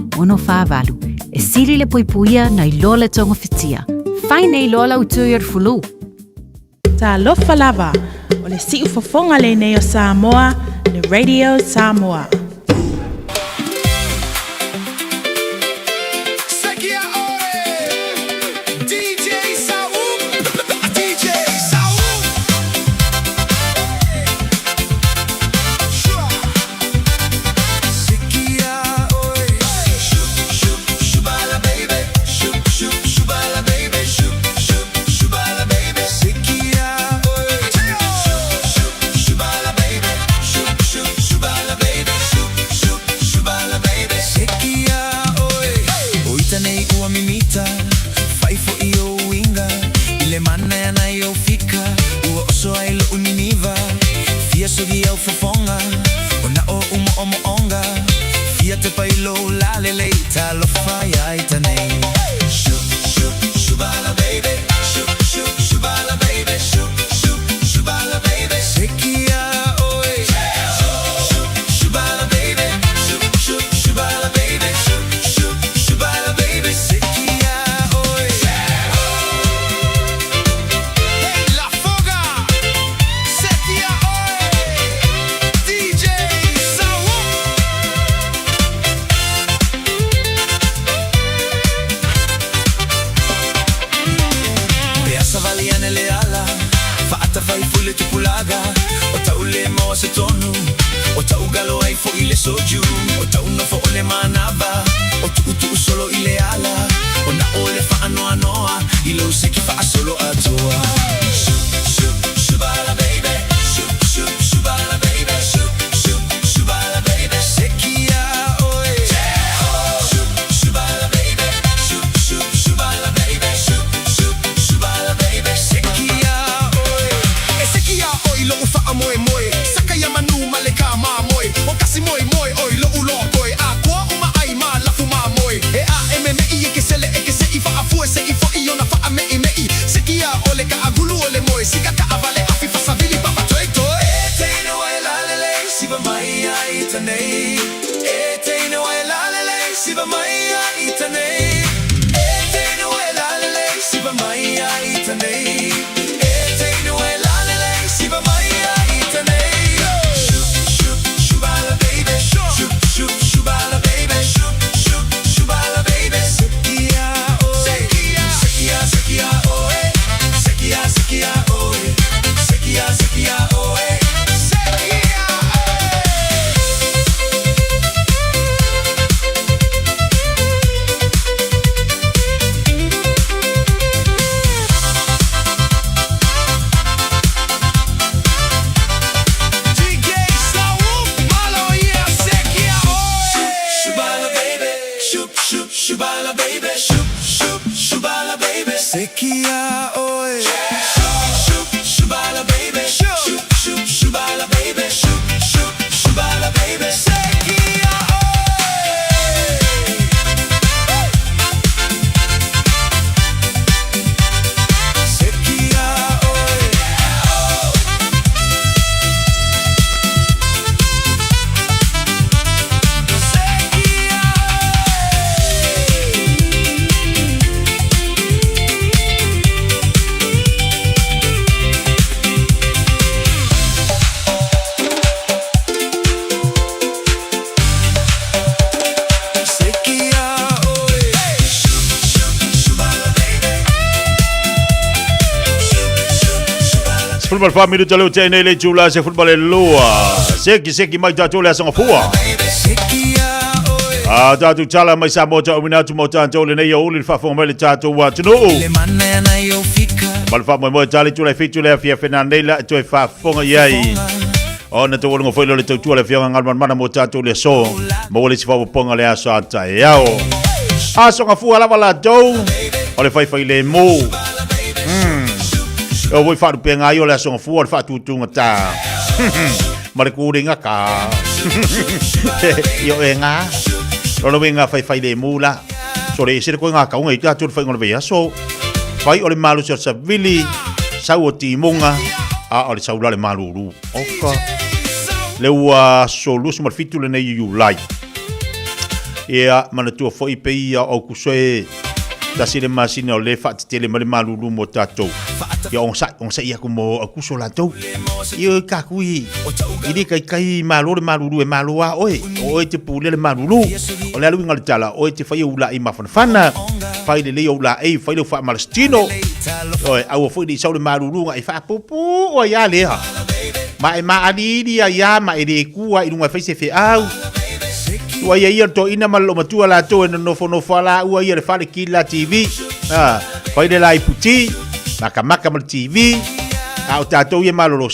wha valu, e siri le puipuia na i lola tongo fitia, whai nei lola utui ar fulu. Ta lofa lava, o le si ufofonga le nei o Samoa, le Radio Samoa. Shubala baby, shubala baby, ai fo ile soju o tau no fo ole manava o tu solo ile ala o na ole fa anoa noa ilo se ki fa solo atoa shubala baby shubala baby shubala baby sekia oi shubala baby shubala baby shubala baby sekia oi sekia oi lo fa amoe moe sakaya manu maleka ma moe o kasi moe moe oi lo ulo koi a kwa uma ai ma la fu ma moe e a mme i ke sele e ke se i fa afu se i fo i ona fa ame i mei sekia ole ka agulu ole moe sika ka avale afi fa savili papa toi toi e teino e la lele siba mai ai tanei e teino e la lele siba mai ai tanei e teino e la lele siba mai ai tanei e teino e la lele siba mai ai tanei shubala baby shubala baby shubala baby sekia oe sekia oe sekia oe sekia oe Shubala baby, shubala baby, sekia oi. Shubala baby, shubala baby, shubala baby, sekia oi. Sekia oi. Football family talo tene le chula se football e loa. Seki mai tatu le asanga fua. Tatu chala mai Samoa ta umina tu mota tole ne yo le fa fo mai le tatu wa tunu. Bal fa mo tali chula fitu le Fiafia Mai to fa fo ngai. Ona to ngo foi le tatu le fianga ngal mana mo tatu le so. Mo le sifa ponga le asa ta yao. Asanga fua la bala do. Ole fai le mo. O voi fa penga yo la songa fu fa tutunga ta. Mare ku ringa ka. Yo enga. Lo venga fai le mula. So le sir ko nga ka ngai ta tu fai ngol be so. Fai ole malu sa vili. Sa o timunga. A ole sa le malu. Oka. Le wa solus mal fitu le nei you like. Ia mana tu fo i pe ia o ku soe. Da sile masina o le fa tele male malulu mo tato. Ya on sa ia ko mo akuso la to. Yo ka kui. Idi kai malulu e malua oi te pule le malulu. O le alu ngal tala oi te fai ula i mafana. Fai le ula e fai le fa malstino. Oi au fo di sau le malulu ngai fa popo o ya le ha. Ma ali dia ya ma ide kuwa inunga fai se fe au. Ua ia to ina malo matua la to no fala ua ia le fale kila TV fai de lai puti maka mal TV au tato ia malo o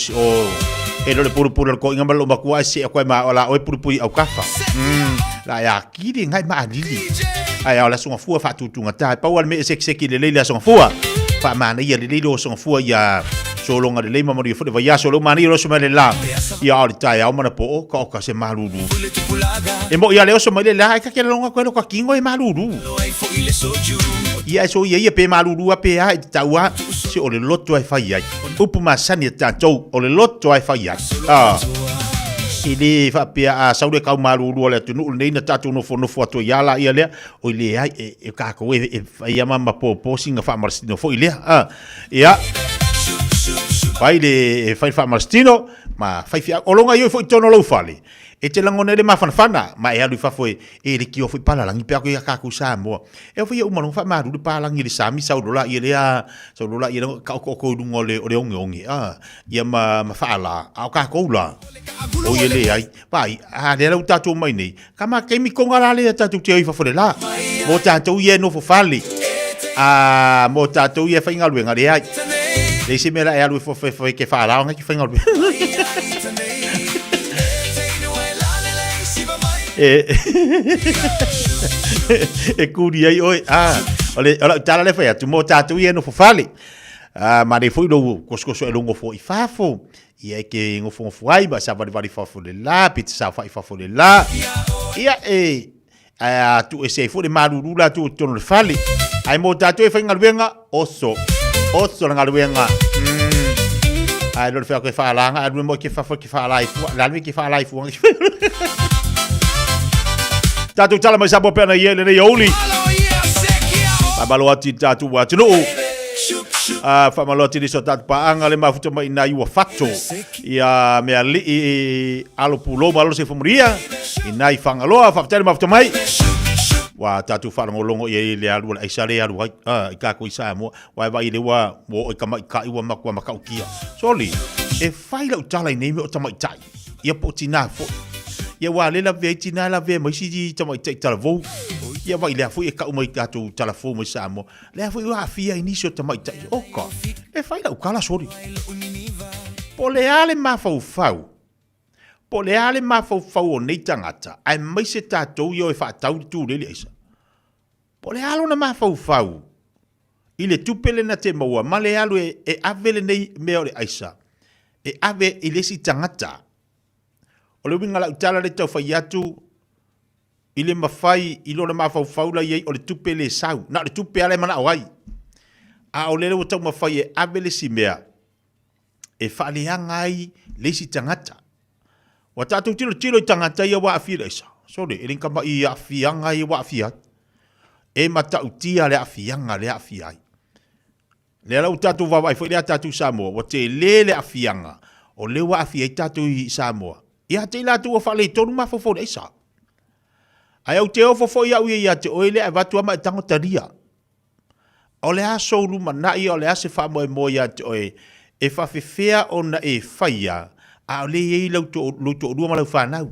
e lo le puru ko inga malo makua se ko ma ola o puru au kafa la ya kiri ngai ma alili ai ola songa fua fa tutunga ta pa wal me seki le le songa fua fa mana ia le lo songa fua ia solo nga le mama ri fo va ya solo mani ro so mele la ya ori tai au mana po ka se malulu e mo ya le so mele la ka ke longa ko ka kingo e malulu ia so ia pe malulu a pe ai taua se o le loto ai fai ai upu masani ta tou o le loto ai fai ai ile fa pe a saure ka malulu le tunu nei na tatu no fo to ya la ia le o ile ai e ka ko e ia mama po singa fa marstino fo ile ia fai le fai fa marstino ma fai fia olonga yo foi tono lo fali e te langona le mafana ma e alu fafo e le ki ofu pala langi pe ko ya ka ku Samoa e ofu u manu fa ma du pala langi le sami sa dola ia le sa dola ia ka ko du ngole o le ongi ia ma fa ala au ka ko la o ia le ai pai a le u tatu mai nei kama ke mi konga la le tatu te i fafo le la mo tatu ia no fo fali a mo tatu ia fa inga luenga le ai le se mera e alu fo ke fa ala nga ki fa inga e kuri ai oi ole tala le fa tu mo tatu ia no fo fali ma le foi lo kosko e longo fo i fafo ia ke ngo fo ai ba sa vali fafo le la pizza sa fa fafo le la ia tu e se fo le maruru la tu tono le fali ai mo tatu e fa ngaluenga oso ngaluenga ai lo fa ke fa la nga mo ke fa la la mi ke fa la fu tatu tala mai sabo pena ye le yoli babaloti tatu wa tunu fa maloti di so tatu pa anga le mafuta mai na iwa facto ia me ali alo pulo malo se fumria ina ifanga loa fa tele mafuta mai wa tatu fa ngolongo ye le alu ai sale alu ka ko isa mo wa ba ile wa mo ka mai ka iwa makwa makaukia soli e faila utala nei me o tamai tai ia potina fo ia wa le la vetina la ve mai si tamai tai talavo ia vai le fu e ka umai tatu talafo mo samo le fu wa fia inicio tamai tai oka e faila ukala soli poleale mafau o nei tangata ai mai se tatu yo e fa tau tu le isa polealo na mafau ile tupele na te maua male alu e avele nei meore aisa e ave ile si tangata o le winga la utala le tau fai atu ile mafai ilo na mafau la yei o le tupele sau na le tupe ale mana awai a o le le tau mafai e avele si mea e whaaleanga ai le si tangata wa tatu tilo i tangata ia wa afira isa so le rin kama i afianga i wa afia e mata utia le afianga le afiai le la tatu va vai foi le tatu Samoa wa te le afianga o le wa afia tatu i Samoa ia te la tu fa le tonu ma fo le isa ai au te ofo ia ia te oile e vatu ama tango taria o le aso lu mana i o le ase fa mo ia te oi e fa fea ona e faia a le i lo to lu ma lo fa na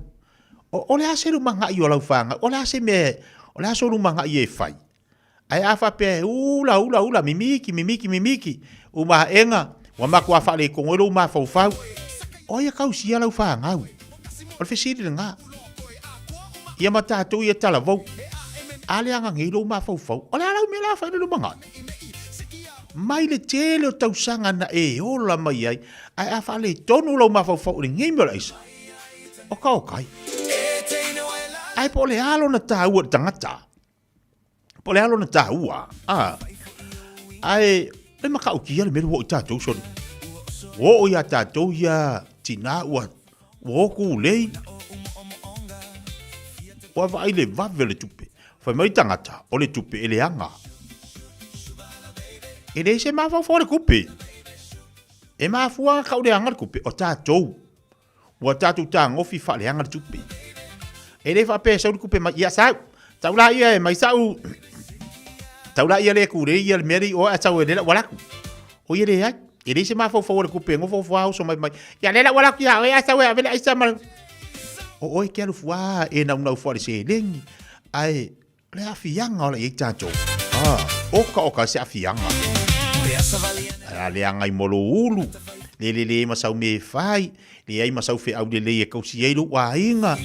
o le ase lu manga i o lo fa o le ase me o le aso lu manga i e fai ai a fa pe ula mimiki u ma enga wa ma kwa fa le ko ngolo ma fa o ia kausi ia lo fa ngau o le fesiri nga ia mata tu ia tala vau ale anga ngilo ma fa o le ala me la fa le manga mai le tele o tausanga na e ola mai ai a fa le tonu lo ma fa o le ngei mera isa o kai ai po le alo na tau tangata po le alo na tau ai le maka o kia le mero o tatu so o ia tatu ia tina o ku lei o vai le vavele tupe fa mai tangata o le tupe ele anga ele se ma fa fora kupe e ma fua ka o le anga kupe o tatu o tatu tang o fi fa le anga tupe ele fa pe sa kupe ma ia sa taula ia mai sa u taula ia le ku re ia meri o a tau ele wala o ile ia ele se ma fa fora kupe ngo fa so mai ia le wala ku ia ia sa we vele ai sa ma o ke alu fua e na una fua se lengi ai le afianga o le tatu oka se afianga le anga i molo ulu le masau me fai le ai masau fe au le e kausi e lo wa inga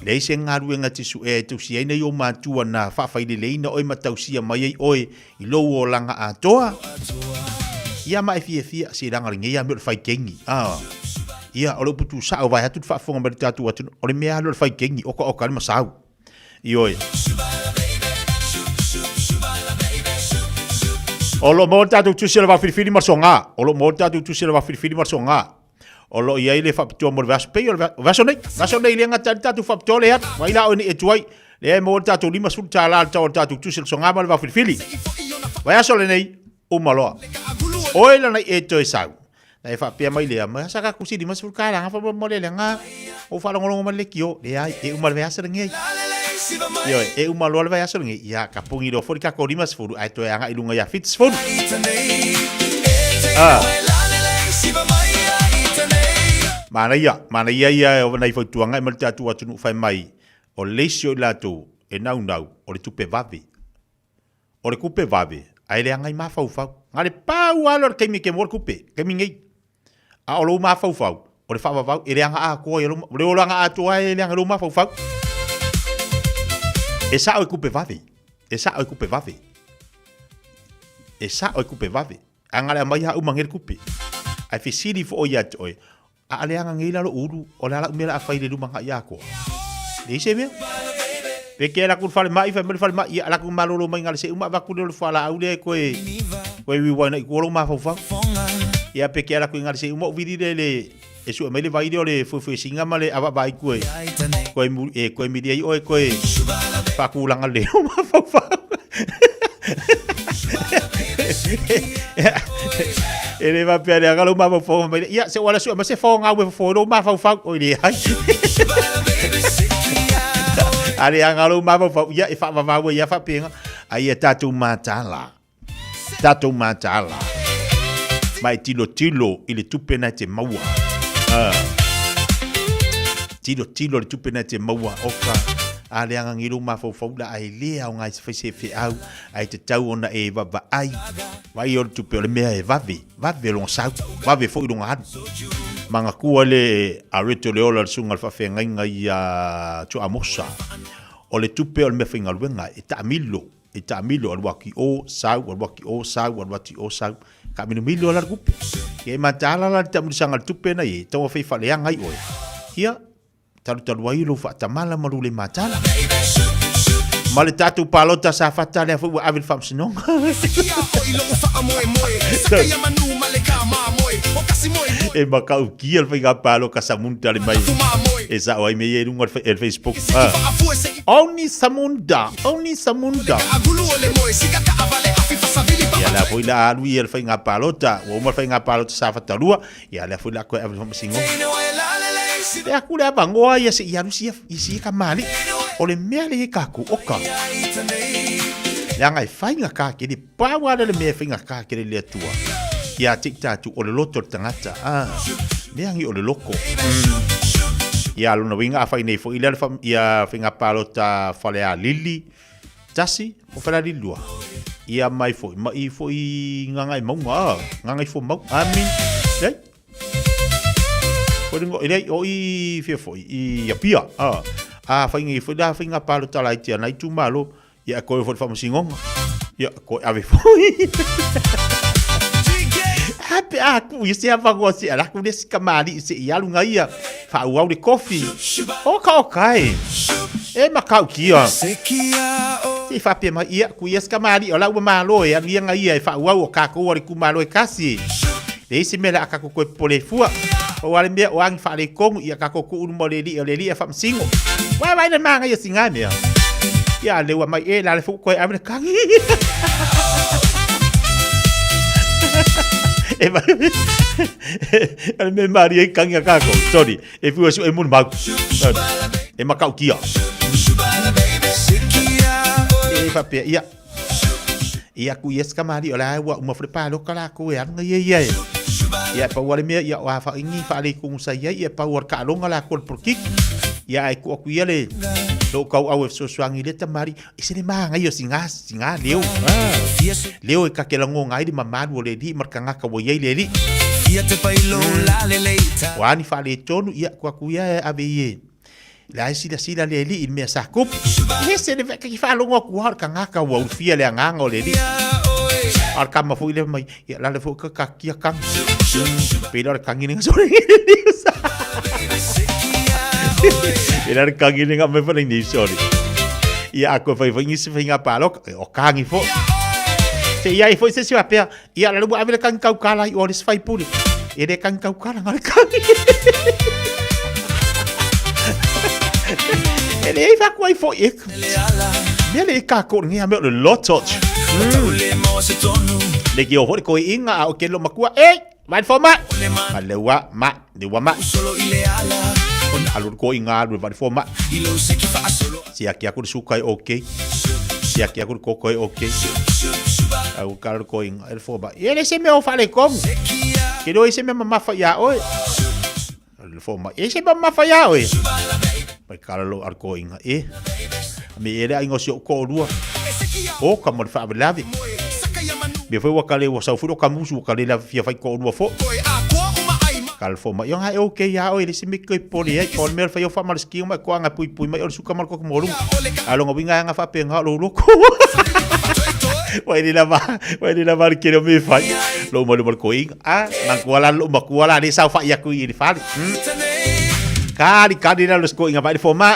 le se ngaru nga tisu e tu si nei o matua na fa fai le ina o matausia mai oi i lo o langa atoa ia mai fia se ranga ringa ia me fai kengi ia o lo putu sa o vai hatu fa fonga mai tatu atu o le mea lo fai kengi oka le masau i oi Olo mo tatu tu sila va filifili marsonga. Olo mo tatu tu sila va filifili marsonga. Olo ia ile fa pito mo vas pe vaso nei le ngata tatu fa pito le hat. Wa ila oni etuai. Le mo tatu lima sul tala tatu tu sila songa ma va filifili. Wa ya sole nei o maloa. Oila nei eto e sau. Na fa pe mai le ma saka kusi di masul kala nga fa mo le nga. o fa longo ma le kio le ai e uma le asa ngai yo e uma lo le asa ngai ya ka pungi do fo ka ko rimas fo ai to anga ilunga ya fits fo mana ia o nei fo tuanga e malta tu atu fai mai o leisio lato e nau o le tupe vave o le kupe vave ai le anga i mafau ngale pau alo ke mi ke mor kupe ke mi ngai a o lo mafau o le whawawau, e reanga a koa, le o langa a toa e reanga lo mawhau. E sa o kupe vave. E sa o kupe vave. E sa o kupe vave. Anga le mai ha umangere kupe. Ai fisiri fo o ia toi. A le anga ngila lo uru, o la umela a faile lumanga ia koa. Le se me. Pe ke la kun fale mai, fa me fale mai, ala kun malolo mai ngale se uma va kun lo fala aule koe. Koe wi wana i ko lo mawhau. Ia pe ke ala kun ngale se uma vidi le e su mele vai le fu singa male ava vai koe koe mi dei o koe fa kulanga le ma fa ele va pere agalo ma fo ia se wala su ma se fo nga we fo lo ma fa o le ai ale agalo ma fa ia e fa va ia fa penga ai tatu matala mai tilo ile tupena te maua tilo le tupena te maua oka a le anga ngiru mafau la ai lea o ngai se fe au ai te tau ona e vava ai vai o tupe o le mea e vave long sau vave fo i longa hatu manga kua le areto le ola sunga alfa fe ngai a tu amosa o le tupe o le mea finga luenga e ta milo al waki o sau ka milo la kupe e matala la tamu sanga tupe na e tawa fe fale anga i oi ia talu ai lo fa tamala marule matala male tatu palota sa fatale fu avil fam sinong e makau kia fe ga palo ka samunda le mai e sa oi me e lunga el Facebook oni samunda ia la foi la alu ia foi nga palota o mo foi nga palota sa fatalua ia la foi la ko avil fam sinong e akule abangoa ia se ia lusia isi ka mali o le mea le kaku oka langa e fainga ka ke di pawa le mea fainga ka ke le tua ia tiktatu o le loto tangata leangi o le loko ia luna winga a fainei fo ila fam ia fainga palota fale a lili tasi o fala lilua ia mai fo i nganga i maunga nganga i fo mau amin dai Poringo ele o i fia foi i apia fainga foi da fainga palo tala tia nai tu malo ia ko foi famo singonga ia ko ave foi happy aku isi apa ko si ala ku des kamali si ia lunga ia fa uau de coffee o kai e makau kia si fa pe ma ia ku yes kamali ola u malo ia nga ia fa uau o ka ko ri ku malo e kasi e isi mela akako ko polefua o wale mea o angi whaare kongu ia kako ku unu mo le li e wham singo. Wai na manga ia singa mea. Ia lewa mai e la le fuku koe amina kangi. E mai. Ale me mari e kangi a kako. Sorry. E fua su e munu mau. E makau kia. E whapea ia. Ia ku yeska mari o la ua umafre palo kala ko e anga ia. Ia pa wale mea ia wa fa ingi fa le kung sa ia pa war ka longa la kol porkik ia ai ku ia le lo kau au so swangi le tamari ise le manga yo singa leo e ka ke lango ngai di mamadu le di markanga ka wo ye le li ia te pai lo la le leita wani fa le tonu ia ku ia ave ye la sila le li in me sa kup ise le ka ki fa longo ku har kanga ka wo fia le nganga le li ar kama fu ile mai ia la le fu ka kia kang Pilar kangin nga sorry. Pilar kangin nga me fa ni sorry. Ia ako fa ngi se finga palok o kangi fo. Se ia fo se se apea ia la lu avele kang kau kala i oris fai puli. Ede kang kau kala ngal kangi. Ele fa kwai fo ik. Ele ka ko ngi ame le lotot. Le ki o hori ko inga o ke lo makua vai forma lewa ma solo ileala Alur ko inga alur vari foma. Siaki aku suka okay. Siaki aku ko okay. Au kar ko inga el foma. Ele se me o fale kom. Kido ese me mafa ya oi. El foma. Ese me mafa ya oi. Pai kar lo ar ko inga me era ingo sio ko rua. O kamor fa belavi. Me foi wakale wa sa furo kamusu wakale la fia fai ko rua fo. Kal fo ma yong ha okay ya oi lesi mikoi poli e pol mer fa yo fa mar ski ma ko anga pui ma yo suka mar ko moru. Alo ngo binga nga fa penga lo loko. Wai di la mar kero me fai. Lo mo ko ing ma kuala ni sa fa ya ku i fa. Kari na los ko inga ba di fo ma.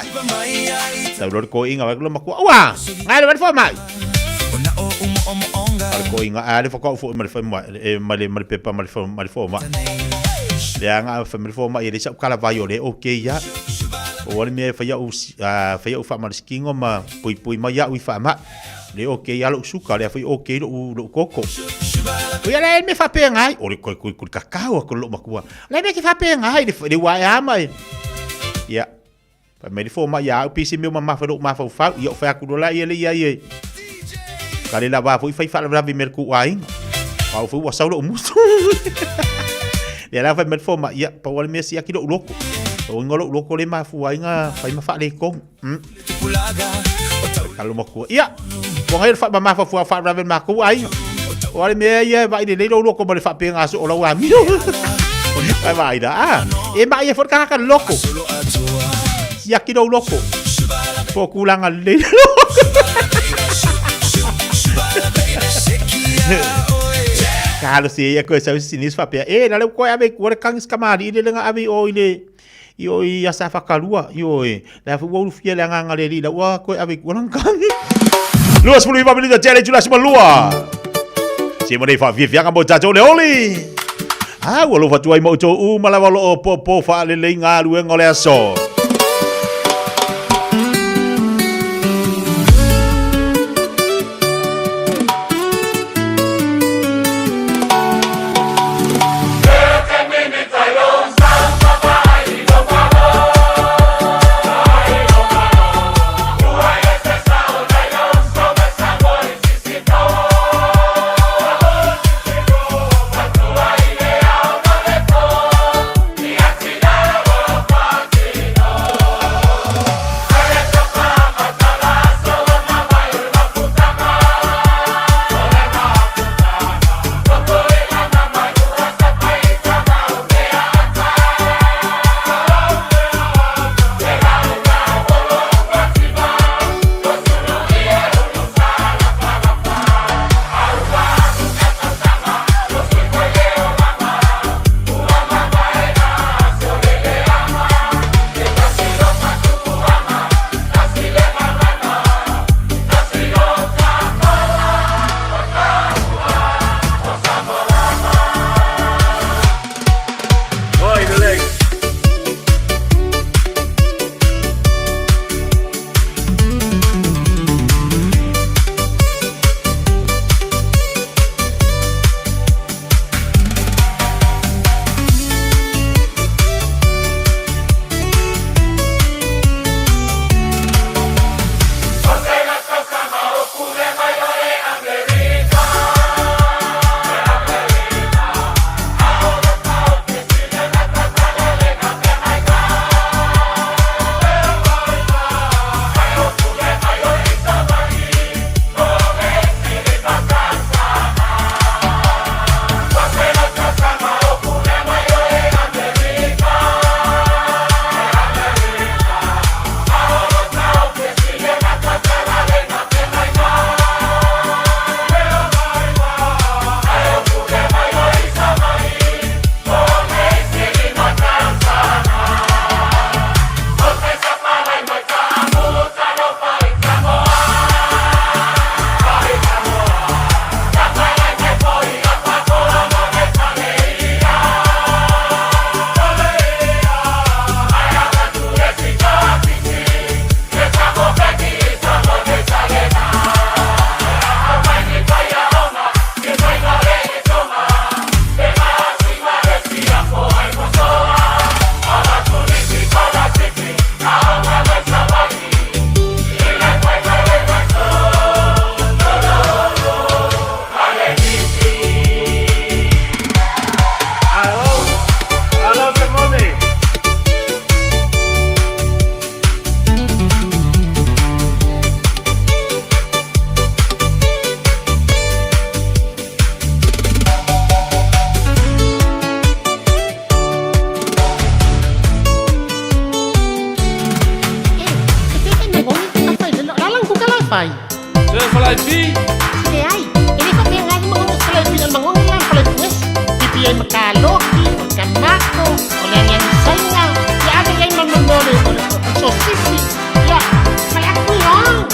Sa lo ko inga ba lo ma ku. Wa, ngai lo ba di fo ma. Ko inga ale fo ko fo mal fo mal pepa mal fo ma. Ya nga family fo ma iri sa kala va yo le okay ya. O wal me fa ya fa mal skingo ma pui ma ya wi fa ma. Le okay ya lo suka le fa okay lo koko. O ya le me fa pe ngai o le ko kakao ko lo ma ku. Le me ki fa pe ngai de wa ya mai. Ya. Pa me fo ma ya pisi me ma fa lo ma fa yo fa ku do la ye le ya ye. Kali la va foi fa la vi merku waing. Pau fu wa sa lo musu. Ya la fa me fo ma ya pa wal me si aki lo loko. O ngolo loko le ma fu waing fa ma fa le kong. Kalau mo ku ya. Ko ngai fa ma fa la vi ma ku waing. Wal me ye va de le loko mo le fa pe ngaso o la wa mi. Vai vai da. E ma ye for ka loko. Si aki lo loko. Po kulang al le. Kalau si aku saya sinis papia dalam kau abe kau kang skamari ile lenga abe o ile yo ya safa kalua yo la fu wo fia lenga ngale la wa kau abe kau kang luas 10 menit de challenge la semua si mo fa Fiafia ka mo tato le oli wo fa tuai mo to malawa lo po fa le lenga lu ngole aso. fai. Se falai pi. Se ai, ele fa bem ngai mo ngos falai pi mo ngos lan falai pues. Pipi ai makaloki, makamako, oleh yang saya. Ya ada yang menonole, so sisi. Ya, falai aku yang.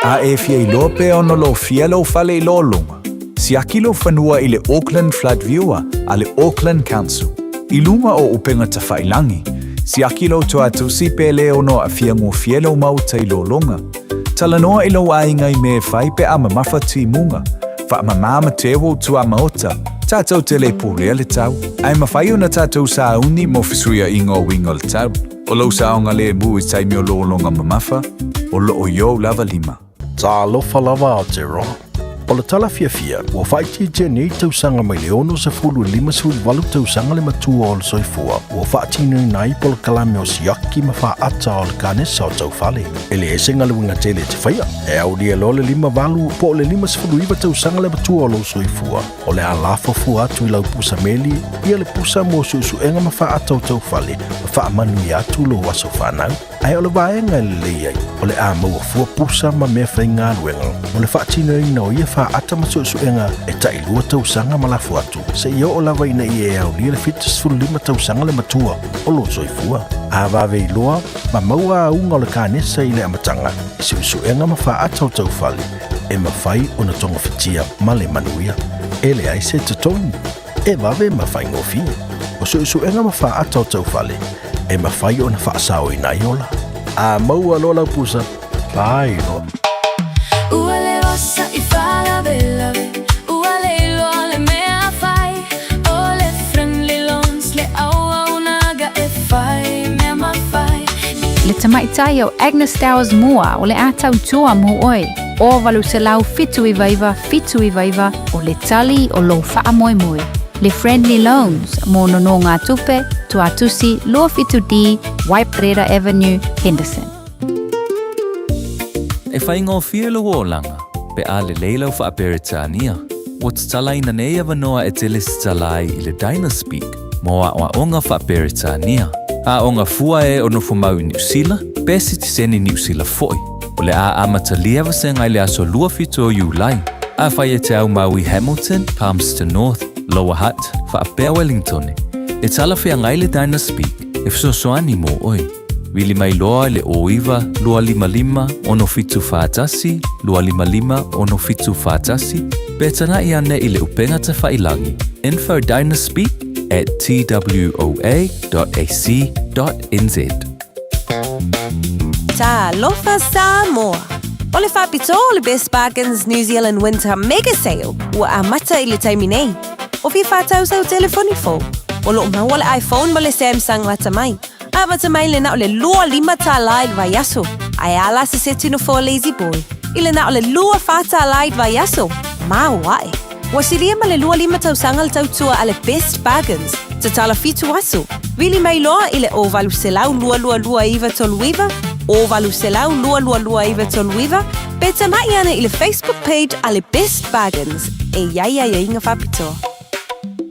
A e fia I lope ono lo fia lo fale I lo lunga. Si aki lo fanua I le Auckland Flood Viewer a le Auckland Council. I lunga o upenga ta whailangi. Si aki lo toa tusi pele ono a fia ngu fia lo mauta I lo lunga. Tala noa I lo ainga I me whai pe ama mafa ti munga. Wha ama mama tewo tu ama ota. Tātou te le pūrea le tau. Ai mawhai o na tātou sa uni mo fisuia I ngō winga le tau. O lau saonga le mu I taimi o lo longa mamafa. O lo o yo lava lima. Tā lofa lava o te roa. O le tala Fiafia, ua whaiti te nei tausanga mai le ono sa fulu 5 tausanga le matua o le soifua, ua whaatinu nai po le kalame o siaki ma wha ata o le kanesa o tau whale. E le esenga le winga tele te whaia, e au lia lo le 5 po le 5 tausanga le matua o le soifua, o le alafo fu atu I lau pusa meli, ia le pusa mo susu enga ma wha ata o tau whale, ma wha manu I atu lo waso whanau. Ai o le vaenga le leiai, o le a maua fua pusa ma mea whainga luenga, o le whaatinu ina o ia wha ata ma susu enga e tai lua tausanga ma lafu atu. Se ia o lawa ina I e au lia le fitas fulu 5 tausanga le matua o lo soifua. A vave I loa, ma maua a unga o le kanesa I le amatanga, I susu enga ma wha ata o tau whale, e ma whai o na tonga fitia ma le manuia. E le ai se te tonu, e vave ma whai ngofi. O susu enga ma wha ata o tau whale, e ma whai o na wha asao I nai ola. A maua lola pusa, whai loa. Ua le osa I whala vela ve, ua le loa le mea whai, o le friendly loans le aua unaga e whai, mea ma whai. Le tamaitai o Agnes Towers mua o le atau tua mo oi. O walu se lau fitu I vaiva o le tali o lo wha moe moe. Le Friendly Loans mo nono ngā tupe, tuatusi, Lua Fitu D, Waiprera Avenue, Henderson. E whai ngō whielo o langa, pe ale leilau fa aperitania. What's talai na neia vanoa e telis talai ile Dynaspeak, moa o onga fa aperitania. A onga fua e ono fumau New Zealand, pesi tiseni New Zealand foi. Ole a amatalia vasenga ile aso lua fito Julai. A whaia te au Maui Hamilton, Palmerston North, Lower Hutt, fa apea Wellington. E tala fea ngaile Dynaspeak, e fsosoani mo oi. Wili mai loa le oiva, lua lima lima, ono fitu whaatasi, lua lima lima, ono fitu whaatasi. Betana i ane ile upenga te whailangi. Info Dynaspeak at twoa.ac.nz. Ta lofa Samoa. Ole whapito le Best Bargains New Zealand Winter Mega Sale ua amata i le taimi nei. O fi whātau sau telefoni fo. O lo maua le iPhone ma le Samsung lata mai. Amata mai le na o le lua lima tā lai vai yaso. Ai ala se tino for lazy boy. I le na o le lua whātā lai vai yaso. Ma wae. Wasilia ma le lua lima tau sangal tau tua ale Best Bargains. Te tala fitu aso. Wili mai loa i le ovalu selau lua lua lua iwa toluiva. Ovalu selau lua lua lua iwa toluiva. Beta mai ana i le Facebook page ale Best Bargains. E ia inga whapitoa.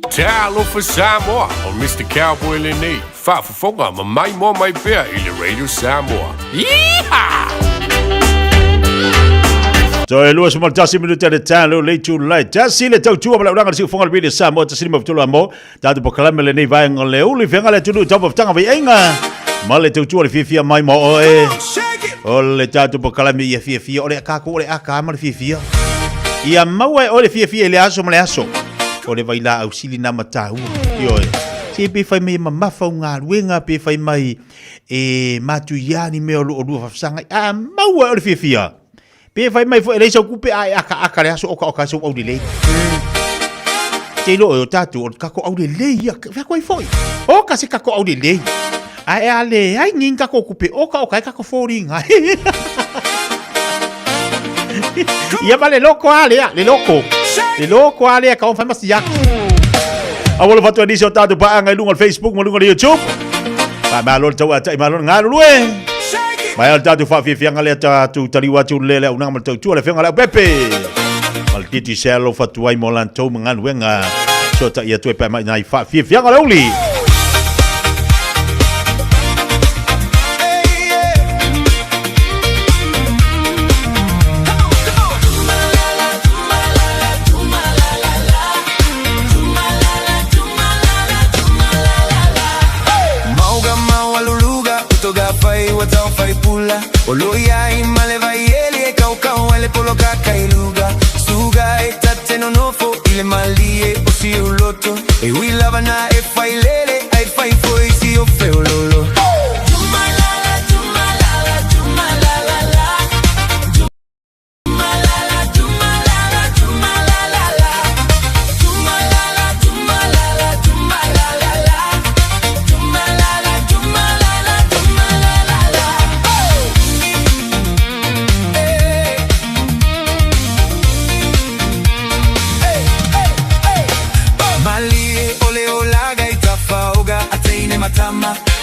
Talofa Samoa o Mr. Cowboy le nei. Whaafafonga ma mai mo mai pea i le Radio Samoa. Yeehaw! So e lua sumal tasi minuta le talo le Julai. Tasi le tau tua malauanga le siufonga le Radio Samoa. Tasi lima putulu amo. Tatu pokalame le nei vai ngole uli whenga le tunu tau pafutanga vai enga. Ma le tau tua le Fiafia Mai mo oe. O le tatu pokalame ia Fiafia. O le akako o le akama le Fiafia. Ia maua o le Fiafia le aso ma le aso. O le vaila au sili na matau. Ioe. Se pe fai mai mamafa ngā ruenga pe fai mai e matu iani me o lua whafsanga. A maua o le Fiafia. Pe fai mai fo e leisa kupe a aka le aso oka so au le lei. Te lo o tatu o kako au le lei. Fea koe foi. Oka se kako au le lei. A e ale ai ngin kako kupe oka e kako fōringa. Ia ma le loko alea, le loko. Le loko alea ka on fai masi yaki. Awal fatu edisi o tatu pa ngai lunga Facebook, lunga le YouTube. Pa malol tau ata malol ngalu lue. Mai al tatu fa Fiafia ngale tatu taliwa tu lele unanga mal tau tu le fenga la pepe. Mal titi selo fatu ai molan tau mangan wenga. So ta ia tu pa mai nai fa Fiafia ngale uli. Oloia i male vai eli e kau ele polo kakailuga Suga e tate no nofo ile malie o si uloto E wila vana e fai lele ai fai foi si o feo lolo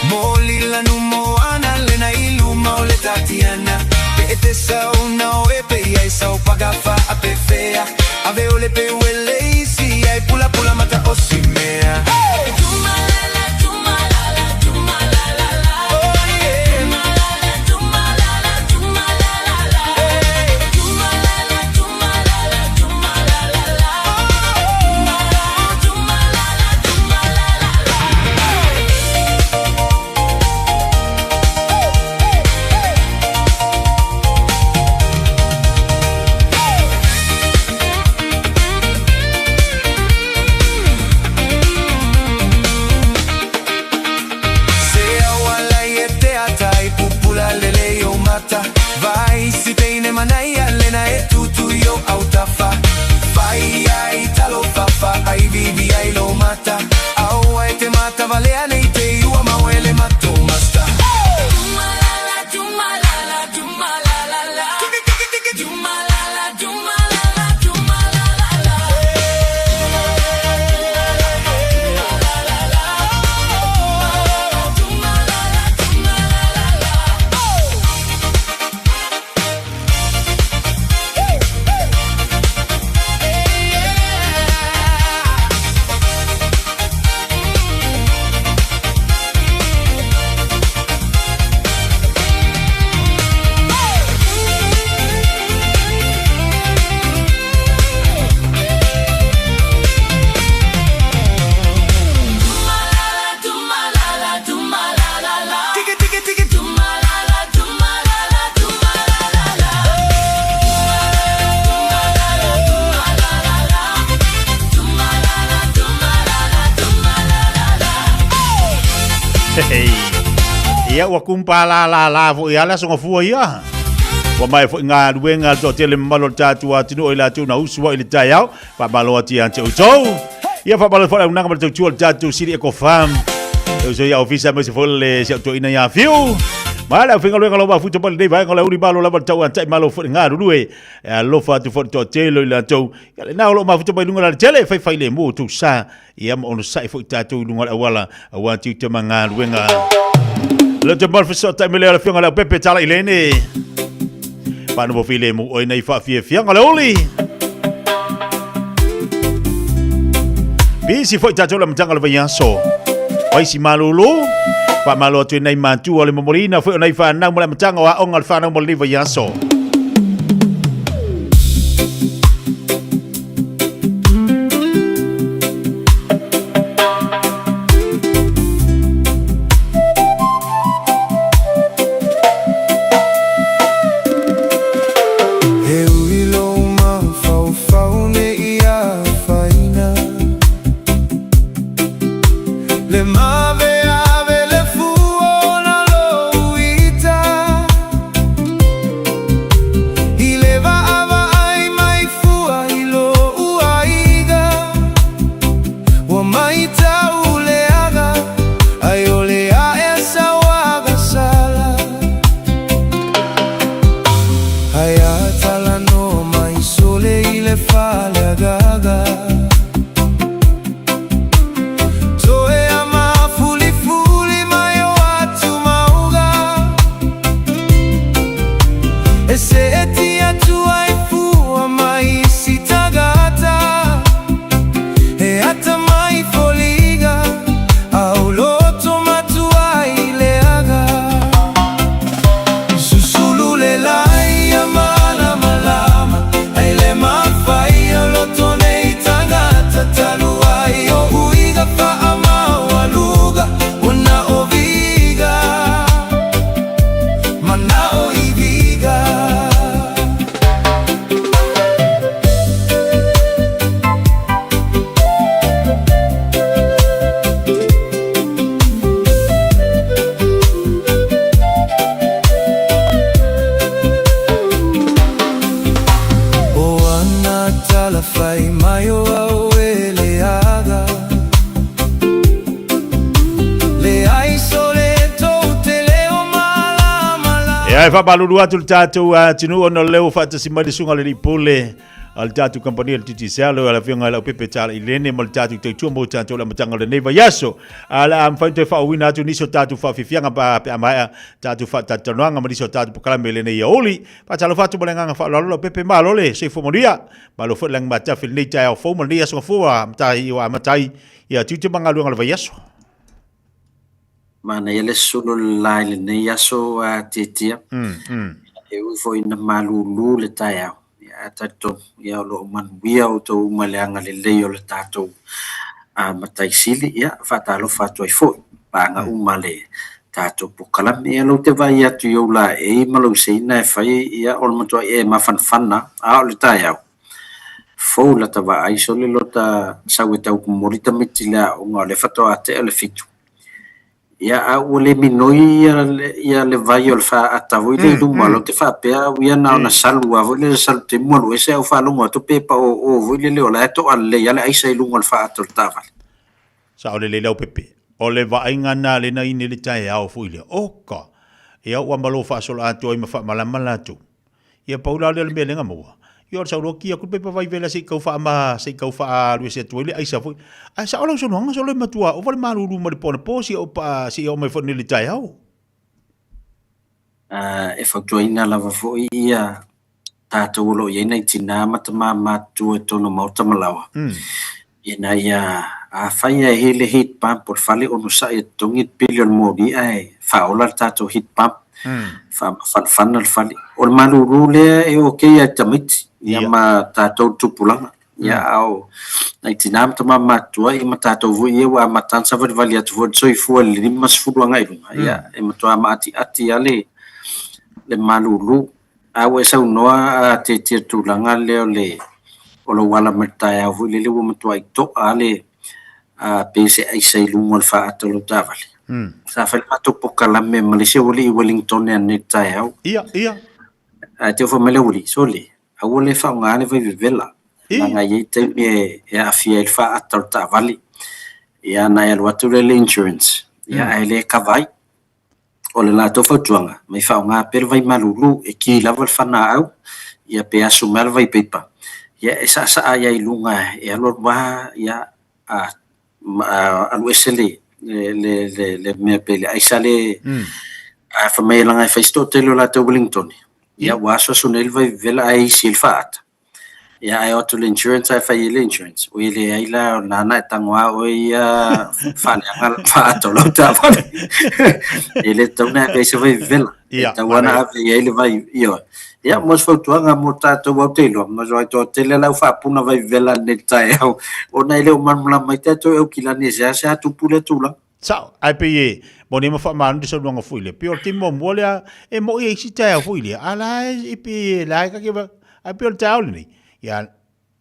Moli la numo ana lena iluma o le tatiana Pe te sa una o e pe ia sa o pagafa a pe fea Ave o le pe uele isi ai pula mata o si mea Vai si peine manai allena e tutu io autafa Vai ai talo fafa ai vivi ai lo mata Au ai te mata valea nei te iua mauele mato masta Ia ua kumpa la fo ia la songa fua ia. Wa mai fo ngā ruenga to tele malo tatu atinu o ila tu na usua ili tai au. Pa malo ati ante utou. Ia fa malo fo unanga malo tu tatu siri eko fam. Eu so ia ofisa mo se fo le se to ina ia fiu. Mala finga lo ngalo ba futo bal dei vai ngalo uri balo la ba tau antai malo fo ngā rue. Lo fa tu fo to tele ila tu. Ia na lo ma futo bai lunga la tele fai le mo tu sa. Ia mo ono sai fo tatu lunga awala awanti te manga ruenga. Le te mal fso ta mele la finga la pepe tala ilene. Pa no file mo oi nei fa Fiafia ngala oli. Bisi fo tatu la mtanga la vayaso. Oi si malulu. Pa malo tu nei mantu ole momorina fo nei fa na mo la mtanga wa ongal fa na mo li vayaso. Ai fa balulu atu tatu tinu ono leo fa tasimadi sunga le pole al tatu company al titi salo ala finga la pepe tala ilene mal tatu te tu mo tatu la matanga le neva yaso ala am fa te fa wina atu niso tatu fa fifianga pa ama tatu fa tatananga ma niso tatu pakala mele ne oli pa talo fa tu balanga fa lo pepe malo le se fo moria malo fo lang mata fil nei tai fo mo dia so fo mtai wa matai ya tu te mangalu ngal yaso mana ele solo laile ne yaso titia e u foi na malulu le taia ya tato ya lo man bia o to maleanga le leo le tato matai sili ya fatalo fato foi panga umale tato pokala me lo te vai atu yo la e malo seina fai ya ol mato e mafanfana a le taia fo la tava ai solo lo ta saweta ku morita mitila o ngale fato ate le fitu ya ole minoi ya le vai ol fa atavo ile du malo te fa pe ya na na salu a vole sal te mo lo ese o fa lo to pe pa o vole le ola to alle ya le ai sai lu ngol fa atul tava sa ole le lo pepe ole va inga na le na ini le tai au fu ile oka ya wa malo fa solo ato i ma fa mala mala tu ya paula le me le ngamo yo sa ro ki ku pe pa vai vela se ka fa ma se ka fa lu se tu ile ai sa fu a sa ola so no nga so le matua o vale maru lu mo le pona po si o pa si o me fo ni le tai au e fa tu ina la va fo ia tato lo ye nei tina matama matu to no mauta malawa ina ia a faia hele hit pump por fale o no sa e tongit billion modi ai fa ola tato hit pump fa fanal fale o malu rule e o ke ya tamit ya ma tato tupulanga ya au nai tinam tama matua i matato vo ye wa matan sa valia tu vo soi fu le mas fu nga ya e matua mati ati ale le malulu awe sa noa te tu langa le o lo wala mata ya vo le wo matua i to ale a pese ai sai lungo fa atolo tavali sa fai matu poka la me Malaysia wali Wellington ya ne tai au ia te fo mele wali sole a wole fa ngane vai vivela na nga ye te me ya fia il fa atorta vali ya na ya watu le insurance ya ele kavai o le la to fa tuanga mai fa nga per vai malulu e ki la val fa na au ya pe asu mal vai pepa ya esa sa ya ilunga ya lor ba ya alu esele le me pele ai sale a fa mai langa fa sto telo la to Wellington ya waso sunel vai vela ai silfat ya ai auto insurance ai fa ile insurance o ile ai la nana tangwa o ya fa ngal fa to lo ta fa ile to na pe se vai vela ta wana ya ile vai yo ya mos fa to nga mota to hotelo mas vai to tele la fa puna vai vela neta eu o na ile o man la mai to eu kilani ja sa tu pule tu la Ciao, ai pe mo ne fa man de so longa fuile. Pe o timo mo le e mo e si ta fuile. Ala e pe la ka ke ai pe o tau ni. Ya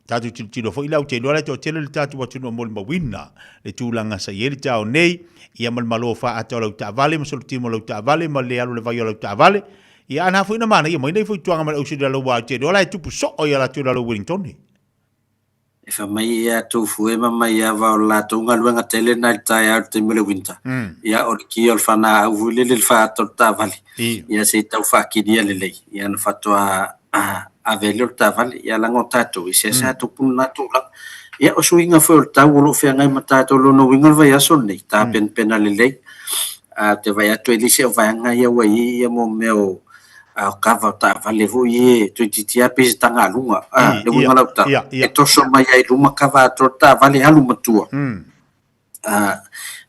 tatu tilo fo ila o te lola to tele tatu wa tuno mo mo winna. Le tulanga sa ye tau nei ia mal malo fa atolo ta vale mo so timo lo ta vale mo le alu le vai lo ta vale. Ya na fu na mana ia mo nei fu tuanga mal o si lo wa te lola tu so o ia la tu lo Wellington ni. E fa mai ia tu fue mai ia va la tunga luenga tele na tai te mele winter ia o ki o fana u le fa torta vale ia se tau fa ki dia le ia na fa to a velo ta vale ia la ngota tu se sa tu pun tu la ia o suinga fo ta wo fe ngai mata to lo no winga va ia son nei ta pen le a te vai atu elise o vai ngai ia ia mo meu a kava ta vale vo ye tu titia pes tanga lunga le lunga la ta e to so mai ai lunga kava ta vale halu matua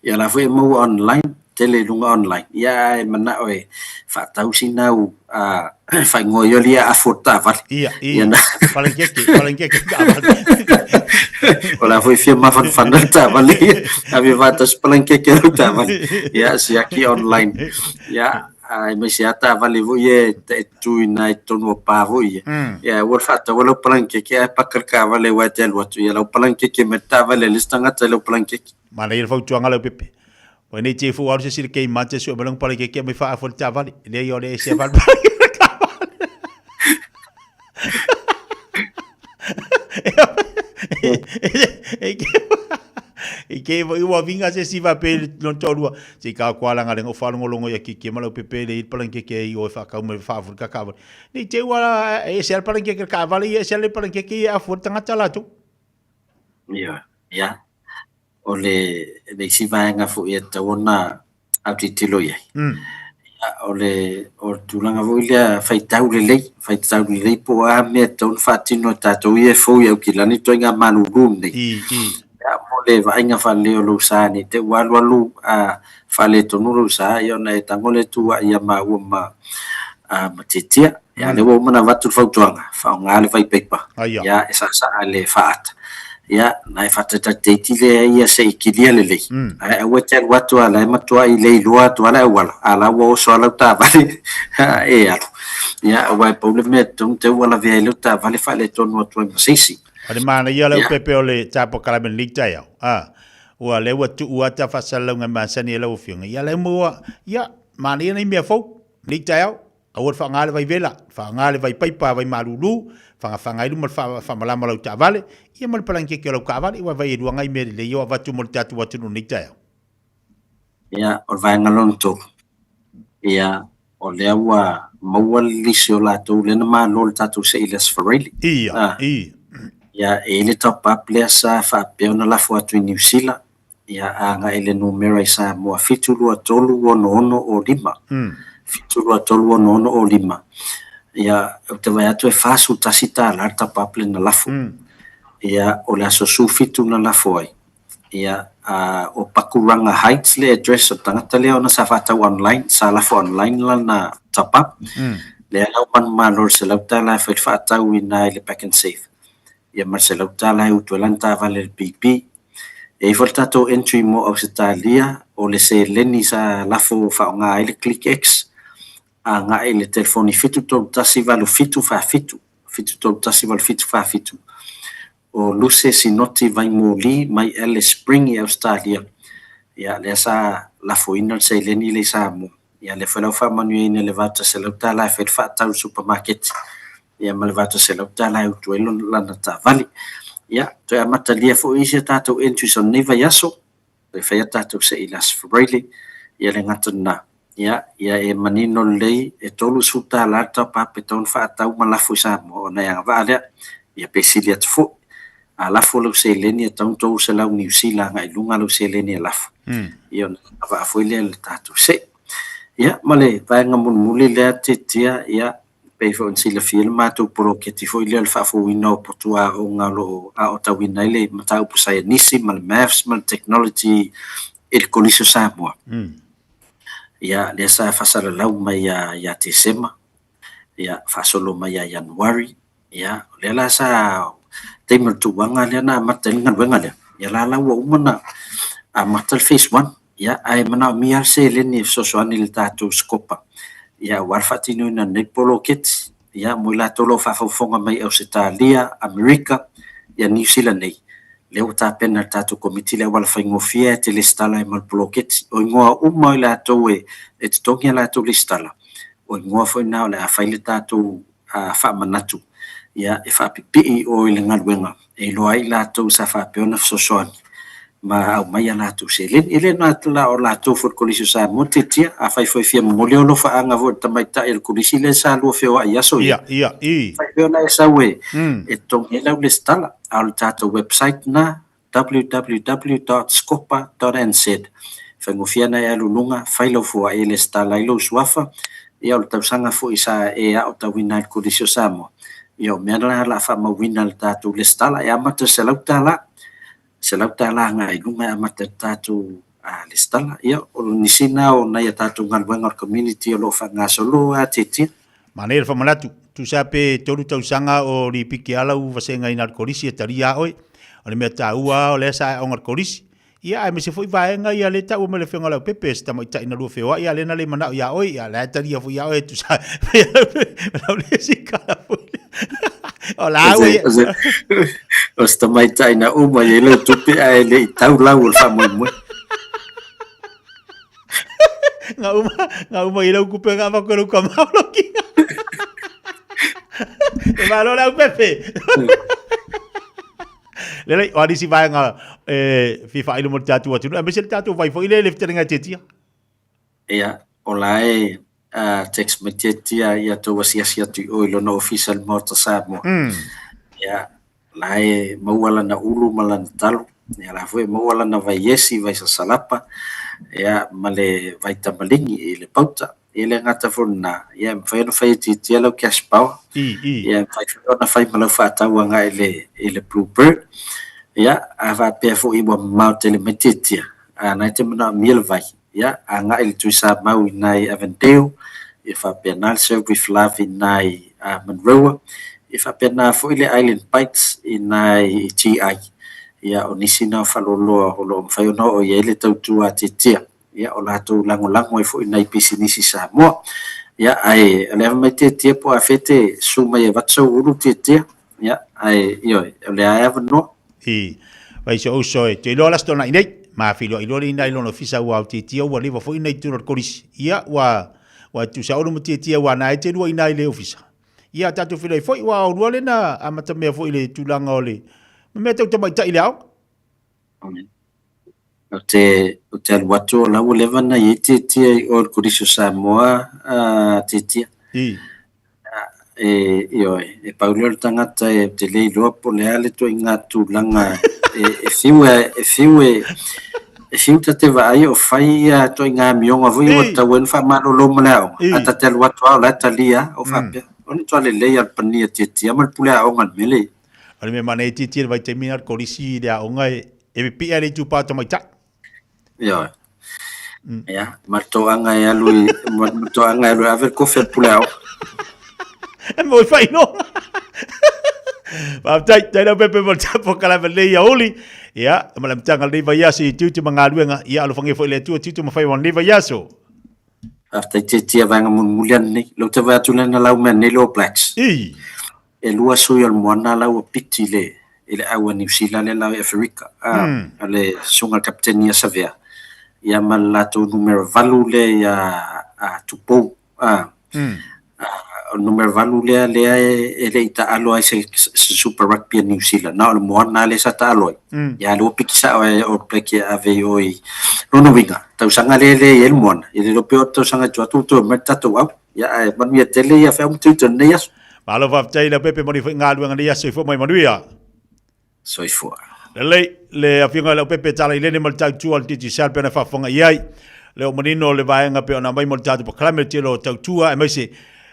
ya la foi mo online tele lunga online ya mana oi fa tau sinau fa ngoyo lia a forta vale ia na palengke ola foi firma fan ta vale ave vata palengke ta vale ya si aqui online ya ai me se ata vale vo ye tu na tono pa vo ye ya wo fata wo planke ke pa karka vale wa tel wa tu ya lo planke ke meta vale listanga tele planke mana il fo tuanga lo pepe o nei te fu ar se sir ke mate so belong planke ke me fa fo ta vale le yo le se vale e ke wa vinga se si va pe non tolua se ka kwala ngale ngo fa longo ya ki malo pepe le palanke ke i o fa ka mo fa fu ka ka ni te wa e se palanke ke ka vale e se le palanke ke a fu tanga tala tu ya ole le si va nga fu e ta wona a ti tilo ye ole o tulanga vo ile fa tau le po a me ton fa tino ta to ye fo ye ki la ni to nga manu rum ni ya mole va inga fa le lo sa ni te walu a fa le to no sa yo na tangole tu ya ma wo ma matitia ya le wo mana vatu fa tuanga fa ngale vai pepa ya esa sa ale faat ya na fa ta te le ya se kilia le ai wo te watu ala matua i le lua tu ala wala ala wo so ala ta vale ya wa problema te wala ve le ta vale fa le to no tu sisi ale mana ia le pepe ole tapo kala ben likta ya wa le wa tu wa ta fa sala nga ma sani le ufinga ia le mo ya mana ia ni me fo likta ya awor fa ngale vai vela fa ngale vai paipa vai malulu fa ngai lu fa malama lo ta vale ia mal palanke ke lo ka vale wa vai duanga i me le yo va tu mo tatu wa tu no likta ya o vai ngalon to ya o le wa mawal lisio la to le na ma lol tatu se iles fareli ya ele top up le sa fa pe ona la fo atu New Zealand ya anga ele numero sa mo fitulu atolu ono o lima fitulu atolu ono o lima ya te vai atu e fasu tasita la top up le na la fo ya o la so su fitu na la fo ya o Pakuranga Heights le address o tangata le ona sa fata online sa la fo online la na top up le ala man malor se la ta la fa fata wina le pack and save ya Marcelo tala u tolanta vale PP e volta to entry mo Australia o le se leni sa lafo fa nga ile click X nga ile telefoni fitu to tasi valo fitu to tasi valo fitu fa fitu o luce sinoti vai moli mai ele spring Australia ia le sa la foina se le ni le Samoa ia le fela fa manu ina le vata se lo tala fe fa tau supermarket ia mal vata se lo tala u tuelo lana tavali ia to ia matalia fo isi tatou intuition nei vai aso le fa tatou se ilas freely ia le ngatana ia e manino lei e tolu suta la ta pa peton fa tau malafu Samoa na ia vale ia pesilia tfo ala folo se leni tonto se la New Zealand ngai lunga lo se leni ala ia va foi le tatou se ia male vai ngamun muli le titia ia pe fo si le film tu pro che ti foi le fa fo wino portua o ngalo a otawina ile matau pusai nisi mal maths mal technology il coliseo Samoa ia le sa fa sala lau mai ia December ia fa solo mai ia January ia le la sa temer tu wanga le na matel ngan wenga le ya la la wo umana a matel phase 1 ya ai mana mi al se le ni so so anil tatu skopa ya warfa tinu na nepolo kit ya mula tolo fa fonga mai Australia America ya New Zealand nei le uta pena tatu komiti le wal fa ngofia te listala e mal bloket o ngoa uma la to e tongia la to listala o ngoa fo na le a faile tatu a fa manatu ia e fa pipi o ile ngalwenga e lo ai la to sa fa peona sosoani ma au mai la to se ile na la o la to for coliseo sa montetia a fa foi fia mo le lo fa anga vo tamai ta el coliseo le sa lo feo ia so ia fa peona sa we e tong ela le stala al tato website na www.scopa.nz fa ngofia na ya lunga fa lo fo ele stala ilo swafa ia o tausanga fo isa e a o tawina coliseo Samoa yo mera la fa mawina le tatu le stala ya mata se lau tala ngai lunga mata tatu le stala yo o nisina o na ya tatu ngalwenga community o lo fa ngasolo a titi manera fa malatu tu sape tolu tausanga o li piki ala u vasenga ina kolisi taria oi o le meta ua o le sa on kolisi ia ai me se foi vaenga ia le tau me le fenga la pepe sta mai taina lu feo ia le na le mana ia oi ia la taria foi ia oi tu sa la le sikala foi Ola ui. O sta mai taina uma ia le tupi ai le tau lau fa mo mo. Nga uma ia ku pega ma ko ka ma lo ki. E ma lo la pepe. Le o di si vai nga FIFA ile mo tatu atu. E se tatu vai foi le lefter nga tetia. Ia, ola text matetia ia to wasia tu o lo no official motor Samoa. Ia, lai mawala na ulu malan talu. Ia la foi mawala na vai yesi vai sa salapa. Ia male vai tamalingi ile pauta. Ile ngata fona ia mfai no fai titia lo cash power. Ia fai na fai malo fa tawa nga ile bluebird. Ia ava pe fo ibo mau telemetia. Na te mana mil vai. Ya anga il tuisa mau nai Avondale if a penal serve with love in nai Monroe if a pena for ile island bites in nai GI ya onisina falolo holo fai no o yele tautu atitia ya o lato lango fo nai pisinisi Samoa ya ai ale mate tiempo afete suma ye vatso uru titia ya ai yo le have no vai so te lo las tona nei ma filo ilori ina ilo no fisa wa titia wa liva fo ina tur kolis ia wa tu sa oro titia wa na te ro ina ile ofisa ia tatu filo fo wa ro le na amata me fo ile tulanga ole me te mai ta ile au o te watu la o leva na titia o kolisio Samoa titia io e Paulo tangata e te le lo po le ale to inga tulanga e fiu te vai o fai to inga mionga voi o ta wen fa malo lo malao ata te watu ala talia o fa pe on to le le al pania titia mal pula o ngal mele ale me mane titia vai te minar kolisi dia o ngai e pi ale tu pa to mai ta yo ya marto anga ya lui marto anga lu ave ko fe pula mo fai no va tai na pepe mo tapo kala vele ya oli ya malam tanga le va yasi tu mangaluenga ya lo fange foi le tu mo fai wan le va yaso after titia vanga mulian ni lo te va tu na lau men ni lo blacks e lua soyal mona lau pitile ile awa New Zealand le lau Africa ale sunga kaptenia savia ia malato numero valu le ia tupo numero valu le le ita alo ai se Super Rugby New Zealand na le moana le sa ta alo ia lo pikisa o peke ave oi rono winga tau sanga le el moana ile lo peo tau sanga tu meta tu au ia man ia tele ia fa tu nei as Malo va tai la pepe moni nga lu nga ia se fo mai manuia soifua le afinga le pepe tala ile mal tau tu al titi sal pena fa fonga iai le o manino le vaenga pe ona mai mal tatu pa climate lo tau tua e mai se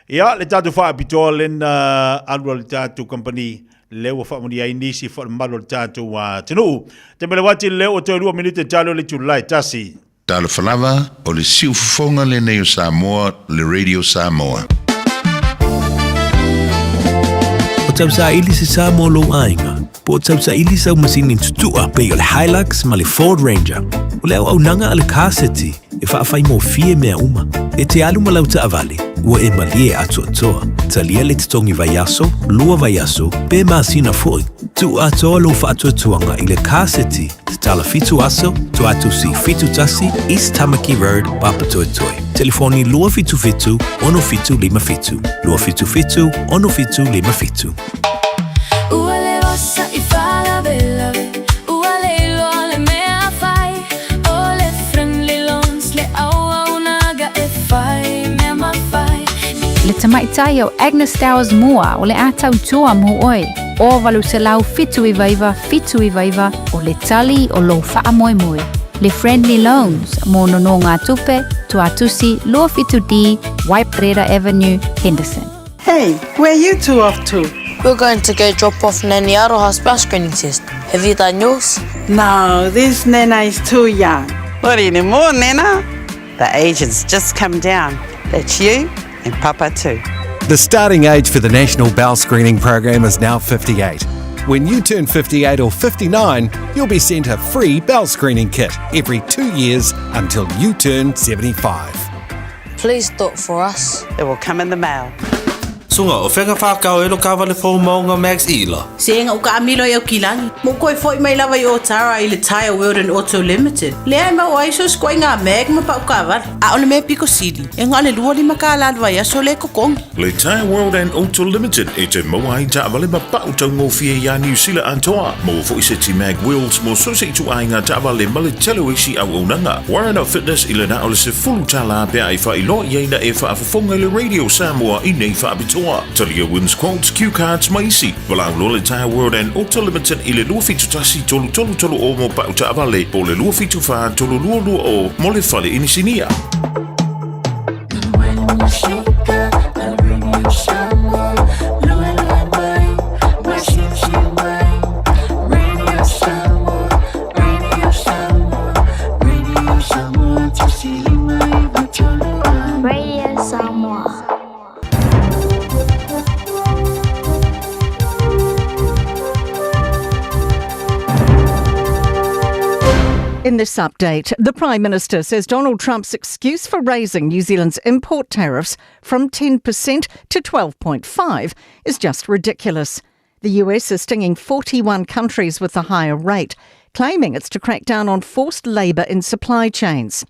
ia le tatu fa abitol len alu le tatu company le o fa moni ai nisi fa malo tatu wa tenu te mele wati le o te 2 minute talo le July tasi talo falava o le siu fonga le nei Samoa le radio Samoa O tau sa ili se Samoa lo ainga po tau sa ili sa masini tutua pe o le Hilux ma le Ford Ranger o le au nanga ale kaseti e whaafai mo fie mea uma e te alu malau ta avale ua e malie atu atoa talia le titongi vaiaso lua vaiaso pe masina foi tu atoa lo whaatu atuanga i le kaseti te tala fitu aso tu atu si fitu tasi East Tamaki Road Papatoetoe telefoni lua fitu fitu ono fitu lima fitu lua fitu fitu ono fitu lima fitu Le tamaitai o Agnes Dowers mua o le atau tua mo oi. O valu se lau fitu i vaiva o le tali o lo faa moe moe. Le Friendly Loans mo nono ngā tupe, tuatusi, lo fitu di, Waiprera Avenue, Henderson. Hey, where you two off to? We're going to go drop off Nanny Aroha's bus screening test. Have you done yours? No, this Nena is too young. Not anymore, Nena. The agent's just come down. That's you and Papa too. The starting age for the National Bowel Screening Program is now 58. When you turn 58 or 59, you'll be sent a free bowel screening kit every 2 years until you turn 75. Please do it for us. It will come in the mail. Sunga o whenga whakao e lo kawa le fō maunga Max Ila. Senga o ka amilo e o kilangi. Mo koe foi mai lava i o tara i le Tire World and Auto Limited. Lea ma o aiso skoi ngā meg ma pa o kawa. A o le me piko sili. E ngā le lua lima ka alalwa ia so le kokongi. Le Tire World and Auto Limited e te moa i ta avale ma pa o tau ngofia ia New Zealand antoa. Mo fo i se ti mag wheels mo so se tu ai ngā ta avale ma le telo isi au unanga. Warren Up Fitness i le na o le se fulu tala pia i wha i lo i eina e wha afafonga le Radio Samoa i nei wha abitoa. Talia wins quotes, cue cards, maisi. Walang Lola Tire World and Auto Limited i le lua fitu tasi tolu o mo pa uta avale. Po le lua fitu wha tolu lua o mo le fale inisinia. Radio Samoa. In this update, the Prime Minister says Donald Trump's excuse for raising New Zealand's import tariffs from 10% to 12.5% is just ridiculous. The US is stinging 41 countries with the higher rate, claiming it's to crack down on forced labour in supply chains.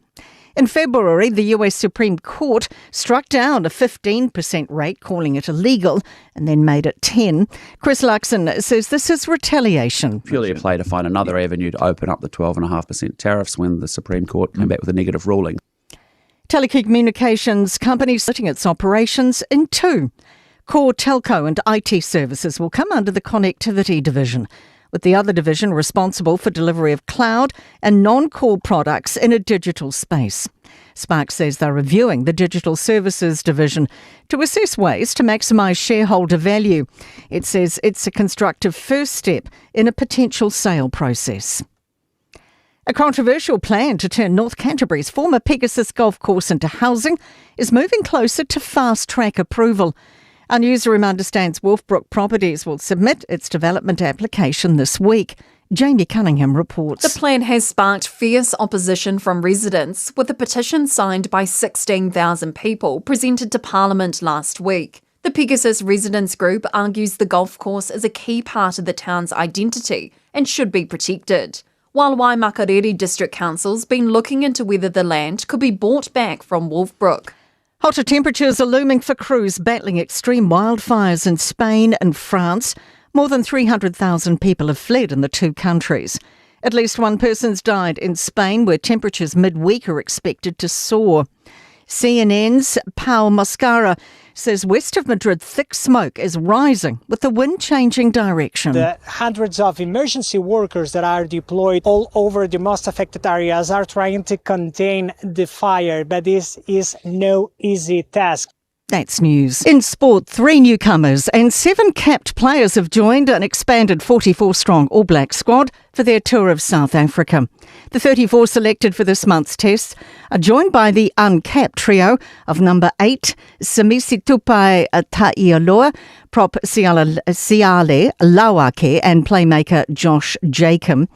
In February, the US Supreme Court struck down a 15% rate, calling it illegal, and then made it 10%. Chris Luxon says this is retaliation. Purely a play to find another avenue to open up the 12.5% tariffs when the Supreme Court came back with a negative ruling. Telecommunications company splitting its operations in two. Core telco and IT services will come under the connectivity division, with the other division responsible for delivery of cloud and non-core products in a digital space. Spark says they're reviewing the digital services division to assess ways to maximise shareholder value. It says it's a constructive first step in a potential sale process. A controversial plan to turn North Canterbury's former Pegasus golf course into housing is moving closer to fast-track approval. Our newsroom understands Wolfbrook Properties will submit its development application this week. Jamie Cunningham reports. The plan has sparked fierce opposition from residents, with a petition signed by 16,000 people presented to Parliament last week. The Pegasus Residents Group argues the golf course is a key part of the town's identity and should be protected. while Waimakariri District Council's been looking into whether the land could be bought back from Wolfbrook. Hotter temperatures are looming for crews battling extreme wildfires in Spain and France. More than 300,000 people have fled in the two countries. At least one person's died in Spain, where temperatures midweek are expected to soar. CNN's Pau Mascara says west of Madrid thick smoke is rising with the wind changing direction. The hundreds of emergency workers that are deployed all over the most affected areas are trying to contain the fire, but this is no easy task. That's news. In sport, 3 newcomers and 7 capped players have joined an expanded 44-strong All Black squad for their tour of South Africa. The 34 selected for this month's test are joined by the uncapped trio of number 8, Simisi Tupai Ta'ialoa, prop Siale Lawake and playmaker Josh Jacob.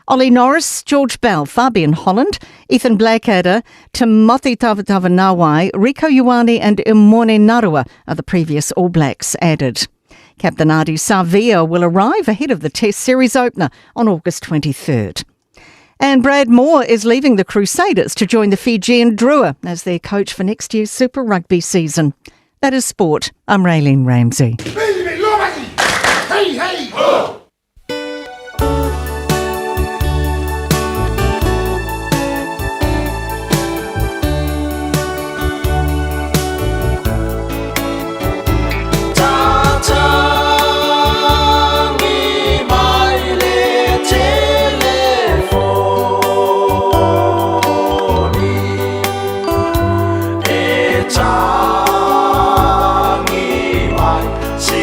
Ollie Norris, George Bell, Fabian Holland, Ethan Blackadder, Timothy Tavatavanawai, Rico Ioane and Imone Narua are the previous All Blacks added. Captain Adi Savia will arrive ahead of the Test Series opener on August 23rd. And Brad Moore is leaving the Crusaders to join the Fijian Drua as their coach for next year's Super Rugby season. That is sport. I'm Raylene Ramsey. Hey, hey! Oh! Tangi mai, si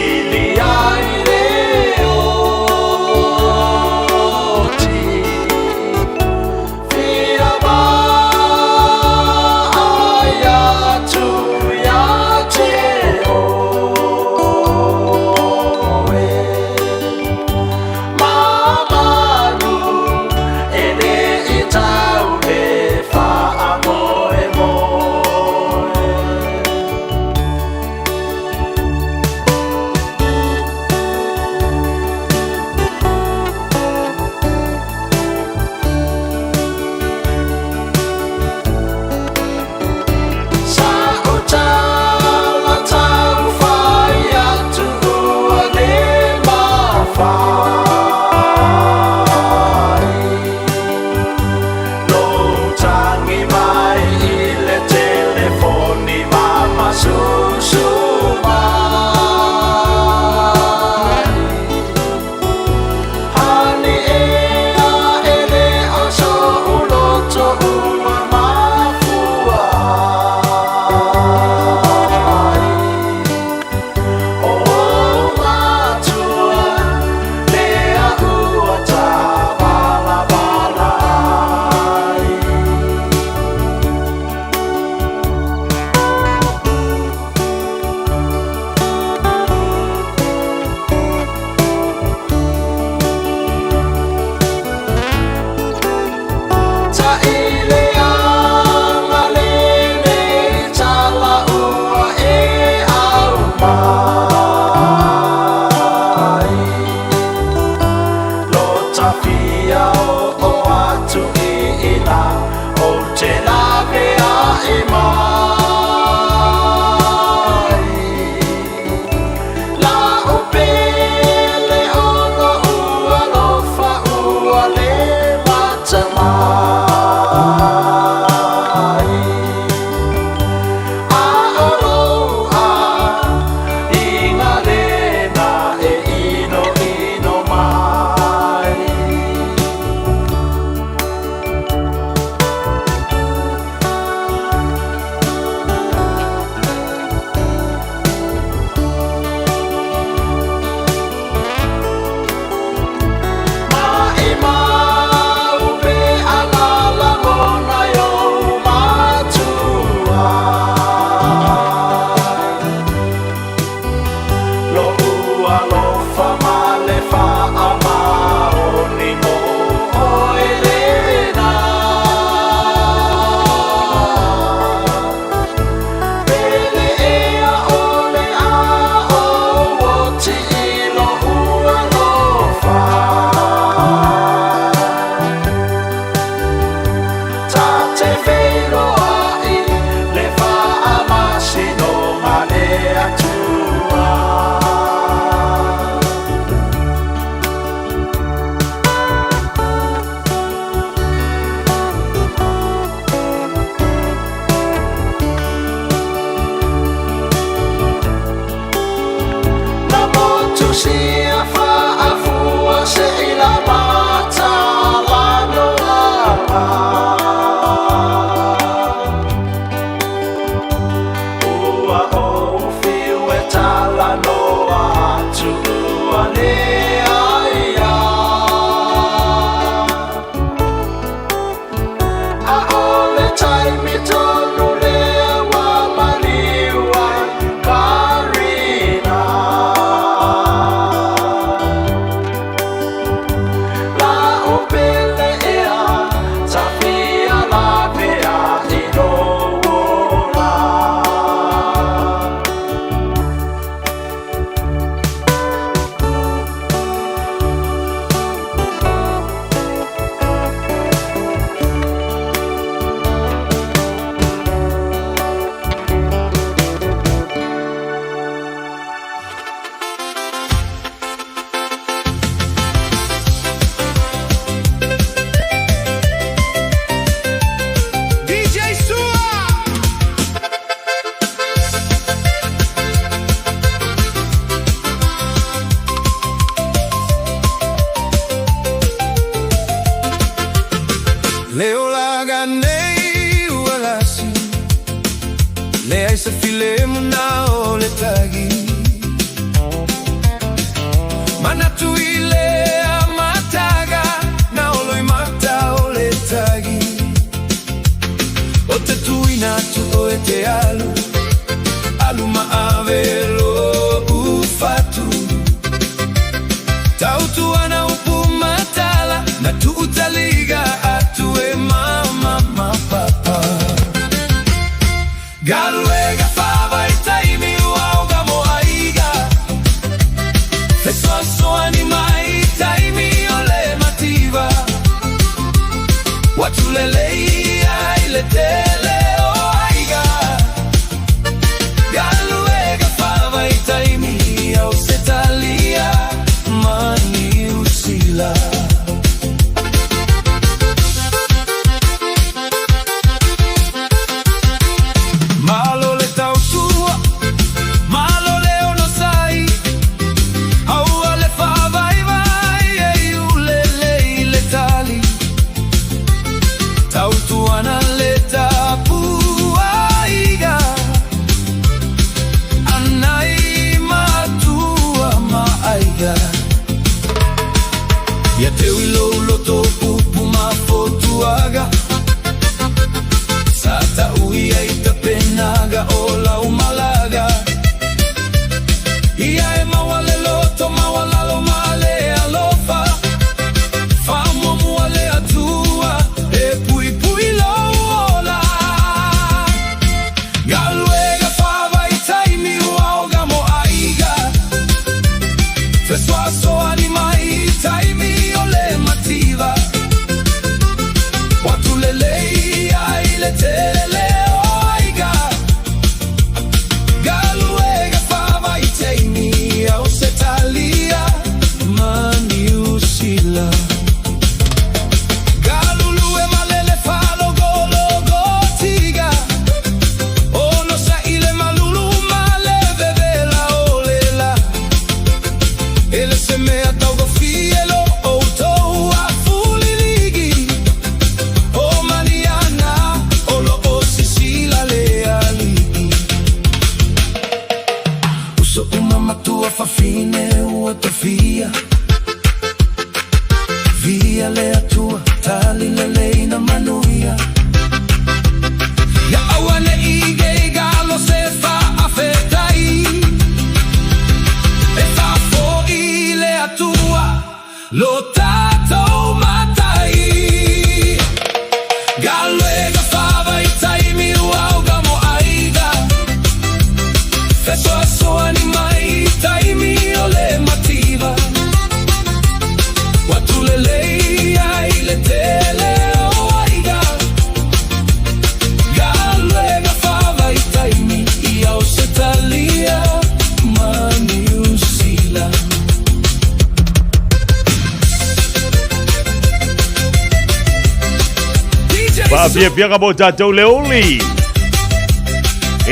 Fiafia mo tātou leoli.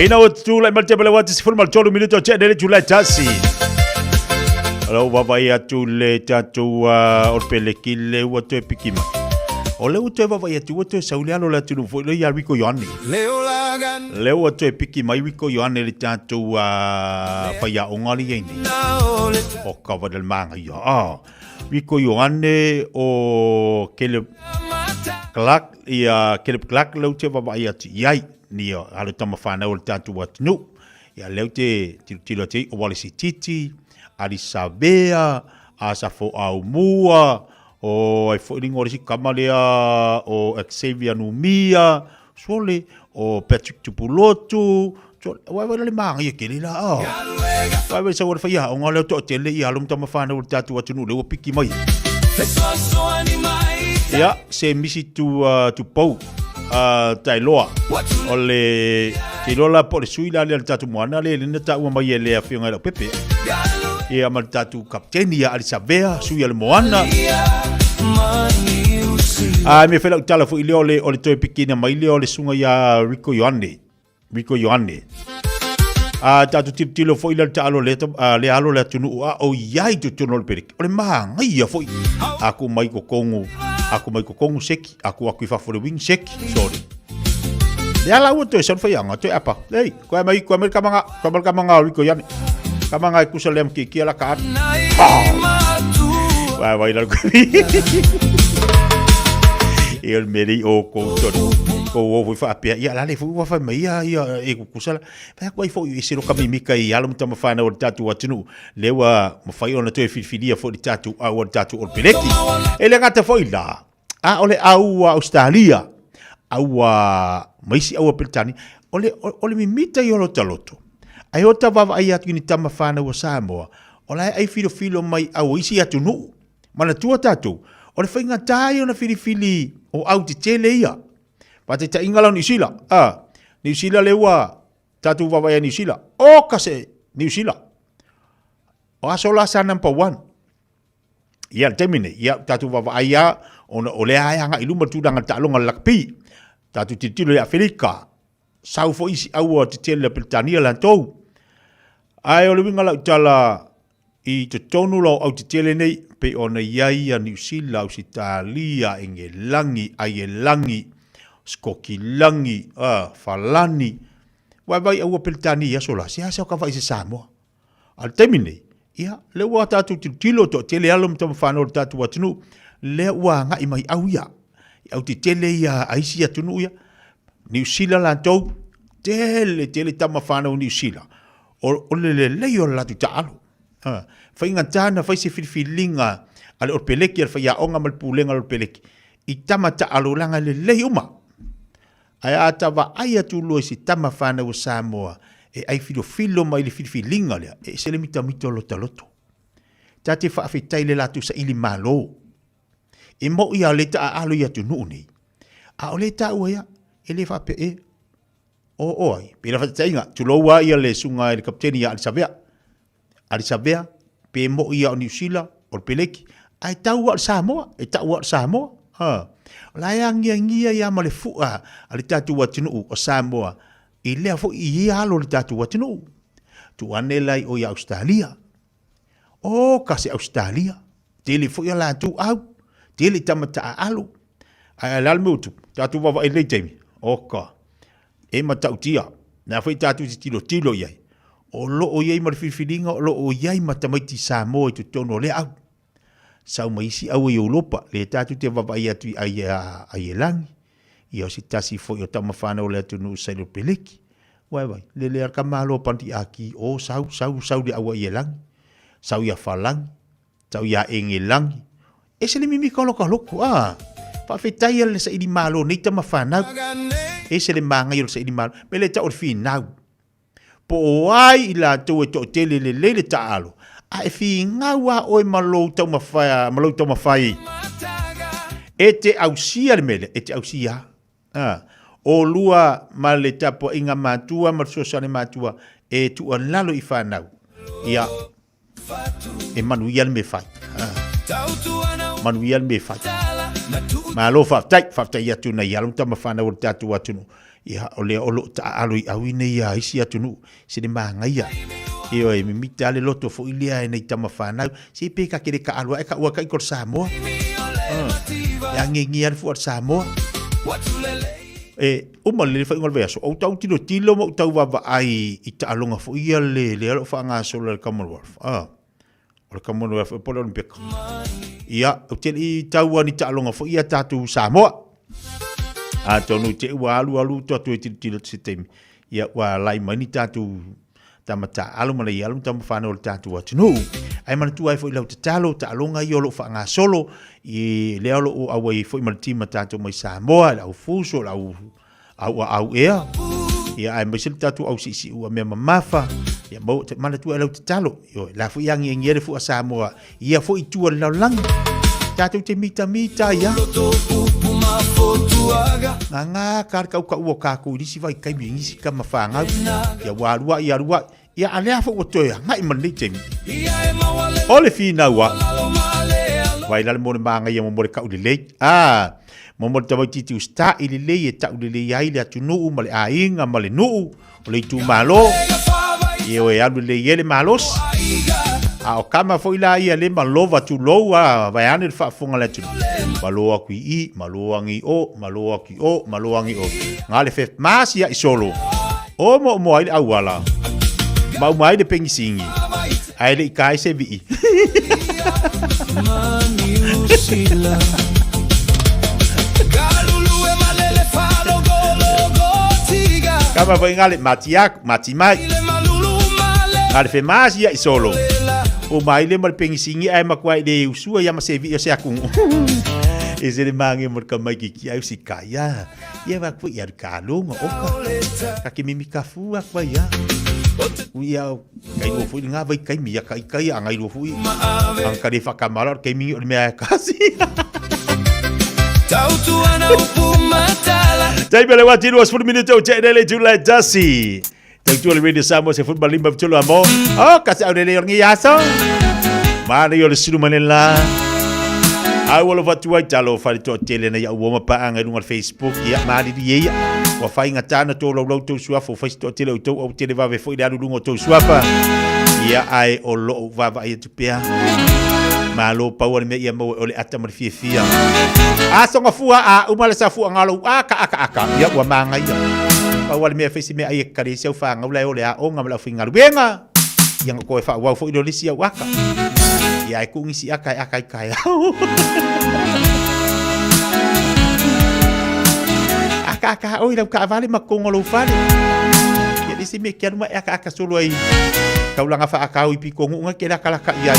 Ina o tūlai mal te pala wati sifuru mal tolu minuto che nere tūlai tasi. Alo wawai atu le tātou orpele ki le watu e pikima. O le watu e wawai atu watu e sauliano le atu nufu le ia wiko yoani. Le watu e pikima i wiko yoani le tātou whai a ongali eini. O kawa del manga ia. Wiko yoane o kele kalak ia kelep kalak lau te vava ia ti iai ni halo tama whanau le tatu watinu ia leu te tilo te o wale si titi ari sabea a sa fo au mua o ai fo ringo si kamalea o Xavier Numia sole o Patrick Tupulotu wai le manga ia kele la wai sa wale fai o ngale to tele ia halo tama whanau le tatu watinu le o piki mai ia se misi tu pau tai loa o le te lola po le sui la le tatu moana le na ta ua mai le afionga le pepe ia mal tatu kapteni ia Alisabea sui le moana me fela tala fu ile o le toi pikina mai le o le sunga ia Rico Ioane tatu tip tilo fo ile ta alo le alo le tunu o iai tu tunu le perik o le manga ia fo aku mai ko kongu seki aku i fa for the wing seki sorry ya la uto son fa yanga to apa ei ko mai kamanga Rico Ioane kamanga ku salem ki ala ka vai la ko el meri o ko o fa pe ia la le fu fa mai ia e ku sala pa ko fo i siro kamimika i ala mutama fa na o tatu watinu lewa mo fa ona to e filia fo di tatu o tatu o peleki ele ngata fo ila ole au Australia au maisi au Britani ole mimita i lo taloto ai o ta va ai atu ni tama fa na o Samoa ola ai filo mai au isi atu nu mana tua tatu ole fa ngatai ona fili o au te tele ia pate ta ingala New Zealand New Zealand lewa tatu va vai New Zealand o kase New Zealand o asola sa number 1 ia temine ia tatu va vai ia ona ole ai hanga iluma tudanga talonga lakpi tatu titilo ya Afrika sau fo isi au te tele Britania la tou ai ole winga la tala i te tonu lo au te tele nei pe ona iai a New Zealand Australia Engelangi Ailangi Skokilangi Falani vai au Britania sola sia ka vai se Samoa al temine ia le wa tatu tilo to tele alum tam fano tatu watunu le wa nga mai au ia au te tele ia aisi atunu ia New Zealand la to tele tama fano New Zealand o le yo la tu talo fai ngata fai se filinga ale o peleki al fai onga mal pulenga al peleki i tama talo langa le uma ai atava ai atu lo si tama fana o Samoa e ai filo mai le filinga le e se le mito lo taloto tate fa afitai le latu sa ili malo e mo ia le ta alo ia tu nuni a o le ta uia e le fa pe e o ai pela fa tainga tu lo wa ia le sunga le kapteni ia Alisabea pe mo ia o New Zealand o peleki ai tau al Samoa e tau al Samoa la ngia ia male fua ali tatu watinu o Samoa i lea fo i alo le tatu watinu tu anelai o ia Australia o kasi Australia tele fo ia la tu au tele tamata alo ai la mutu tatu va ele temi oka e matautia na foi tatu tilo iai o lo o iai mar filinga o lo o iai matamaiti Samoa tu tono le au sau maisi au i Europa le tatu te vavai atu ai elangi i o si tasi fo i o tama whanau le atu nu sailo peleki vai le arka malo panti aki o sau le au ai elangi sau ia falangi sau ia engelangi e se le mimi kaloko pa fetai le sa ili malo nei tama whanau e se le manga i o sa ili malo me le ta o finau po ai i la tau e to tele le taalo a e fi ngawa o e malo tau mawhai e te ausia le mele e te ausia o lua ma le tapo inga matua ma sosane matua e tu an lalo i whanau ia e manuia le me whai manuia le me whai ma lo whaftai atu na ia lunta ma whanau le tatu atunu ia o le olo ta alo i awine ia isi atunu se le manga ia io e mi tale loto fo ilia e nei tama whanau se peka kere ka alua e ka ua kai kor Samoa ya ngengi al fuar Samoa e o malele fa ngol veso o tau tilo mo tau va ai i ta alonga fo ia le alo fa nga so le Commonwealth o le Commonwealth po le Olympic ia o tele i tau ani ta alonga fo ia tatu Samoa A tonu te ua alu to e tilo se temi. Ia ua lai mani tatu tamata alu mana i alu tamu whanau le tatu atunu. Ai mana tu ai fo i lau te talo, ta alonga i olo wha ngā solo, i leo lo o awa i fo i mana tima tatu mai Samoa, lau fuso, au ea. Ia ai mai sili tatu au si ua mea mamafa, ia mau te mana tu ai lau te talo, la fo i angi ngere fu a Samoa, ia fo i tua lau langi. Tatu te mita ia. Ngā kār kau ua kākou nisi vai kai ngisi ka mawhangau. Ia wārua, ia alea fo watoia, ngai mani te mi. Ole whina ua. Vai lale mōne maanga ia mōre ka ulelei. Mōre tawai titi usta ilelei e ta ulelei ai le atu nuu, male a inga, male nuu, ole tu malo. Ia oe alu le iele malos. O kama fo ila ia le malova tu loa, vai ane le whaafonga le tunu. Maloa kui I, maloa ngi o, maloa ki o, maloa ngi o. Ngā le whef māsia I solo. O mo aile awala. Mau mai le pengi singi. Aile I kai se vi. Kama fo ngale matiak, mati mai. Ngā le whef māsia I solo. O mai le mal pengi singi ai makwai le usua ya masevi o se akungu. E se le mange mo ka mai ki ai si kaya. Ia va ku ia ka longa oka. Ka ki mimi ka fu akwa ya. U ia kai no fu nga vai kai mi ya kai angai ro fu. Ang ka le fa kamala kai mi o me kasi. Tautu ana upumatala. Dai bele wa tiro 4 minutes o tele July Dasi. Tengtu le radio Samoa se football limba betul amo. Oh, kasi au le ngi yaso. Mana yo le siru manela. Ai wala fatu ai talo fali to tele na ya uoma pa anga no Facebook ya mari di ya. Wa fai ngatana to lo to suafa face to tele to o tele va ve foi da lungo to suafa. Ya ai o lo va ai tu pea. Malo power me ya mo ole ata mar Fiafia. Songa fua a umala sa fua ngalo aka ya wa manga ya. Awal me fesi me ai kare se fa ngau ole a o ngam la finga ruenga yang ko fa wa fo Indonesia waka ya ku ngisi akai aka o ila ka vale makongo lo fale ya disi me kian ma aka solo ai kaulanga fa aka o ipiko ngunga kela kala ka ia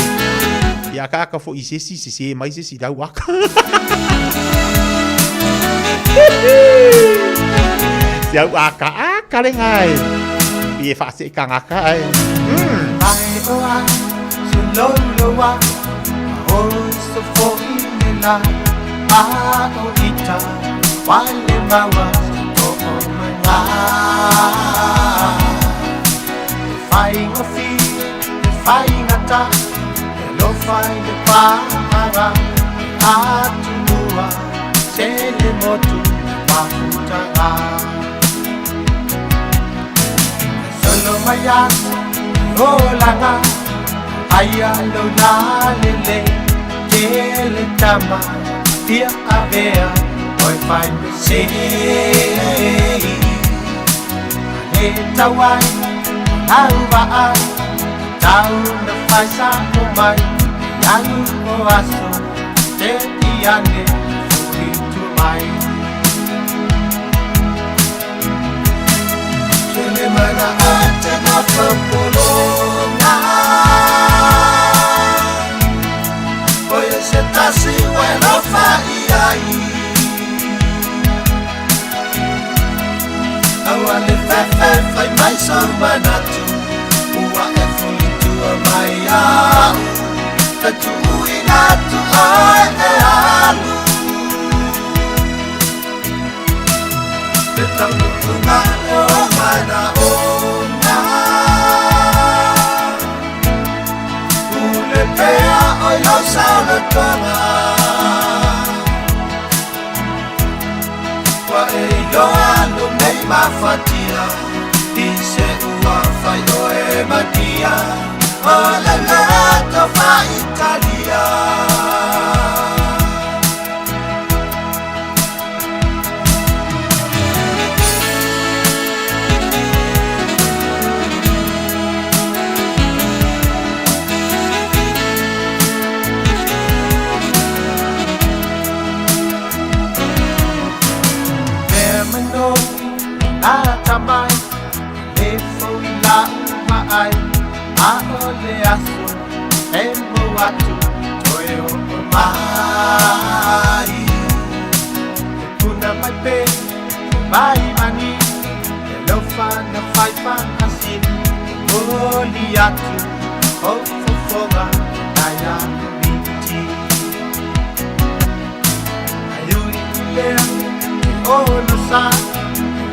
ya aka fo isisi mai sisi da waka Siau aka lengai. Pie fase kang aka ai. Ai oa, suloloa. Oso foina. Ako ita. Wale mawa. Toko mena. Fai ngofi. Fai ngata. Hello fai de para. Atu mua. Sele motu. Pahutanga. Mayan, rolanga, aya lo la lele, tele tama, dia avea, oi find me say, le tawai, alba ai, tau na faisa kumai, yang oaso, te tiane, fuki mai. Mana ate na pempulungan Oye se tasi bueno faiai Awale fefe fai mai sorbanatu Ua e fulitu a mai au Tatu uinatu ai e alu Betang lutungan o mana Pea oi lo sao le tonga Wa e yo alu mei mafatia Ise ua fai o e matia O le gato fa Italia tamai le foi la mai a ole aso e mo atu toyo mai kuna mai pe mai mani lo fa na fai fa asin oli atu o foga daya biti ayuri le o no sa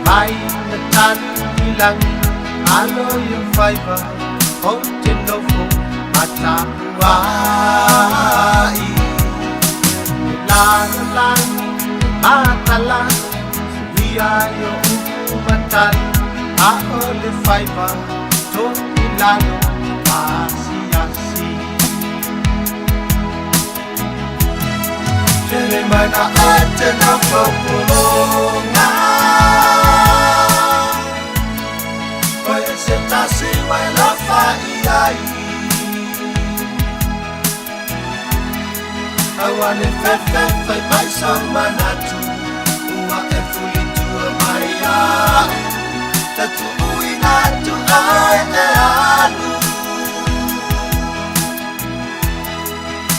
mai na tan ilang alo yung fiber o tinofo matapuai lan lan matalan siya yung umatan ako le fiber to ilalo masiyasi Jere mana ate na populonga Oye se tasi mai la faiai Awane fefe fai mai sa manatu Ua e fuli tua mai a Tatu ui natu ai e alu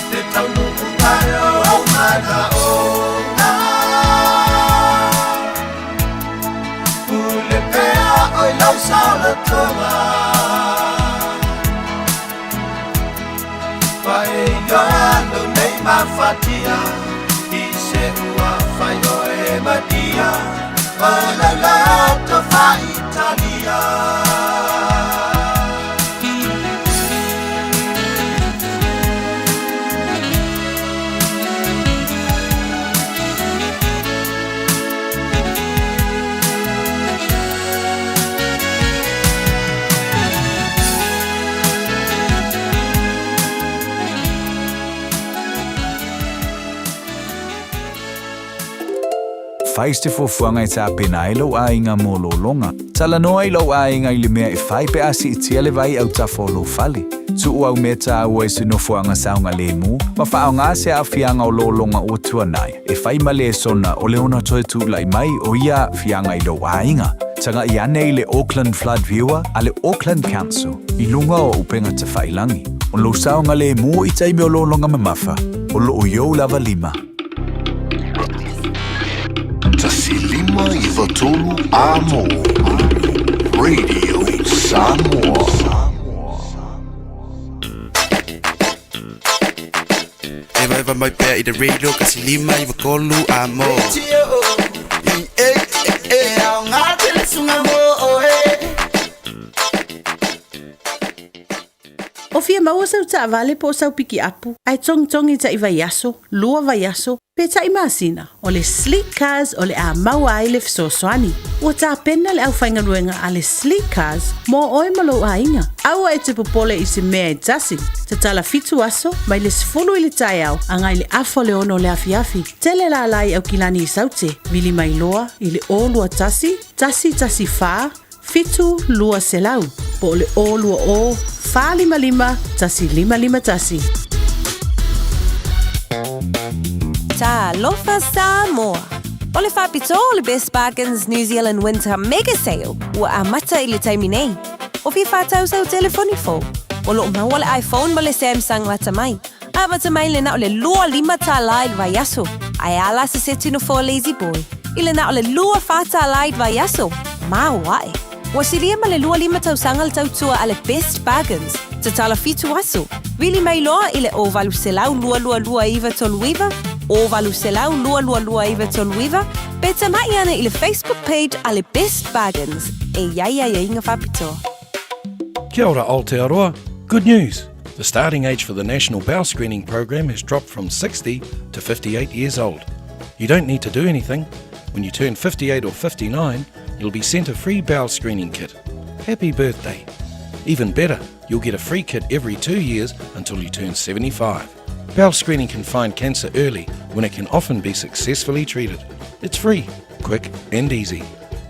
Te tau nuku kai o mana o na Ule pea oi lau sao la tonga Pai yo alo nei ma fatia I se ua fai o e madia Ola la to fa Italia Faiste fo fuanga I ta pena ilo a inga molo longa. Tala noa ilo a inga ili mea I fai pe asi itiale vai au ta folo fali. Tu ua umeta ua isi no fuanga saunga le mu, ma fao ngā se a fianga o lo longa o tuanai. E fai male e sona o leona toe tu lai mai o ia fianga ilo a inga. Tanga I ane I le Auckland Flood Viewer a le Auckland Council I lunga o upenga te whailangi. O lo saunga le mu I taimi o lo longa mamafa, o lo o yo lava lima. Tasi lima I watolu amo Radio Samoa Eva mai pea I the radio kasi lima I wakolu amo Au ngā tele sunga mo O fia maua sau ta avale po sau piki apu. Ai tongi ta I vaiaso, lua vaiaso, pe ta I masina. O le sleek cars o le a maua ai le fisosoani. Ua ta pena le au whainga nuenga a le sleek cars mo oe malo a inga. Aua e te popole I se mea I tasi. Te tala fitu aso, mai le sifulu I le tai au, angai le afo le ono le afiafi. Tele la lai au kilani I saute. Vili mai loa, I le o lua tasi, tasi faa, fitu lua selau. Po le o lua o, faa lima, tasi lima tasi. Ta lofa Samoa. O le whapito o le Best Bargains New Zealand Winter Mega Sale ua amata I le taimi nei. O fia whātau sau telefoni fo. O lo maua le iPhone ma le Samsung lata mai. A mata mai le na o le lua lima ta lai vai aso. Ai ala se tino for lazy boy. I le na o le lua whata lai vai aso. Ma wae. Wa siria ma le lua lima tau sanga le tau tua a le Best Bargains. Te tala fitu aso. Vili mai loa I le ovalu selau lua iwa toluiva. Ovalu selau lua iwa toluiva. Beta mai ana I le Facebook page a le Best Bargains. E ia inga whapito. Kia ora Aotearoa. Good news. The starting age for the National Bowel Screening Program has dropped from 60 to 58 years old. You don't need to do anything. When you turn 58 or 59, you'll be sent a free bowel screening kit. Happy birthday. Even better, you'll get a free kit every 2 years until you turn 75. Bowel screening can find cancer early when it can often be successfully treated. It's free, quick and easy.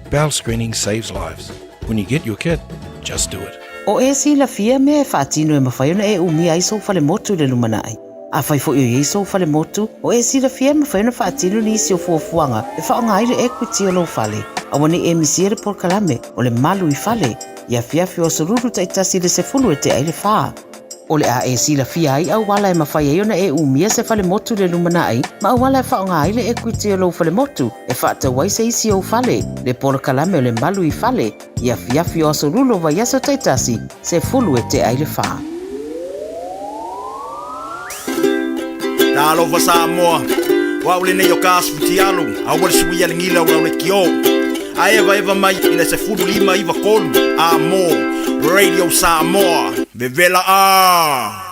Bowel screening saves lives. When you get your kit, just do it. O e si la fia me whaatino e mawhaiona e umi ai so whale motu le lumana ai. A whai fo i so whale motu, o e si la fia mawhaiona whaatino ni si o fuafuanga e whaonga ai le equity o lo whale. Awane e misiere por kalame o le malu I fale ia fiafia o sururu taitasi le sefulu e te aile faa. O le a e sila fia ai au wala e mawhai e ona e umia se fale motu le lumana ai, ma au wala e wha o ngā aile e kuiti o lau fale motu, e wha ta wai se isi o fale, le polo kalame o le malu I fale, ia fiafia o sururu o vai aso taitasi, se fulu e te aile faa. Talo fa Samoa, wa ule nei o kasu ti alu, a wale sui ale ngila ura ule kio. A eva mai ina se fulu lima iwa kolu, a mo, Radio Samoa, vevela a.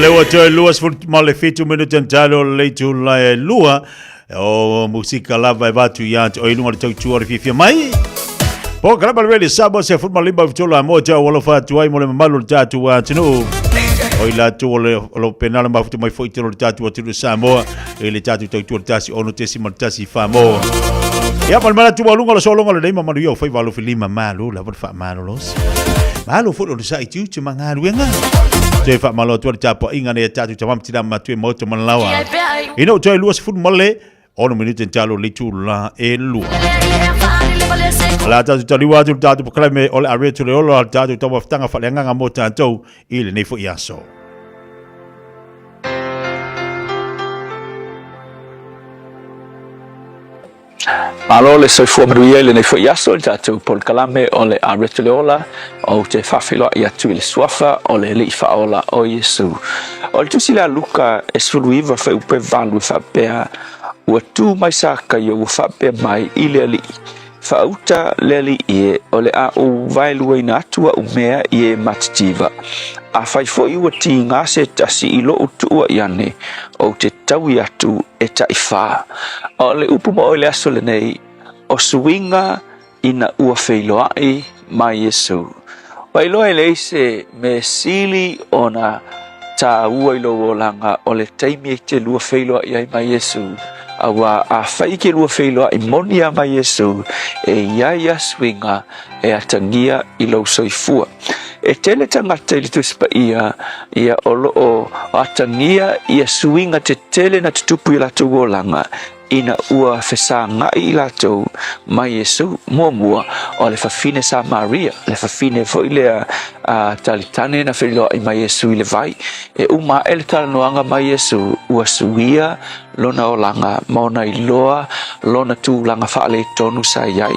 Lewa toi luas male fitu minuta ntalo leitu la lua o musika lava e vatu yant o inunga le tautua le Fiafia Mai. Po kalaba le Samoa se futma limba vitola moja wala fatu ai mole malu tatu wa tinu. O ila tu lo penala ma futu mai foitelo tatu wa tinu Samoa e le tatu tautua tasi ono tesi maltasi famo. Ya malmana tu walunga lo solonga le mama yo foi valo filima malu la fa malu los. Malu fo lo sai tu te manga ruenga. Te fa malo tu tapo inga ne tatu te mam tina matu mo te manlawa. Ino te luas fu mole ono minute talo le tu la e lu. La tatu taliwa tu tatu proclame ole are tu le olo tatu to mafutanga fa lenga mo tanto ile ne fo yaso. Malo le soifua maruia le nei foi aso le tatou pol kalame o le aretuleola o te whawhiloa i atu i le suafa o le li whaola o Iesu. O le tusi la luka e suluiva whai upe valu whapea ua tū mai saka i o whapea mai i le li. Whauta le li ie o le a o vailua ina atua umea i e matitiva. A whai foi ua ti ngase tasi i lo utua i ane o te tau i atu e tai wha. O le upuma o le aso le nei o suinga ina ua whailoai mai Yesu. Wailoa le se me sili o na ta ua ilo o langa o le taimi e te lua whailoai ai mai Yesu. Awa a whaike lua whailoai moni a mai Yesu e iaia swinga e atangia ilo soifua. E tele tangata i litu sipa ia olo o atangia ia swinga te tele na tutupu i lato golanga ina ua whesa ngai i lato mai Yesu mua o le whawhine sa Maria le whawhine fo i lea talitane na whailoa i mai Yesu i le vai e uma ele talanoanga mai Yesu ua suia lona o langa maona i loa lona tu langa whaale tonu sa iai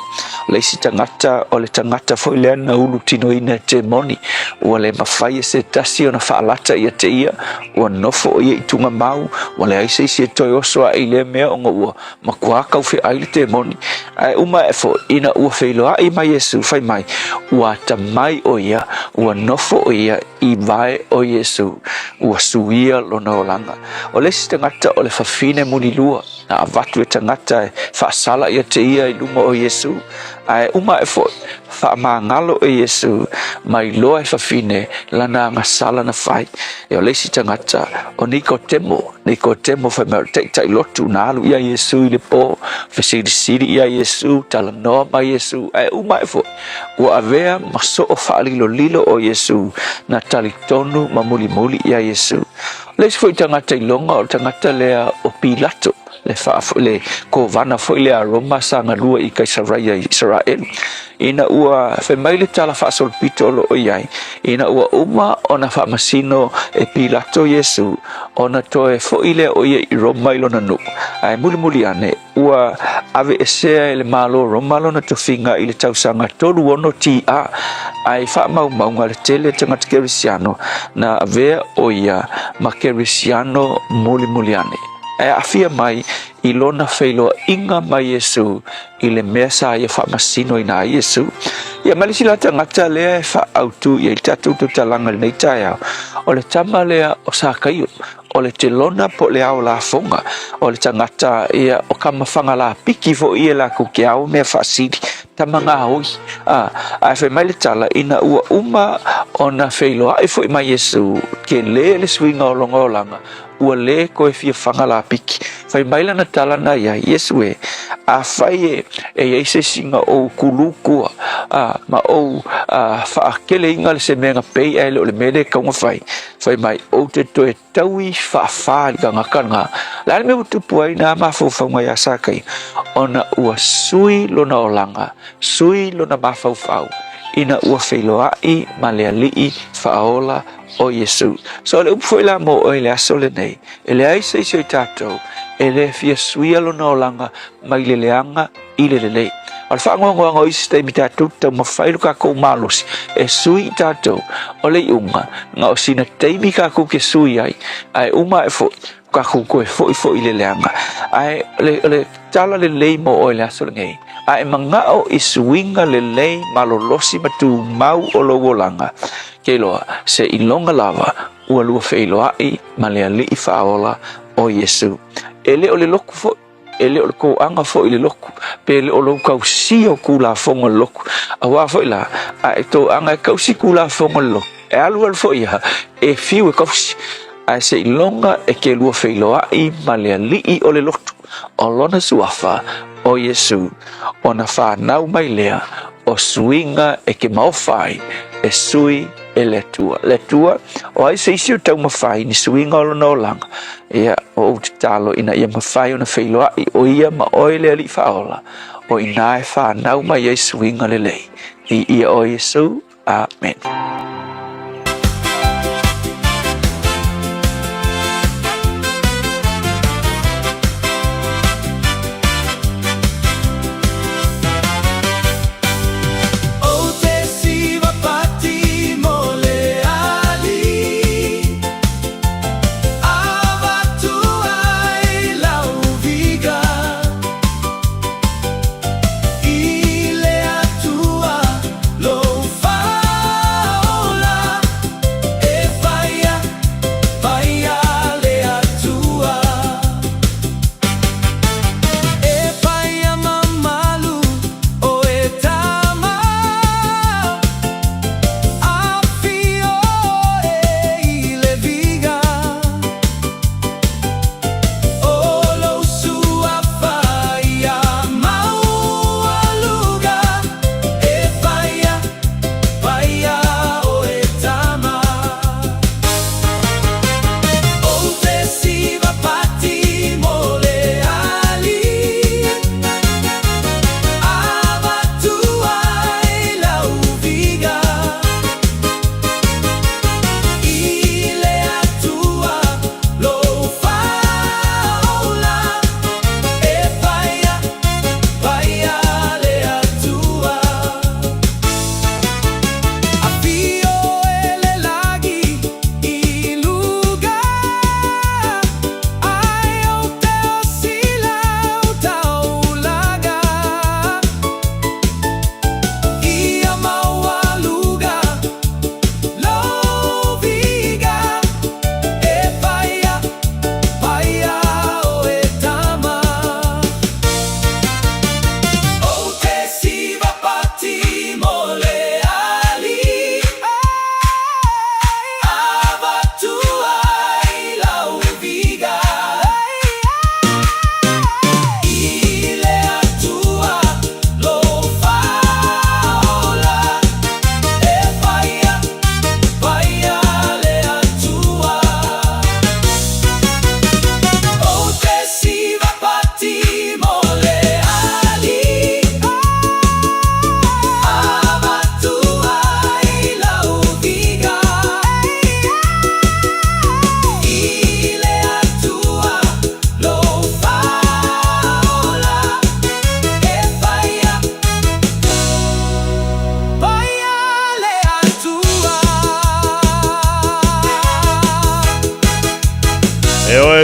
leisi tangata o le tangata fo i lea na ulu tino ina te moni ua le mawhai e se tasi o na whaalata ia te ia ua nofo o ia i tunga mau ua le aise isi e toi osoa i le mea o ua makua kau fe ai te moni ai uma e fo ina ua whailoa i mai Yesu whai mai ua tamai o ia ua nofo o ia i vai o Yesu ua suia lona o langa o lesi tangata o le whawhine muni lua na avatu e tangata e whaasala ia te ia i luma o Yesu ai uma e fo whaamangalo o Yesu mai loa e whawhine lana ngasala na whai e o lesi tangata o Nikodemo whai mea tai lotu na alu ia Yesu i le po whesirisiri ia Yesu talanoa mai Yesu ai uma e fo ua avea maso o whaalilo lilo o Yesu na talitonu mamuli ia Yesu lesi fo i tangata i longa o tangata lea o Pilato le kovana fo le aroma sanga lua i Kaisaria Israel ina ua femaile tala fa sol pitolo o iai ina ua uma ona fa masino e Pilato Yesu ona toe fo ile o ia i Roma ilona no ai muli ane ua ave esea ele malo Roma lona to finga ile tausanga tolu ono ti a ai fa mau le tele tangata kerisiano na ave o ia ma kerisiano muli ane e afia mai i lona whailoa inga mai Yesu i le mea sa ia whamasino i nā Yesu. Ia malisi la tangata lea e whaautu i tatu tu talanga nei taia o le tama lea o sākaio o le te lona po le au la fonga o le tangata ia o kamawhanga la piki fo ia la kuke au mea whaasiri tamanga hoi a whai mai le tala ina ua uma o na whailoa e fo i mai Yesu ke le swinga o longa o langa ua le koe fia whanga la piki whai maila na tala na ia Yesu e a whai e eise singa o kulukua ma o whaakele inga le se menga pei ele o le mele kaunga whai mai o te toe taui whaafari ka ngakanga lani me utupu ai na mawhauwhaunga ia sakai ona ua sui lona o langa sui lona mawhauwhau ina ua whailoai ma lea lii whaola o Yesu. So le upfoi la mo o ele aso le nei. Ele aise isi o tātou. Ele fia suia lona o langa mai le leanga i le lei. Al whaangoangoanga o isi taimi tātou tau mawhailu ka kou malosi. E sui tātou o le unga. Nga o sina taimi ka kou ke sui ai. Ai uma e fo. Ka kou koe fo i le leanga. Ai le tala le lei mo o ele aso le nei. Ai mangao i suinga le lei malolosi matu mau o logo langa. Ke loa, se ilonga lava, ua lua whailoai, ma lea li i whaola o Yesu. Ele o le loku fo, ele o le ko anga fo i le loku, pe ele o lo kausi o kula fonga le loku. A waa fo ila, a e to anga kausi kula fonga le loku. E alu al fo ia, fiu e kausi. A se ilonga e ke lua whailoai, ma lea li i o le lotu. o lona suafa o Yesu o na whanau mai lea o suinga e ke maowhai e sui e le tua o ai se isi o tau mawhai ni suinga o lona o langa ia o te talo ina ia mawhai o na whailoa i o ia ma oe le ali whaola o ina e whanau mai e suinga le lei i ia o Yesu. Amen.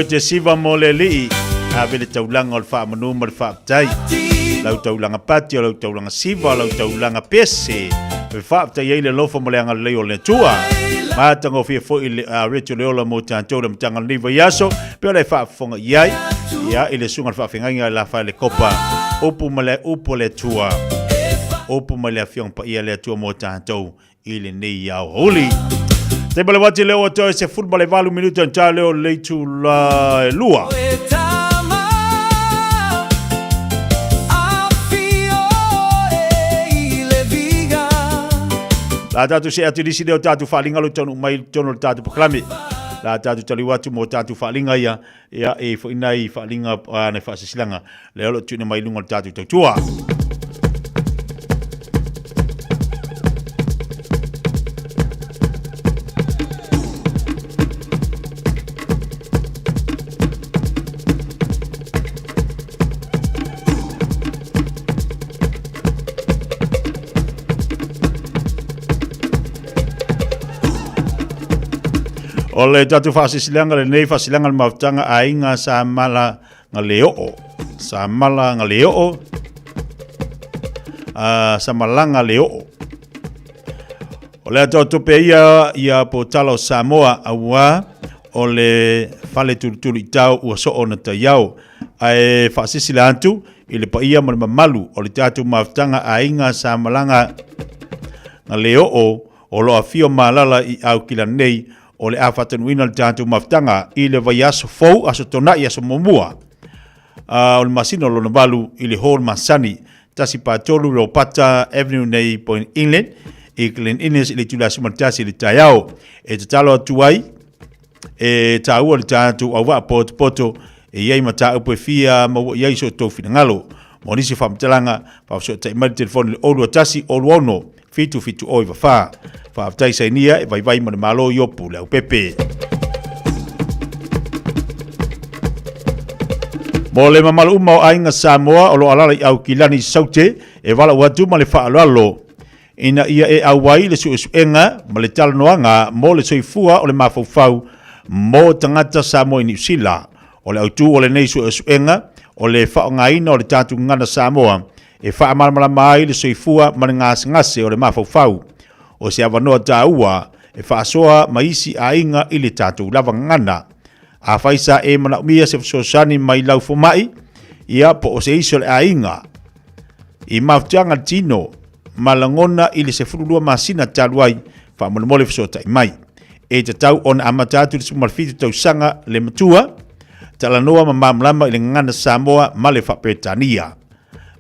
Te siva mo le li a vele taulanga o le wha manu ma le wha aptai lau taulanga pati o lau taulanga siva lau taulanga pese e wha aptai ei le lofa mo le anga leo le tua mātanga o fia fo i le reto leola mo tātou le mtanga niva yaso peo le wha fonga iai ia i le sunga le wha whingainga la wha le kopa upu ma le upo le tua upu ma le afiong pa ia le tua mo tātou i le nei au holi. Te bale wati leo atoe se football e valu minuto anta leo leitu la lua. La tatu se atu disi leo tatu whalinga lo tonu mai tono le tatu paklame. La tatu tali watu mo tatu whalinga ia e whainai whalinga ane whaasisilanga. Leo lo tune mai lunga le tatu tautua. O le tatu whaasisilanga le nei whaasisilanga le mautanga a inga sa mala nga leo. Sa mala nga leo. Sa malanga leo. O le ato tupe ia po talo Samoa awa o le fale tulutulu i tau ua so o na tayau. Ai whaasisila antu i le pa ia mo le mamalu o le tatu mautanga a inga sa malanga nga leo o lo afio malala i au kila nei o le afatanuina le tātou maftanga i le vaiaso fou aso tona i aso momua. o le masino lo na balu i le hall masani tasi patolu ro pata avenue nei Point England i Glen Innes i le tula sumatasi le taiao e te talo atuai e taua le tātu au wa poto e iei mata upo e fia ma iei so tau finangalo mo nisi whamtalanga pa so te imari telefoni le olu atasi olu ono fitu oi wafa whaaftai sainia e vai mana malo i opu le au pepe mo le mamalu umau ainga Samoa o lo alala i au kilani saute e wala watu ma le whaalalo ina ia e au wai le suenga ma le talanoanga mo le soifua o le mafaufau mo tangata Samoa i New Zealand o le autu o le nei suenga o le whaongaina o le tātu ngana Samoa e whaamalamala mai le soifua ma le ngase o le mafaufau o se awanoa tāua e whaasoa maisi a inga i le tātu lava ngana a whaisa e mana umia se fsosani mai lau fomai ia po o se iso le a inga i maftanga tino malangona i le se furulua masina taluai whaamonomole fsota i mai e te tau on amatatu le sumalfitu tau sanga le matua talanoa ma mamlama i le ngana Samoa ma le whapetania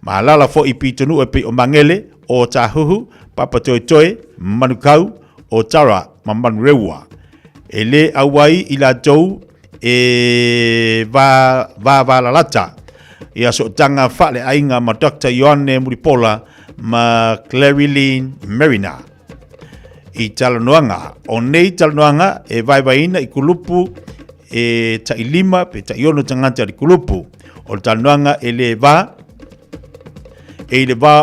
ma lala fo i pitonu e pe o mangele o tahuhu papa toe manukau o tara ma manurewa e le awai i la tau e va la lata ia so tanga fale ainga ma Dr. Ioane Muripola ma Clarilyn Merina i talanoanga o nei talanoanga e vaivaina i kulupu e tailima pe taiono tangata i kulupu o talanoanga e le va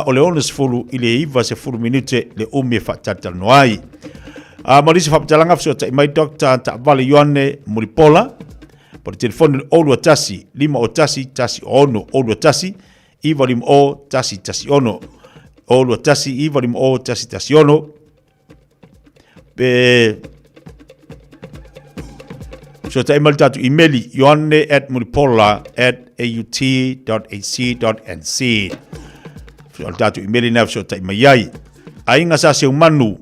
o le onas fulu i le iva se fulu minute le umi whatatalanoai Marisa whapatalanga fso ta mai Dr. Vale Ioane Muripola por telefone olu atasi lima o tasi ono olu atasi iva lima o tasi ono olu atasi iva lima o tasi ono pe so ta email tatu emaili ioane@muripola@aut.ac.nz so tatu emaili na so ta mai ainga sa se umanu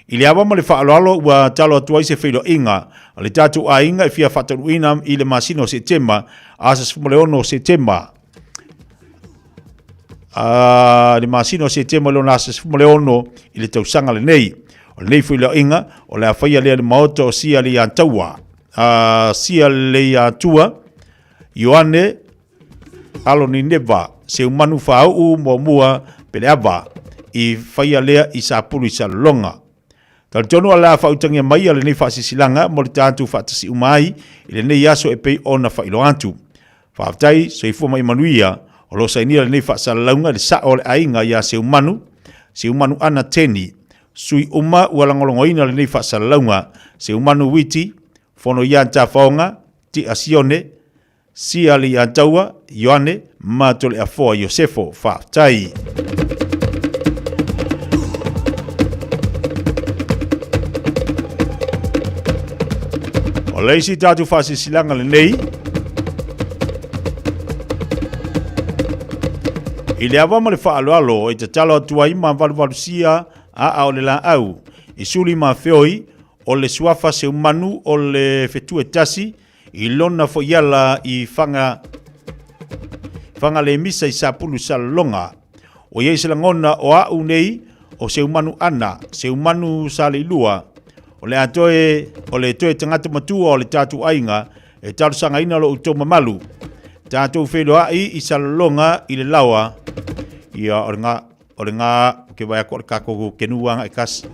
ili awa ma le whaaloalo ua talo atuai se whilo inga, a le tatu a inga i fia whataruina i le masino se tema, a sa sfumaleono se tema. Le masino se tema leo na sa sfumaleono i le tausanga le nei. O le nei whilo inga, o le awhaia lea le maoto o sia le antaua. Sia le atua, Ioane, alo ni neva, se umanu whaau mua pele ava, i whaia lea i sa pulu i sa longa. Tal tono ala fautangia mai ale nei fasisilanga mo le tatu fatasi umai ile nei aso e pei ona failo atu. Faftai so ifu mai manuia o lo sainia le nei fasalaunga le sa ole ainga ya se umanu ana teni sui uma ualangolongoina le nei fasalaunga se umanu witi fono ya tafonga ti asione si ali ya taua Ioane matole afo Josefo faftai. O leisi tatu fasi silanga le nei. I le awa ma le whaaloalo i te talo atua ma waluwalusia a o le la au. I suli ma feoi o le suafa se umanu o le fetue tasi i lona fo iala i fanga le misa i sapulu salonga. O iei se langona o au nei o se umanu ana, se umanu sale ilua. O le atoe, o le toe tangata matua o le tatu ainga, e tatu sanga ina lo uto mamalu. Tatu whelo ai i salonga i le lawa. Ia o le ngā, ke vai ako le kako kenuanga e kasi.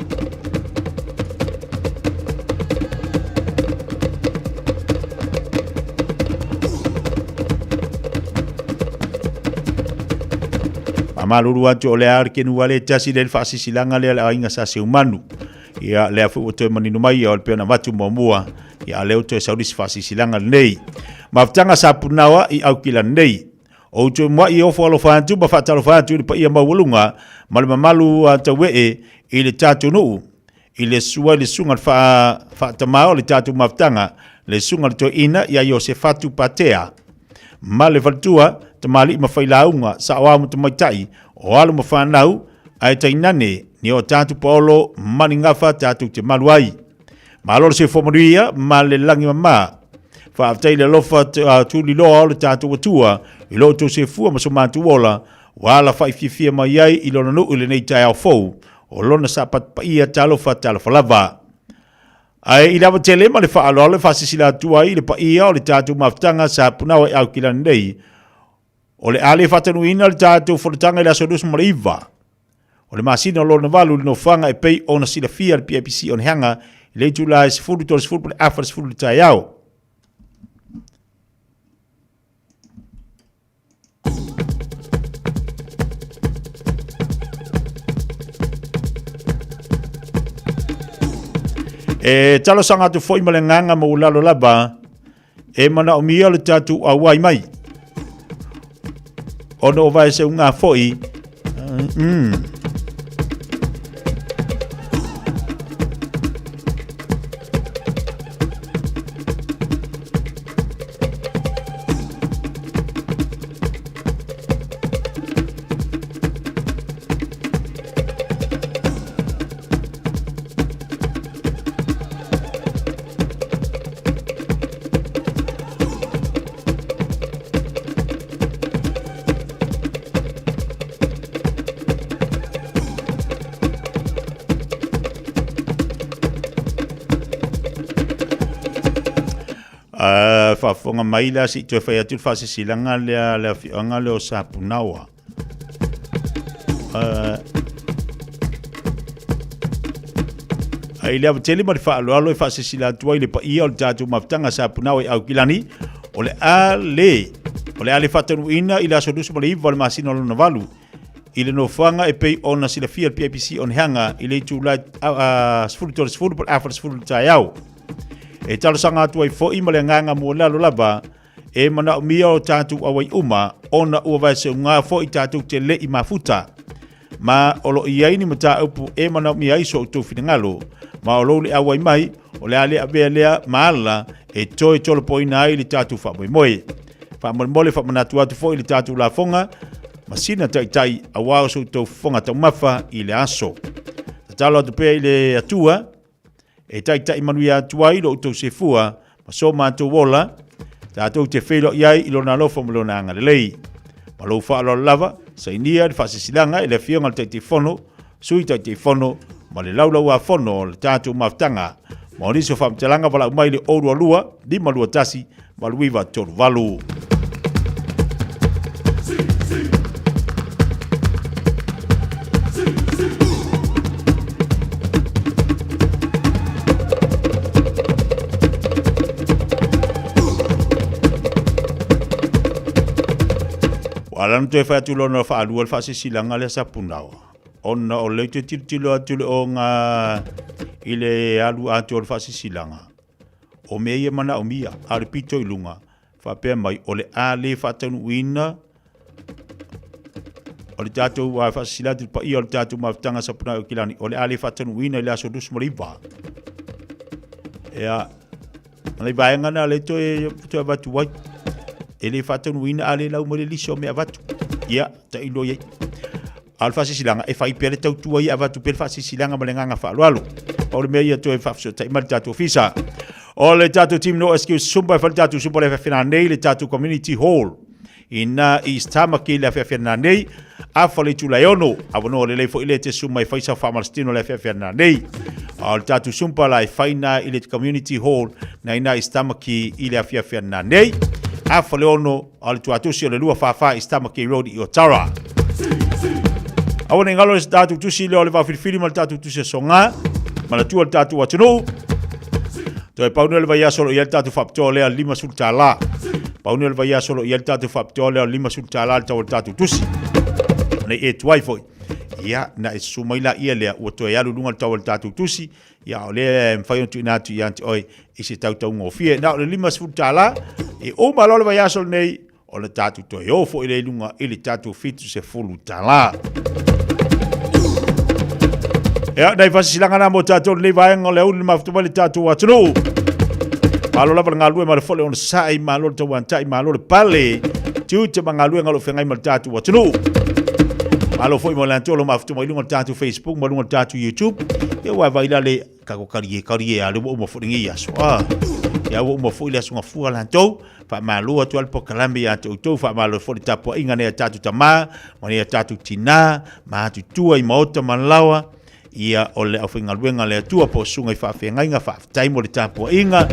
Amaluru atu o le ar kenua le tasi le whaasisilanga le ainga sa se umanu. Ia lea fu o te maninu mai o le peona watu mua ia leo te saurisi whaasisilanga nei. Maftanga sa punawa i au kila nei. O te mua i ofo alofantu, ma whatalofantu i pa ia mawalunga, ma le mamalu tawee i le tatu nuu. I le sua le sunga whaatamao le tatu maftanga, le sunga le toi ina ia i o se fatu patea. Ma le fatua, tamali ma whailaunga sa awamu tamaitai, o alu ma whanau, ai tainane ni o tatu paolo maningafa tatu te maluai. Ma alolo se fomaruia ma le langi mama. Whaaftai le lofa tūli loa o le tātou atua, I lo tō se fua maso mātu ola, wala whai Fiafia Mai ai I lona nuu le nei tai au fau, o lona sa pat pa ia talofa lava. Ai I lawa tele ma le whaaloa le whasisila atua I le pa ia o le tātou maftanga sa punawa I au kilani nei, o le ale whatanuina le tātou whanatanga I le asodus ma le iwa. O le masina o lona walu le no whanga e pei o na silafia le PIPC o ne hanga I le Julai se fulu tole se fulu le awha se fulu le tai au. E talo sanga tu foi ma le nganga mo ulalo laba, e mana o mia le tātou awai mai. Ono o vai se unga foi, whafonga maila si tue whai atu whasisilanga le whianga le o sapunawa. Ai lea tele ma le whaaloalo e whasisila atua I le pa ia o le tātou maftanga sapunawa I au kilani, o le ale whatanuina I le asodusu ma le iwa le masina lona walu, I le no whanga e pei ona silafia le PIPC o ne hanga I le tūlai sfuru tole sfuru pa awha sfuru le tai au. E talo sanga atua I fo ma le nganga mua lalo laba, e mana o mia o tātou awai uma, ona ua vai se ngā fo I tātou te le I mafuta. Ma olo I aini ma tā upu e mana o mia iso o tō whingalo, ma olo le awai mai, o le ale avea lea maala, e toi tolo po ina ai le tātou wha moe. Wha mole wha manatu atu fo I le tātou la fonga, ma sina tai a wao so tō fonga tau mafa I le aso. Talo atu pea I le atua, e tai manuia atuai lo tau se fua, ma so mātou wola, tātou te whelo iai I lona lofa ma lona anga lei. Ma lo whaalo lava, sa inia le whasisilanga le whionga le te whono, sui te whono, ma le laulau a whono le tātou maftanga, ma o niso whamtalanga wala umai le orua lua, di malua tasi, ma luiva toru walu. Alam tu e whai atu lona whaalua le whasisilanga le sapunawa. Ona o leite tilo atu le o ngā I le alu atu o le whasisilanga. O mea ia mana o mia, a repito I lunga, whapea mai o le ale whatanu uina, o le tātou whasisilatu pa ia o le tātou maftanga sapunawa o kilani, o le ale whatanu uina I le aso dus mariwa. Ea, nei vaengana le to e watu wai. Ele whatanu ina ale lau mo le liso me avatu. Ia, ta ilo iei. Al whasisilanga e whai pere tau tua I avatu pere whasisilanga ma le nganga whaalualu. O le mea ia to e whafso ta ima le tātou fisa. O le tātou team no eskiu sumpa e whale tātou sumpa le whawhina nei le tātou community hall. Ina I stamaki le whawhina nei. A whale tūlai ono. A wano le leifo ile te summa e whaisa whamalstino le whawhina nei. O le tātou sumpa la e whaina I le community hall. Na ina I stamaki I le whawhina nei. A whale ono al tuatusi o le lua whawha I Stamaki Road I Otara. Awane ngalo le tātou tusi leo le whawhirifiri ma le tātou tusi songa, ma le tua le tātou atunu. To e paunu le vai asolo I le tātou whaptoa lea 5 sulta la. Paunu le vai asolo I le tātou whaptoa lea 5 sulta la le tau le tātou tusi. Nei e tuai foi. Ia na e sumaila ia lea ua to e alu lunga le tau le tātou tusi. Ia o le mwhai ontu inatu I anti oi I se tau ngofie. Na o le 5 sulta la. E o malole vai asol nei o le tātou toi o fo I le lunga I le tātou fitu se fulu tala. Ea, nei whasisilanga nā mo tātou nei vaenga le uli mafutuma le tātou atunu. Malo lava ngā lue ma le fole on sai, malo le tau antai, malo le pale. Tiu te ma ngā lue ngā lo whengai ma le tātou atunu. Alo foi mo lan tolo mafutu mo lunga tatu Facebook mo lunga tatu YouTube. E wa vai le ka ko kari ale mo fo ngi yaso. Ya wo mo fo ile so ngafua lan to fa malu atu al pokalame ya to fa malu fo tapo inga ne tatu tama mo ne tatu tina ma tu tua I mota malawa ia ole afinga luenga le tua po sunga I fa fenga inga fa time mo le tapo inga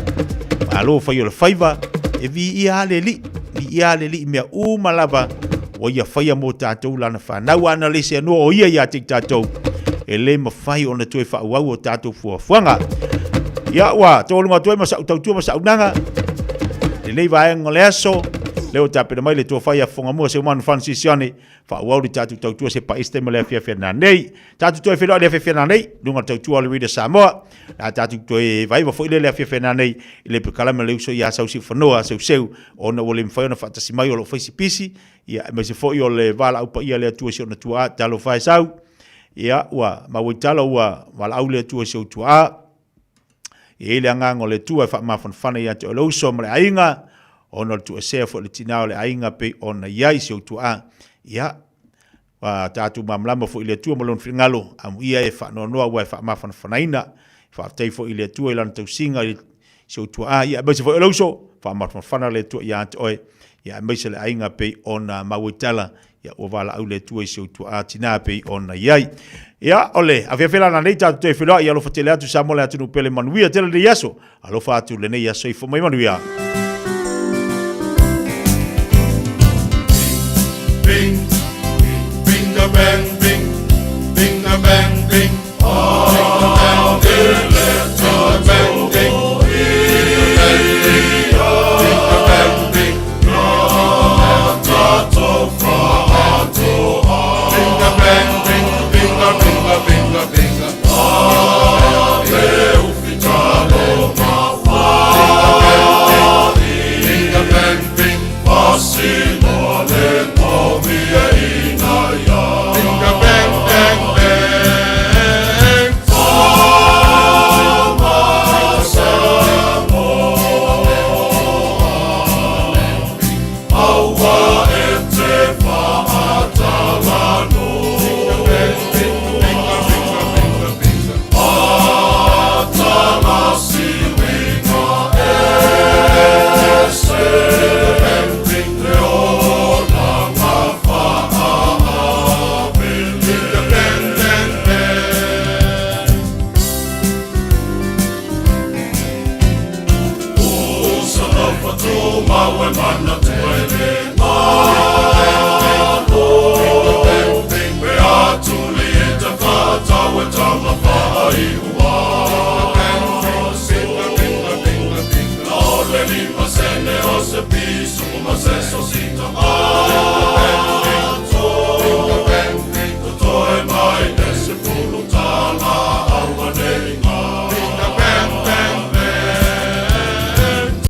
malu fa yo le faiva e vi ia le li me u malava o ia faia mo tātou lana whanau ana le se anua o ia te tātou e le mawhai o na tue whauau o tātou fuafuanga. Ia wa, tōlunga tue masau tautua masau nanga, le lei vaenga le aso, leo tāpena mai le tua whai a whonga mua se umanu whansisiane, whauau le tātou tautua se paiste ma le Fiafia nei, tātou tue whenua le Fiafia nei, lunga tautua le wida Samoa, na tātou tue vai wa fwile le Fiafia nei, le pekalama le uso ia sausi whanua, seu, o na wale mwhaiona whatasi mai o lo whaisi pisi, ia me se foi o le vala upa ia le tua se ona tua talo fai sau ia wa ma wo talo wa vala au le tua se tua e le anga ngole tua fa ma fana ia te lo so mre ainga ona tua se fo le tina le ainga pe ona ia se tua ia wa tatu mamlama fo ile tua malon fingalo am ia e fa no wa fa ma fana ina fa te fo ile tua ile tau singa se tua ia me se fo lo so fa ma fana le tua ia te oi ya maise le ainga pe ona mawitala ya ovala au le tua se tua tina pe ona yai ya ole avia fela na neita te fela ya lo fatele atu Samoa atu no pele manuia tele de yaso alo fatu le ne yaso ifo mai manuia Bing bing the bang bing bing the bang bing oh bing the bang bing Binga, binga, binga, binga, binga. Oh,